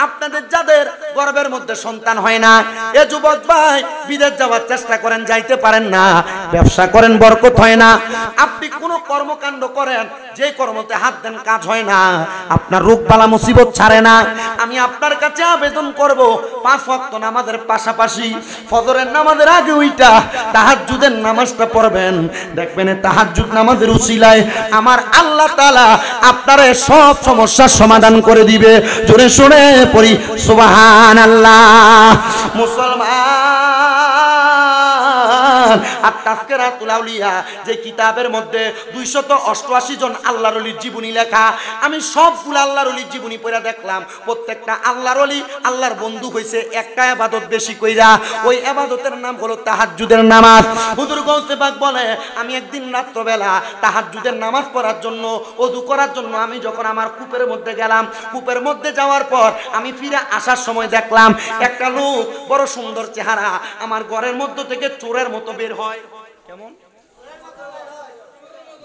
আপনাদের যাদের গর্ভের মধ্যে সন্তান হয় না, এ যুবক ভাই বিদেশ যাওয়ার চেষ্টা করেন, যাইতে পারেন না, ব্যবসা করেন বরকত হয় না, আপনি কোনো কর্মকাণ্ড করেন, যে কর্মতে হাত দেন কাজ হয় না, আপনার রোগ বালা মুসিবত ছাড়ে না, আমি আপনার কাছে আবেদন করব, 5 ওয়াক্ত নামাজের পাশাপাশি ফজরের নামাজের আগে ওইটা তাহাজ্জুদের নামাজটা পড়বেন। দেখবেন তাহাজ্জুদ নামাজের উসিলায় আমার আল্লাহ তাআলা আপনার সব সমস্যার সমাধান করে দিবে। জোরে শুনে পড়ি সুবহানাল্লাহ। মুসলমান আর তাজকিরাতুল আউলিয়া যে কিতাবের মধ্যে 288 জন আল্লাহর ওলির জীবনী লেখা, আমি সবগুলো আল্লাহর ওলির জীবনী পড়া দেখলাম প্রত্যেকটা আল্লাহর ওলি আল্লাহর বন্ধু হইছে একটা ইবাদত বেশি কইরা, ওই ইবাদতের নাম হলো তাহাজ্জুদের নামাজ। হুজুর গৌসে পাক বলে আমি একদিন রাত্রবেলা তাহাজ্জুদের নামাজ পড়ার জন্য ওযু করার জন্য আমি যখন আমার কূপের মধ্যে গেলাম, কূপের মধ্যে যাওয়ার পর আমি ফিরে আসার সময় দেখলাম একটা লোক বড় সুন্দর চেহারা আমার ঘরের মধ্য থেকে চোরের মতো বের হয়। কেমন?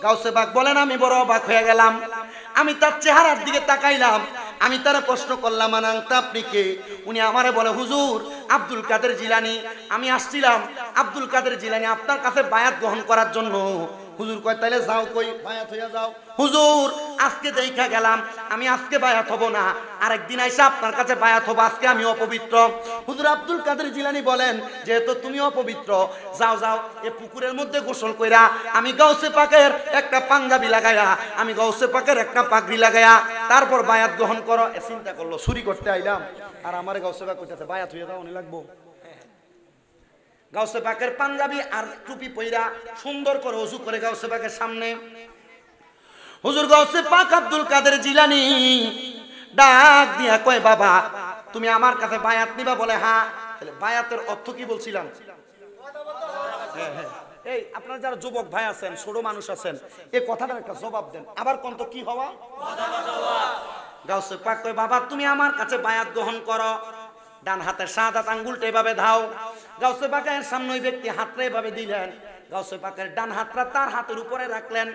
গাউসে পাক বলেন আমি বড় অবাক হয়ে গেলাম। আমি তার চেহারার দিকে তাকাইলাম, আমি তার প্রশ্ন করলাম আনাংতা আপনি কে? উনি আমারে বলে হুজুর আব্দুল কাদের জিলানী, আমি আসছিলাম আব্দুল কাদের জিলানী আপনার কাছে বায়াত গ্রহণ করার জন্য। হুজুর কয় তাইলে যাও, কই বায়াত হইয়া যাও। হুজুর আজকে দেখা গেলাম আমি আজকে বায়াত হব না, আরেকদিন আইসা আপনার কাছে বায়াত হব, আজকে আমি অপবিত্র। হুজুর আব্দুল কাদের জিলানী বলেন যেহেতু তুমি অপবিত্র, যাও যাও এ পুকুরের মধ্যে গোসল কইরা আমি গাউসে পাকের একটা পাঞ্জাবি লাগায়া, আমি গাউসে পাকের একটা পাগড়ি লাগায়া তারপর বায়াত গ্রহণ করো। এ চিন্তা করলো চুরি করতে আইলাম আর আমার গাউসে পাক কইতাছে বায়াত হইয়া যাও, অনেক লাগবো। গাউসে পাকের পাঞ্জাবি আর টুপি পইরা সুন্দর করে ওযু করে গাউসে পাকের সামনে হুজুর গাউসে পাক আব্দুল কাদের জিলানী ডাক দিয়া কয় বাবা তুমি আমার কাছে বায়াত নিবা? বলে হ্যাঁ। তাহলে বায়াতের অর্থ কি বলছিলাম? এই আপনারা যারা যুবক ভাই আছেন, ছোট মানুষ আছেন, এই কথাটার একটা জবাব দেন। আবার কোন তো কি হওয়া? গাউসে পাক কয় বাবা তুমি আমার কাছে বায়াত গ্রহণ করো, ডান হাতের শাহাদাত আঙ্গুলটা এভাবে ধাও। গাউসে পাকের সামনে ওই ব্যক্তি হাতটা এভাবে দিলেন, গাউসে পাকের ডান হাতটা তার হাতের উপরে রাখলেন।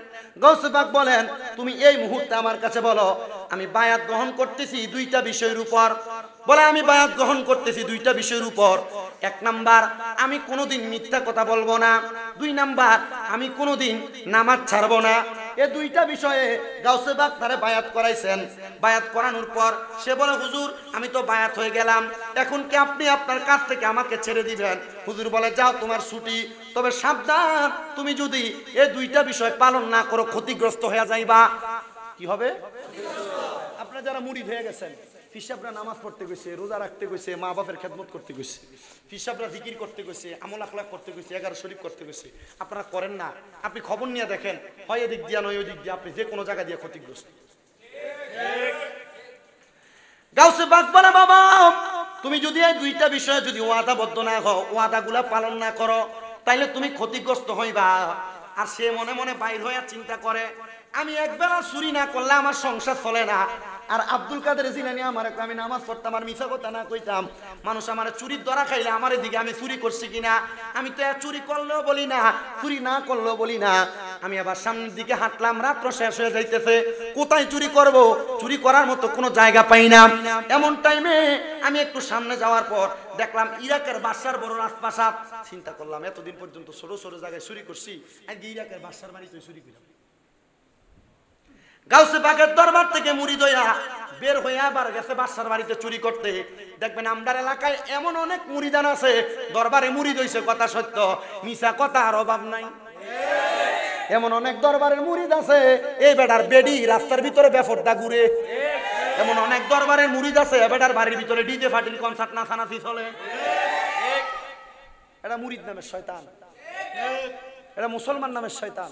গাউসে পাক বলেন তুমি এই মুহূর্তে আমার কাছে বলো আমি বায়াত গ্রহণ করতেছি দুইটা বিষয়ের উপর। বলে আমি বায়াত গ্রহণ করতেছি দুইটা বিষয়ের উপর। এক নাম্বার আমি কোনোদিন মিথ্যা কথা বলবো না, দুই নাম্বার আমি কোনোদিন নামাজ ছাড়বো না। এই দুইটা বিষয়ে গাউসে পাক তারে বায়াত করাইছেন। বায়াত করানোর পর সে বলে হুজুর আমি তো বায়াত হয়ে গেলাম, এখন কি আপনি আপনার কাছ থেকে আমাকে ছেড়ে দিবেন? হুজুর বলে যাও তোমার ছুটি, তবে সাবধান তুমি যদি এই দুইটা বিষয় পালন না করো ক্ষতিগ্রস্ত হয়ে যাইবা। কি হবে? আপনারা যারা মুরিদ হয়ে গেছেন, ফিসাবরা নামাজ পড়তে গেছে, রোজা রাখতে গেছে, মা বাপের খেদমত করতে গেছে, ফিসাবরা জিকির করতে গেছে, আমল আখলাক করতে গেছে, 11 শরীফ করতে গেছে, আপনারা করেন না। আপনি খবর নিয়ে দেখেন, হয় এদিক দিয়া নয় ওই দিক দিয়ে, আপনি যে কোনো জায়গা দিয়ে ক্ষতিগ্রস্ত। গাউসে পাক বলে বাবা তুমি যদি এই দুইটা বিষয়ে যদি ওয়াদাবদ্ধ না হও, ওয়াদাগুলা পালন না করো, তাইলে তুমি ক্ষতিগ্রস্ত হইবা। আর সে মনে মনে বাইর হয়ে চিন্তা করে আমি একবেলা চুরি না করলে আমার সংসার চলে না। আর আব্দুল কাদের জিলানী আমার আমি নামাজ পড়তাম আর মিছা কথা না কইতাম, মানুষ আমার চুরির ধরা খাইলে আমার দিকে আমি চুরি করছি কিনা, আমি তো চুরি করলেও বলি না, চুরি না করলেও বলি না। আমি আবার সামনের দিকে হাঁটলাম, রাত্র শেষ হয়ে যাইতেছে, কোথায় চুরি করব? চুরি করার মতো কোনো জায়গা পাই না। এমন টাইমে আমি একটু সামনে যাওয়ার পর দেখলাম ইরাকের বাদশার বড় রাজপ্রাসাদ। চিন্তা করলাম এতদিন পর্যন্ত ছোট ছোট জায়গায় চুরি করছি, আজকে ইরাকের বাদশার বাড়িতে চুরি করলাম। গাউসে পাকের দরবার থেকে মুরিদ হইয়া বের হইয়া আবার গেছে বাদশার বাড়িতে চুরি করতে। দেখবেন আমরার এলাকায় এমন অনেক মুরিদান আছে দরবারে মুরিদ হইছে, কথা সত্য, মিছা কথা আর অভাব নাই। এমন অনেক দরবারের মুরিদ আছে এই বেটার বেডি রাস্তার ভিতরে বেফরদা ঘুরে। এমন অনেক দরবারের মুরিদ আছে এই বেটার বাড়ির ভিতরে ডিজে ফাটিল কনসার্ট নাচানাচি চলে। এটা মুরিদ নামের শয়তান, এটা মুসলমান নামের শয়তান।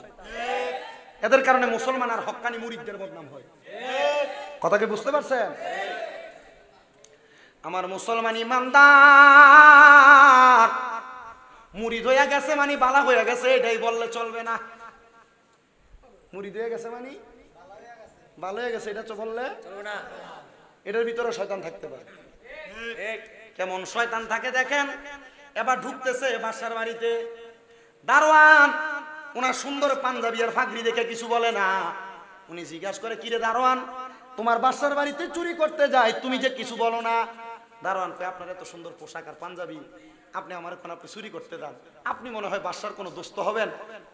এদের কারণে মুসলমান আর হক্কানি মুরিদদের বদনাম হয়। কথা কি বুঝতে পারছেন? আমার মুসলমান ইমানদার মুরিদ হইয়া গেছে মানে বালা হইয়া গেছে এটাই বললে চলবে না। মুরিদ হয়ে গেছে মানে ভালো হয়ে গেছে এটা তো বললে চলবে না। এটার ভিতরে শয়তান থাকতে পারে। কেমন শয়তান থাকে দেখেন। এবার ঢুকতেছে বাদশার বাড়িতে, দারোয়ান ওনার সুন্দর পাঞ্জাবি আর ফাগড়ি দেখে কিছু বলে না। উনি জিজ্ঞাসা করে কিরে দারোয়ান তোমার বাদশার বাড়িতে চুরি করতে যায়, তুমি যে কিছু বলো না। দারোয়ান কয় আপনার এত সুন্দর পোশাক আর পাঞ্জাবি, আপনি আমার এখন আপনি চুরি করতে যান, আপনি মনে হয় বাদশার কোনো দোস্ত হবেন,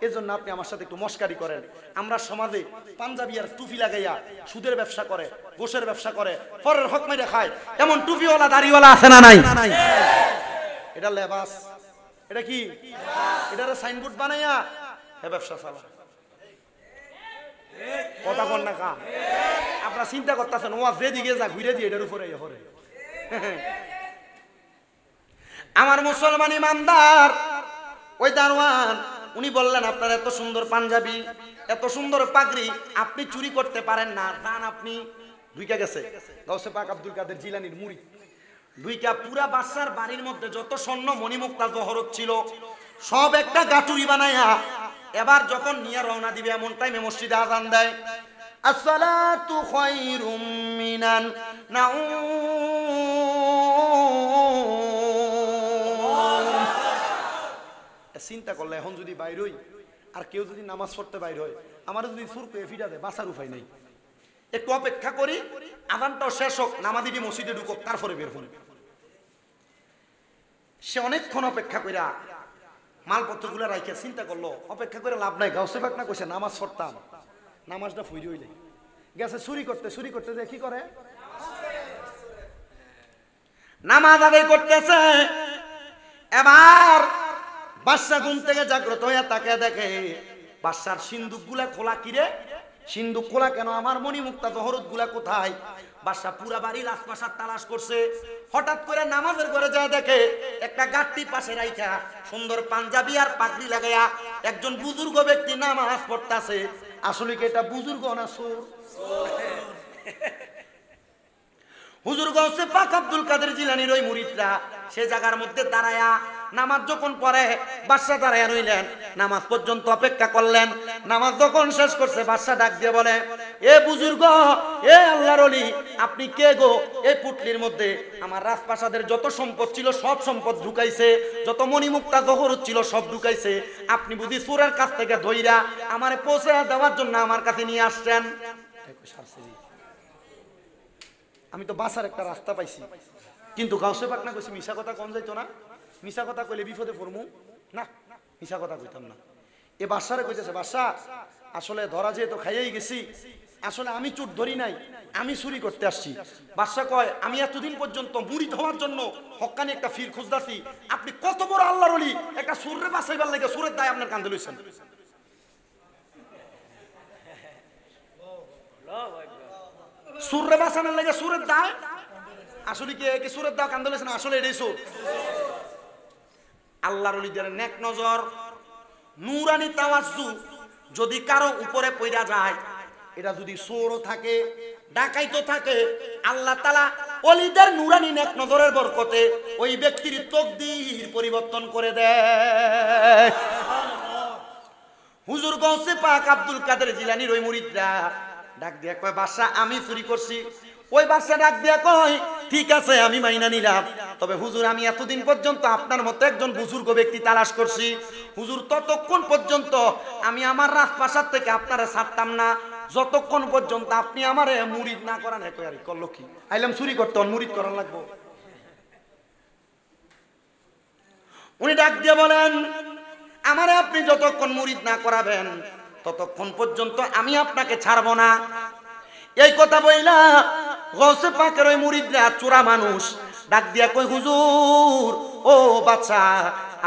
এজন্য আপনি আমার সাথে একটু মস্কারি করেন। আমরা সমাজে পাঞ্জাবি আর টুপি লাগাইয়া সুদের ব্যবসা করে, গোশের ব্যবসা করে, পরের হক মাইরে খায়, এমন টুপিওয়ালা দাড়িওয়ালা আছে না নাই? এটা লেবাস, এটা কি এটারে সাইনবোর্ড বানাইয়া হে ব্যবসা চালা। কথা বল না কা আপনারা চিন্তা করতেছেন ও যেদিকে যা ঘুরে দিয়ে এটার উপরে হরে। আমার মুসলমান ইমানদার ওই দারোয়ান উনি বললেন, আপনার এত সুন্দর পাঞ্জাবি, এত সুন্দর পাগড়ি, আপনি চুরি করতে পারেন না, দান আপনি। ঢুইকা গেছে গাউসে পাক আব্দুল কাদের জিলানীর মুরিদ। ঢুইকা পুরা বাদশার বাড়ির মধ্যে যত স্বর্ণ মণিমুক্তা জহরত ছিল সব একটা গাটুরি বানায়া এবার যখন নিয়ে রওনা দিবে এমন টাইমে মসজিদে আযান দেয়, আসসালাতু খায়রুম মিনান নাউম। চিন্তা করলে এখন যদি বাইর হই আর কেউ যদি নামাজ পড়তে বাইর হয়, আমার যদি সুর পেয়ে ফিরা দেয়, বাঁচার উপায় নেই। একটু অপেক্ষা করি, আযানটাও শেষ হোক, নামাজিটি মসজিদে ঢুকুক, তারপরে বের হন। সে অনেকক্ষণ অপেক্ষা কইরা মালপত্রগুলো রাইখে চিন্তা করলো, অপেক্ষা করে লাভ নাই, গাউসে পাক না কইছে নামাজ পড়তাম, নামাজটা ফুইরে হইলে গেছে চুরি করতে যে কি করে, নামাজ আদায় করতেছে। এবার বাদশা ঘুম থেকে জাগ্রত হইয়া তাকে দেখে বাদশার সিন্দুক গুলা খোলা। কিরে সিন্দুক খোলা কেন? আমার মণিমুক্তা জহরত গুলা কোথায়? বাদশা পুরা বাড়ির আশপাশার তালাশ করছে। হঠাৎ করে নামাজের ঘরে যায় দেখে একটা গাট্টি পাশে রাইখা সুন্দর পাঞ্জাবি আর পাগড়ি লাগাইয়া একজন বুজুর্গ ব্যক্তি নামাজ পড়তাছে। আসলে কি এটা বুজুর্গ না সুর? হুজুর গাউসে পাক আব্দুল কাদের জিলানীর ওই মুরিদরা সে জায়গার মধ্যে দাঁড়ায়া নামাজ যখন পড়ে, বাদশা দাঁড়ায়া রইলেন, নামাজ পর্যন্ত অপেক্ষা করলেন। নামাজ যখন শেষ করছে, বাদশা ডাক দিয়ে বলে, এ বুজুর্গ, এ আল্লাহর ওলি, আপনি কে গো? এই পুটলির মধ্যে আমার রাজপ্রাসাদের যত সম্পদ ছিল সব সম্পদ ঢুকাইছে, যত মণিমুক্তা জহরত ছিল সব ঢুকাইছে। আপনি বুঝি চোরের কাছ থেকে ধইরা আমারে পৌঁছে দেওয়ার জন্য আমার কাছে নিয়ে আসছেন? আমি তো বাঁচার একটা রাস্তা পাইছি, কিন্তু গাউসে পাক না কইছি মিশা কথা কম যাইতো না। মিশা কথা কইলে বিপদে পড়মু না, মিশা কথা কইতাম না। এ বাদশারে কইতেছে, বাদশা আসলে ধরা যেহেতু খাইয়াই গেছি, আসলে আমি চোর ধরি নাই, আমি চুরি করতে আসছি। বাদশা কয়, আমি এতদিন পর্যন্ত মুরিদ হওয়ার জন্য হক্কানি একটা ফির খুঁজতাছি, আপনি কত বড় আল্লাহর ওলি, একটা সুরে বাঁচাইবার লাগে সুরের দায় আপনার কান্দে লইছেন। সুরে বাঁচানোর লাগে সুরের দায়, আসলে কি সুরের দায় কান্দে লইছেন? আসলে এটাই সুর। আল্লাহর ওলিদের নেক নজর, নূরানি তাওয়াজ্জু যদি কারো উপরে পইরা যায়, এটা যদি চোরও থাকে, ডাকাইতো থাকে, আল্লাহ তাআলা ওলিদের নূরানি নেক নজরের বরকতে ওই ব্যক্তির তকদীর পরিবর্তন করে দেয়। হুজুর গাউসে পাক আব্দুল কাদের জিলানীর ওই মুরিদরা ডাক দিয়া কয়, বাদশা আমি চুরি করছি। ওই বাদশা ডাক দিয়া কয়, ঠিক আছে আমি মাইনা নিলাম, তবে হুজুর আমি এতদিন পর্যন্ত আপনার মতো একজন বুজুর্গ ব্যক্তি তালাশ করছি। হুজুর ততক্ষণ পর্যন্ত আমি আমার রাজপ্রাসাদ থেকে আপনারা ছাড়তাম না, যতক্ষণ পর্যন্ত আপনি আমারে মুরিদ না করান। কই আরে করলো কি? আইলাম চুরি করতে, মুরিদ করান লাগবো। উনি ডাক দিয়ে বলেন, আমারে আপনি যতক্ষণ মুরিদ না করাবেন ততক্ষণ পর্যন্ত আমি আপনাকে ছাড়বো না। এই কথা বইলা গাউসে পাকের ওই মুরিদরা চোরা মানুষ ডাক দিয়া কই, হুজুর ও বাদশা,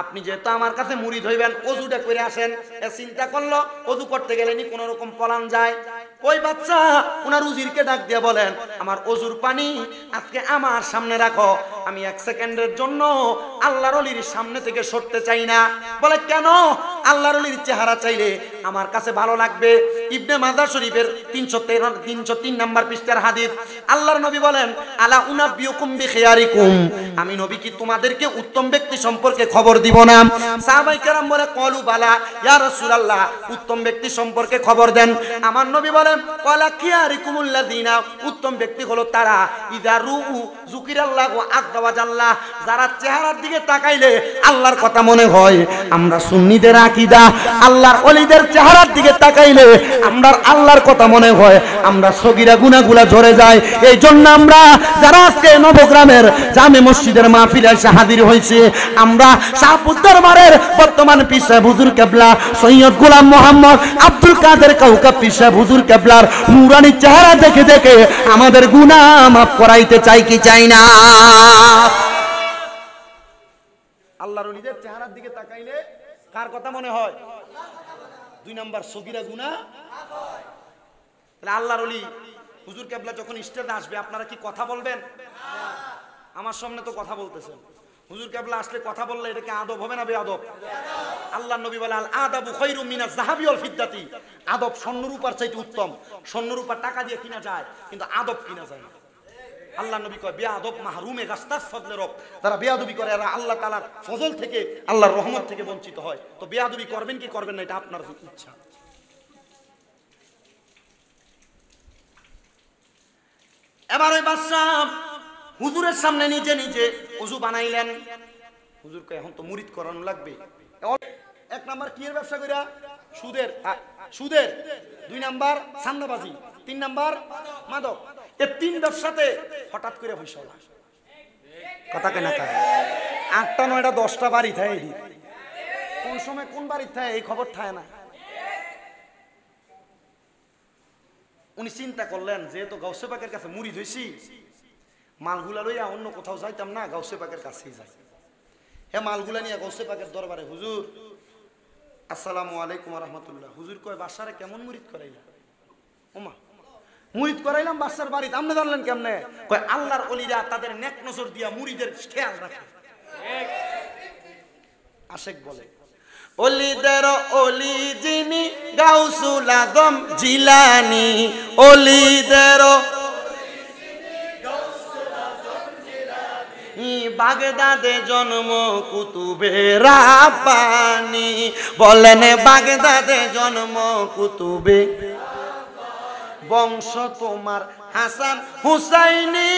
আপনি যেহেতু আমার কাছে মুরিদ হইবেন, ওযুটা করে আসেন। চিন্তা করলো ওযু করতে গেলে নি কোন রকম পলান যায়। ওই বাচ্চা উনার উজিরকে ডাক দিয়ে বলেন, আমার ওযুর পানি আজকে আমার সামনে রাখো, আমি এক সেকেন্ডের জন্য আল্লাহর ওলির সামনে থেকে সরতে চাই না। বলে কেন? আল্লাহর ওলির চেহারা চাইলে আমার কাছে ভালো লাগবে। ইবনে মাজাহ শরীফের 303 নম্বর পৃষ্ঠার হাদিস, আল্লাহর নবী বলেন, আলা উনাব্বিউকুম বিখিয়ারিকুম, আমি নবী কি তোমাদেরকে উত্তম ব্যক্তি সম্পর্কে খবর দিব না? সাহাবায়ে কেরাম বলে, ক্বালু বালা ইয়া রাসূলুল্লাহ, উত্তম ব্যক্তি সম্পর্কে খবর দেন। আমার নবী বলেন, ক্বালা খিয়ারিকুমুল্লাযিনা, উত্তম ব্যক্তি হলো তারা ইযা রুউ যুকিরাল্লাহু আযজা ওয়া জাল্লা, যারা চেহারার দিকে তাকাইলে আল্লাহর কথা মনে হয়। আমরা সুন্নিদের আকীদা, আল্লাহর ওলিদের চেহারার দিকে তাকাইলে আমরা আল্লাহর কথা মনে হয়, আমরা সগীরা গুনাহগুলা ঝরে যায়। এই জন্য আমরা যারা আজকে নবগ্রামের জামে মসজিদের মাহফিলে এসে হাজির হয়েছে, আমরা শাহপুর দরবারের বর্তমান পীর সাহেব হুজুর কেবলা সৈয়দ গোলাম মোহাম্মদ আব্দুল কাদের কাউকা পীর সাহেব হুজুর কেবলার নূরানি চেহারা দেখে দেখে আমাদের গুনাহ মাফ করাইতে চাই কি চাই না? আল্লাহর ওলিদের চেহারার দিকে তাকাইলে কার কথা মনে হয়? 2 নাম্বার সগীরা গুনাহ হয়। তাহলে আল্লাহর ওলি হুজুর কেবলা যখন স্টেজে আসবে আপনারা কি কথা বলবেন? আমার সামনে তো কথা বলতেছেন, হুজুর কেবলা আসলে কথা বললে এটা কি আদব হবে না বেয়াদব? আল্লাহ নবী বলে আল আদাবু খায়রুম মিনাজ যাহাবি ওয়াল ফিদ্দাতি, আদব স্বর্ণ রূপার চাইতে উত্তম। স্বর্ণ রূপা টাকা দিয়ে কিনা যায়, কিন্তু আদব কিনা যায় না। আল্লাহ নবী কয় বেয়াদব মাহরুমে গাস্তাস ফজলে রব, যারা বেয়াদবি করে এরা আল্লাহ তাআলার ফজল থেকে, আল্লাহর রহমত থেকে বঞ্চিত হয়। তো বেয়াদবি করবেন কি করবেন না এটা আপনার ইচ্ছা। এবার ওই বাদশা হুজুরের সামনে নিজে নিজে ওযু বানাইলেন। হুজুর কয় এখন তো মুরিদ করানো লাগবে। এক নাম্বার কি এর ব্যবসা কইরা? সুদের। সুদের। 2 নাম্বার সান্দাবাজি, 3 নাম্বার মাদক। এই 3 ব্যবসাতে হঠাৎ করে পয়সা হলো। কথা কেনা কা 8টা 9টা 10টা বাড়ি থাকে এদিক। কোন সময় কোন বাড়ি থাকে এই খবর থাকে না। উনি চিন্তা করলেন যেহেতু গাউসে পাকের কাছে মুরিদ হইছি, মালগুলা লইয়া অন্য কোথাও যাইতাম না, গাউসে পাকের কাছেই যাই। হ্যাঁ মালগুলা নিয়ে গাউসে পাকের দরবারে, হুজুর আসসালামু আলাইকুম ওয়া রাহমাতুল্লাহ। হুজুর কয় বাদশারে কেমন মুরিদ করাইলা? ওমা মুরিদ করাইলাম বাদশার বাড়িতে। আপনি জানলেন কেমনে? কয় আল্লাহর ওলিরা তাদের নেক নজর দিয়া মুরিদের খেয়াল রাখে। আশেক বলে ওলিদের ওলি যিনি গাউসুল আজম জিলানী, ওলিদের বাগদাদে জন্ম কুতুবে রাব্বানী। বলেন বাগদাদে জন্ম কুতুবে, বংশ তোমার হাসান হুসাইনি,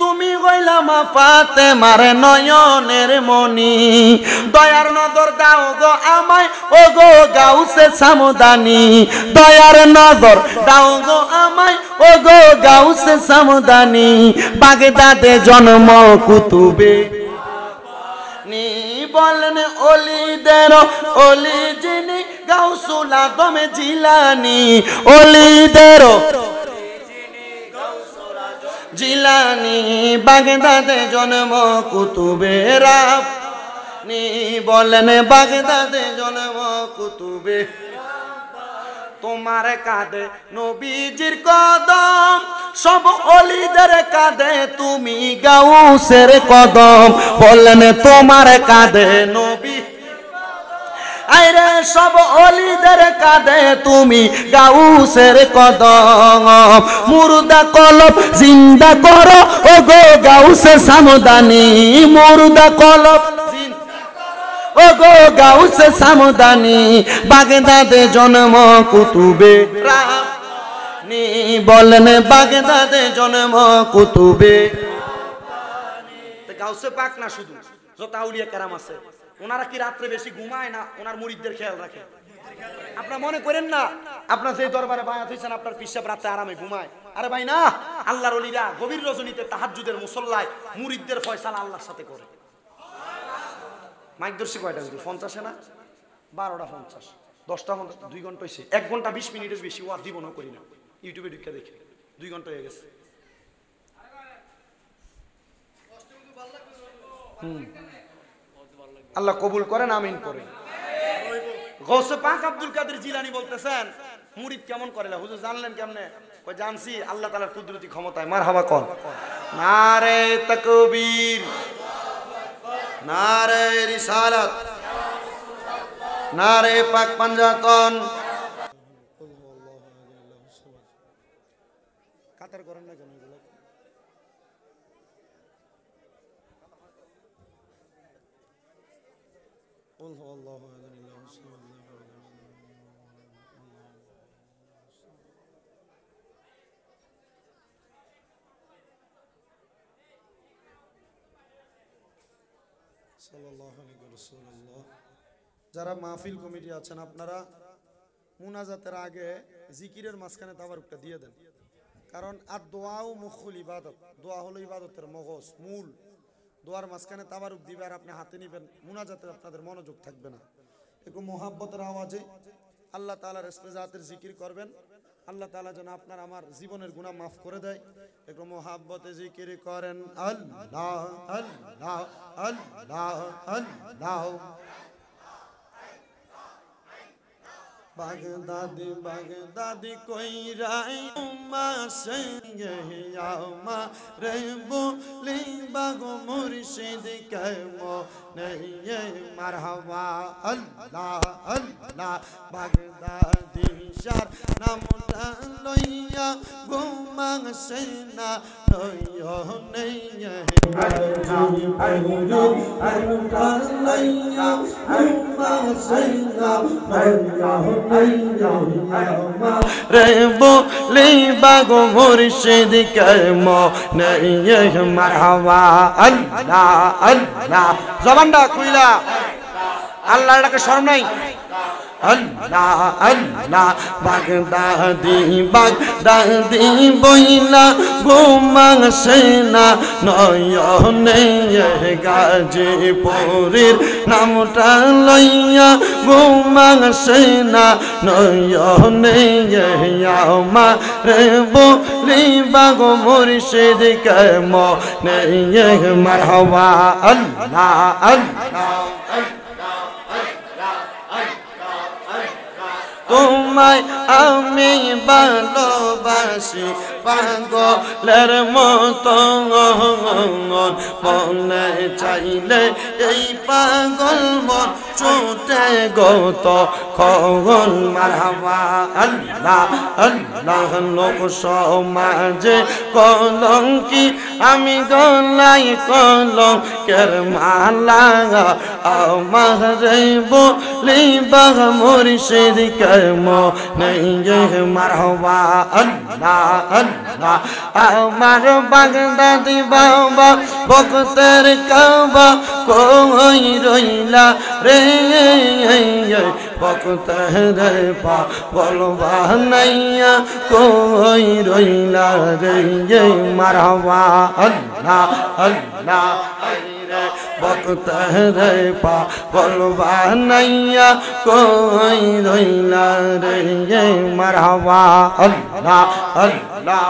তুমি হইলাম ফাতেমার নয়নের মনি। দয়ার নজর দাও গো আমায় ও গো গাউসে সামদানি, দয়ার নজর দাও গো আমায় ও গো গাউসে সামদানি। বাগদাদে জন্ম কুতুবে নি, বলেন ওলিদের ওলি যিনি গাউসুল আজম জিলানী, ওলিদের জিলানী, বাগদাদে জন্ম কুতুবে রাব্বানী। বলেন বাগদাদে জন্ম কুতুবে, তোমার কাঁধে নবীজির কদম, সব ওলিদের কাঁধে তুমি গাউসের কদম। বলেন তোমার কাঁধে নবী, আইরে সব ওলিদের কাঁধে তুমি গাউসের কদম। মুর্দা কলব জিন্দা করো ও গো গাউসে সামদানি, মুর্দা কলব ও গো গাউসে সামদানি। বাগদাদে জন্ম কুতুবে রাব্বানী, বলেন বাগদাদে জন্ম কুতুবে। গাউসে পাক না শুধু, যত আউলিয়া কেরাম আছে ওনারা কি রাত্রে বেশি ঘুমায় না ওনার মুরিদদের খেয়াল রাখে? আপনারা মনে করেন না আপনার যে দরবারে বায়াত হইছেন আপনার পিসাব রাতে আরামে ঘুমায়? আরে ভাই না, আল্লাহর ওলিরা গভীর রজনীতে তাহাজ্জুদের মুসল্লায় মুরিদদের ফয়সালা আল্লাহর সাথে করে। মাইক দর্শি কয়টা? 50 না 12টা 50, 10টা 50, 2 ঘন্টা হয়েছে। 1 ঘন্টা 20 মিনিটের বেশি ওয়াজ জীবনও করি না, ইউটিউবে ঢুকে দেখে 2 ঘন্টা হয়ে গেছে। আল্লাহ কবুল করেন, আমিন করেন। গৌসে পাক আব্দুল কাদের জিলানী বলতেছেন মুরিদ কেমন করেলা? হুজুর জানলেন কেমনে? কই জানছি আল্লাহ তাআলার কুদরতি ক্ষমতায়। মারহাবা কোন নারে তাকবীর, নারে রিসালাত, নারে পাক পাঞ্জাতন। কাতার করেন না কেন এগুলো? قل هو الله احد الله الصمد لم يلد ولم সাল্লাল্লাহু আলাইহি রাসূলুল্লাহ। যারা মাহফিল কমিটি আছেন আপনারা মুনাজাতের আগে জিকিরের মাঝখানে তাবারুকটা দিয়ে দেন, কারণ আর দোয়াও মুখুল ইবাদত, দোয়া হলো ইবাদতের মগজ মূল। দোয়ার মাঝখানে তাবারুক দিবে আর আপনি হাতে নিবেন, মুনাজাতে আপনাদের মনোযোগ থাকবে না। একটু মোহাব্বতের আওয়াজে আল্লাহ তাআলার ইসমে জাতের জিকির করবেন। আল্লাহ তাআলা যেন আপনার আমার জীবনের গুনাহ মাফ করে দেয়। একটু মোহাব্বতে জিকির করেন আল্লাহ আল্লাহ আল্লাহ আল্লাহ বাগদাদি বাগদাদি কইরাই উম্মা সঙ্গে আমা রে বলি বাগো মুর্শিদ কেমো নেই মারহাবা আল্লাহ আল্লাহ বাগদাদি শার নামটা লইয়া গুমাং সেনা লইও নেই বাগদাদি নামটা লইয়া গুমাং সেনা লইও রে বলি বাগো মুর্শিদ কেমো নেই মারহাবা আল্লাহ আল্লাহ জবানটা খুইলা আল্লাহর ডাকে শরম নাই আল্লাহ আল্লাহ বাগদাদি বাগদাদি বইলা ঘুমাং সেনা নয়নে গাজীপুরের নামটা লইয়া ঘুমাং সেনা নয়নে আমার বলি বাগো মুর্শিদ কেমো নেই মারহাবা আল্লাহ আল্লাহ তোমায় আমি ভালোবাসি পাগলের মতো মনে চাইলে এই পাগল মন ছুটে গত খগন মারহাবা আল্লাহ আল্লাহ লোক সমাজে কলঙ্কি আমি গলাই কলঙ্কের মালা আমার বলি বাগ মুর্শিদ কেমো নেই মারহাবা আল্লাহ আল্লাহ আমার বাগদাদি বাবা ভক্তের কাবা কই রইলা রে ভক্তের পাগল বানাইয়া কই রইলা রে মারহাবা আল্লাহ আল্লাহ ভক্তের পাগল বানাইয়া কই রইলা রে মারহাবা আল্লাহ আল্লাহ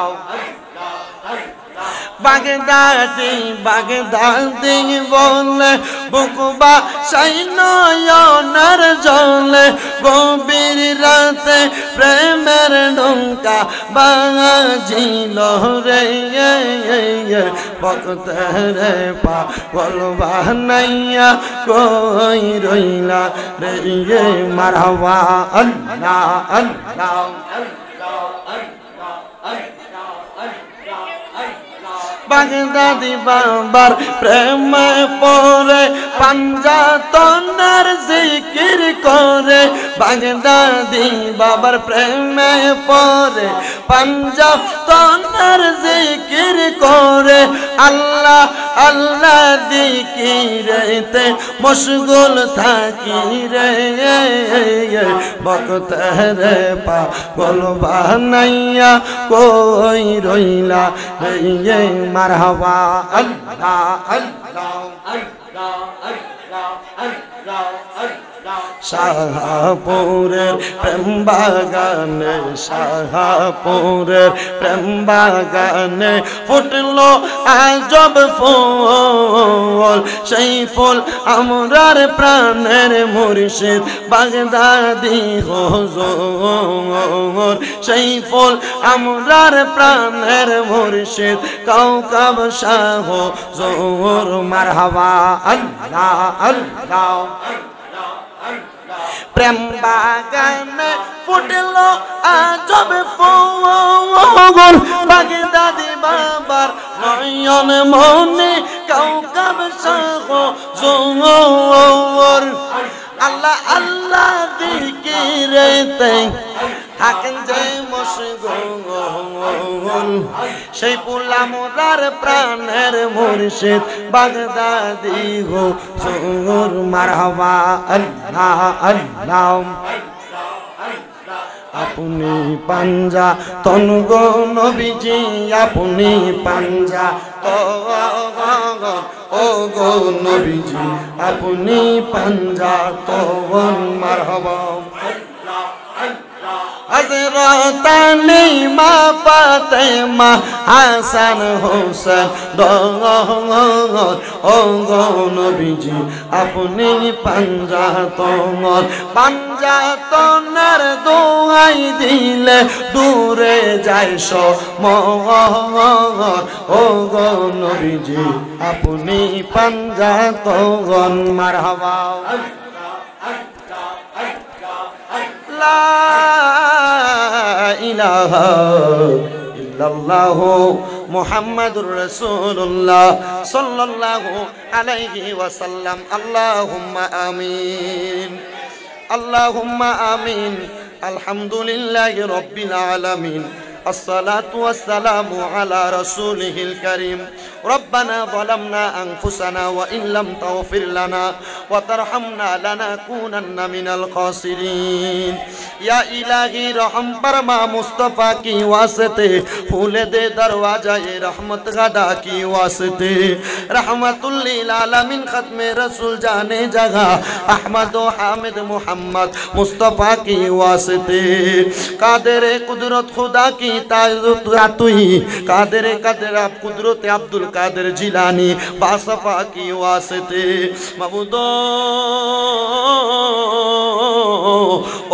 বাগদাদি বাগদাদি বলে বুকবা সাই নয়নের জলে গভীর রাতে প্রেমের নৌকা বাজিল রে ভক্তের পাগল বানাইয়া কই রইলা রে মারহাবা আল্লাহ আল্লাহ বাগদাদি বাবার প্রেম পরে পাঞ্জাতনের জিকির করে বাগদাদি বাবার প্রেম পরে পাঞ্জাতনের জিকির করে আল্লাহ আল্লাহ জিকিরেতে মশগুল থাকি রে ভক্তের পাগল বানাইয়া কই রইলা রে মারহাবা আল্লাহ আল্লাহ আল্লাহ আল্লাহ আল্লাহ শাহপুরের প্রেম বাগানে শাহপুরের প্রেম বাগানে ফুটলো আজব ফুল সেই ফুল আমরার প্রাণের মুর্শিদ বাগদাদি হুজুর সেই ফুল আমরার প্রাণের মুর্শিদ কাউকাব শাহ হুজুর মারহাবা আল্লাহ আল্লাহ প্রেম বাগানে ফুটলো আজব ফুল বাগদাদি বাবার নয়ন মনে কাউকাব শাহ হুজুর আল্লাহ আল্লাহ জিকিরেতে থাকেন যে মশগুল সেই পুলা মোরার প্রাণের মুর্শিদ বাগদাদি হুজুর মারহাবা আল্লাহ আল্লাহ আপনি পাঞ্জা তনগো নবীজি আপনি পাঞ্জা ও গো নবীজি আপনি পাঞ্জা তন মারহাবা হযরত আলী মা ফাতেমা হাসান হোসেন ও গো নবীজি আপনি পাঞ্জাতনের দোহাই দিলে দূরে যায় ও গো নবীজি আপনি পাঞ্জাতন মারহাবা লা ইলাহা ইল্লাল্লাহু মুহাম্মাদুর রাসূলুল্লাহ সাল্লাল্লাহু আলাইহি ওয়াসাল্লাম আল্লাহুম্মা আমিন আল্লাহুম্মা আমিন আলহামদুলিল্লাহি রাব্বিল আলামিন الصلاة والسلام على رسوله الكريم ربنا ظلمنا أنفسنا وإن لم تغفر لنا وترحمنا لنكونن من الخاسرين या इलाही रहम फरमा मुस्तफ़ा की वास्ते फूल दे दरवाजा ये रहमत गदा की वास्ते रहमतुल लिल आलमीन खत्मे रसूल जाने जगह अहमद व हामिद मोहम्मद मुस्तफ़ा की वास्ते कादर कुदरत खुदा की ताजुही कादर कदर कुदरत अब्दुल कादर जिलानी बासफा की वास्ते मबूदो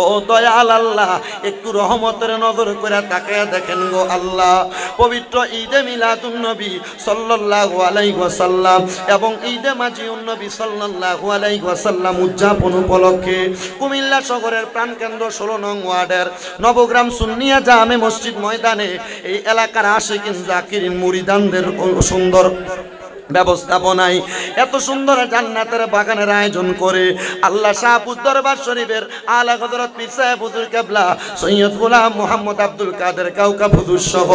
ओ दयाल अल्लाह একটু রহমতের নজর করে তাকায়া দেখেন গো আল্লাহ পবিত্র ঈদে মিলাদুন নবী সাল্লাল্লাহু আলাইহি ওয়াসাল্লাম এবং ঈদে মাজিউন নবী সাল্লাল্লাহু আলাইহি ওয়াসাল্লাম উদযাপন উপলক্ষে কুমিল্লা শহরের প্রাণকেন্দ্র 16 নং ওয়ার্ডের নবগ্রাম সুন্নিয়া জামে মসজিদ ময়দানে এই এলাকার আশিকিন জাকিরিন মুরিদানদের সুন্দর ব্যবস্থাপনায় এত সুন্দর জান্নাতের বাগানের আয়োজন করে আল্লাহ শাহপুর দরবার শরীফের আলা হযরত পীর সাহেব হুজুর কিবলা সৈয়দ গোলাম মোহাম্মদ আব্দুল কাদের কাউকাব হুজুর সহ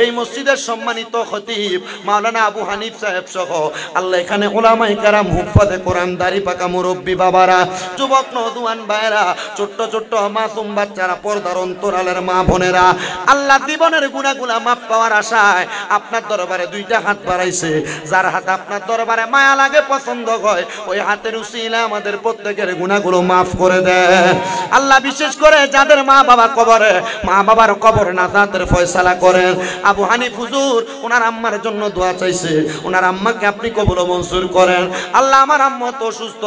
এই মসজিদের সম্মানিত খতিব মাওলানা আবু হানিফ সাহেব সহ আল্লাহ এখানে উলামায়ে কেরাম হুফাজে কোরআন দাড়ি পাকা মুরব্বি বাবারা যুবক নওজোয়ান ভাইরা ছোট্ট ছোট্ট মাসুম বাচ্চারা পর্দার অন্তরালের মা বোনেরা আল্লাহ জীবনের গুনাহগুলো মাফ পাওয়ার আশায় আপনার দরবারে দুইটা হাত বাড়াইছে যার আপনার দরবারে মায়া লাগে পছন্দ হয় ওই হাতের উসিলা আমাদের প্রত্যেকের গুনাহগুলো maaf করে দেন আল্লাহ বিশেষ করে যাদের মা বাবা কবরে মা বাবার কবর নাজাতের ফয়সালা করেন আবু হানিফ হুজুর ওনার আম্মার জন্য দোয়া চাইছে ওনার আম্মাকে আপনি কবুল ও মঞ্জুর করেন আল্লাহ আমার আম্মা তো অসুস্থ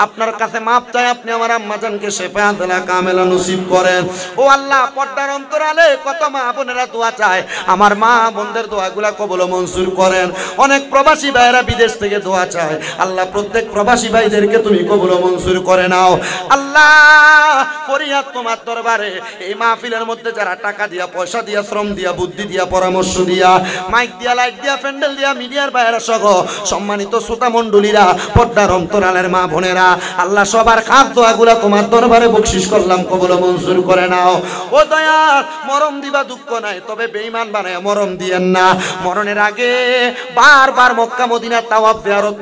আপনার কাছে maaf চাই আপনি আমার আম্মা জানকে শিফা আলা কামেলা নসিব করেন ও আল্লাহ পর্দার অন্তরালে কত মা বোনেরা দোয়া চায় আমার মা বোনদের দোয়াগুলো কবুল ও মঞ্জুর করেন অনেক প্রবাসী ভাইরা বিদেশ থেকে দোয়া চায় আল্লাহ প্রত্যেক প্রবাসী ভাইদেরকে তুমি কবুল ও মঞ্জুর করে নাও আল্লাহ ফরিয়াদ তোমার দরবারে এই মাহফিলের মধ্যে যারা টাকা দিয়া পয়সা দিয়া শ্রম দিয়া বুদ্ধি দিয়া পরামর্শ দিয়া মাইক দিয়া লাইট দিয়া প্যান্ডেল দিয়া মিডিয়ার ভাইরা সহ সম্মানিত শ্রোতা মণ্ডলীরা পর্দার অন্তরালের মা বোনেরা আল্লাহ সবার খাস দোয়াগুলো তোমার দরবারে বকশিশ করলাম কবুল ও মঞ্জুর করে নাও ও দয়াল মরণ দিবা দুঃখ নাই তবে বেঈমান বানায় মরণ দিয়েন না মরণের আগে বারবার মক্কা মদিনা তাওয়াফ জিয়ারত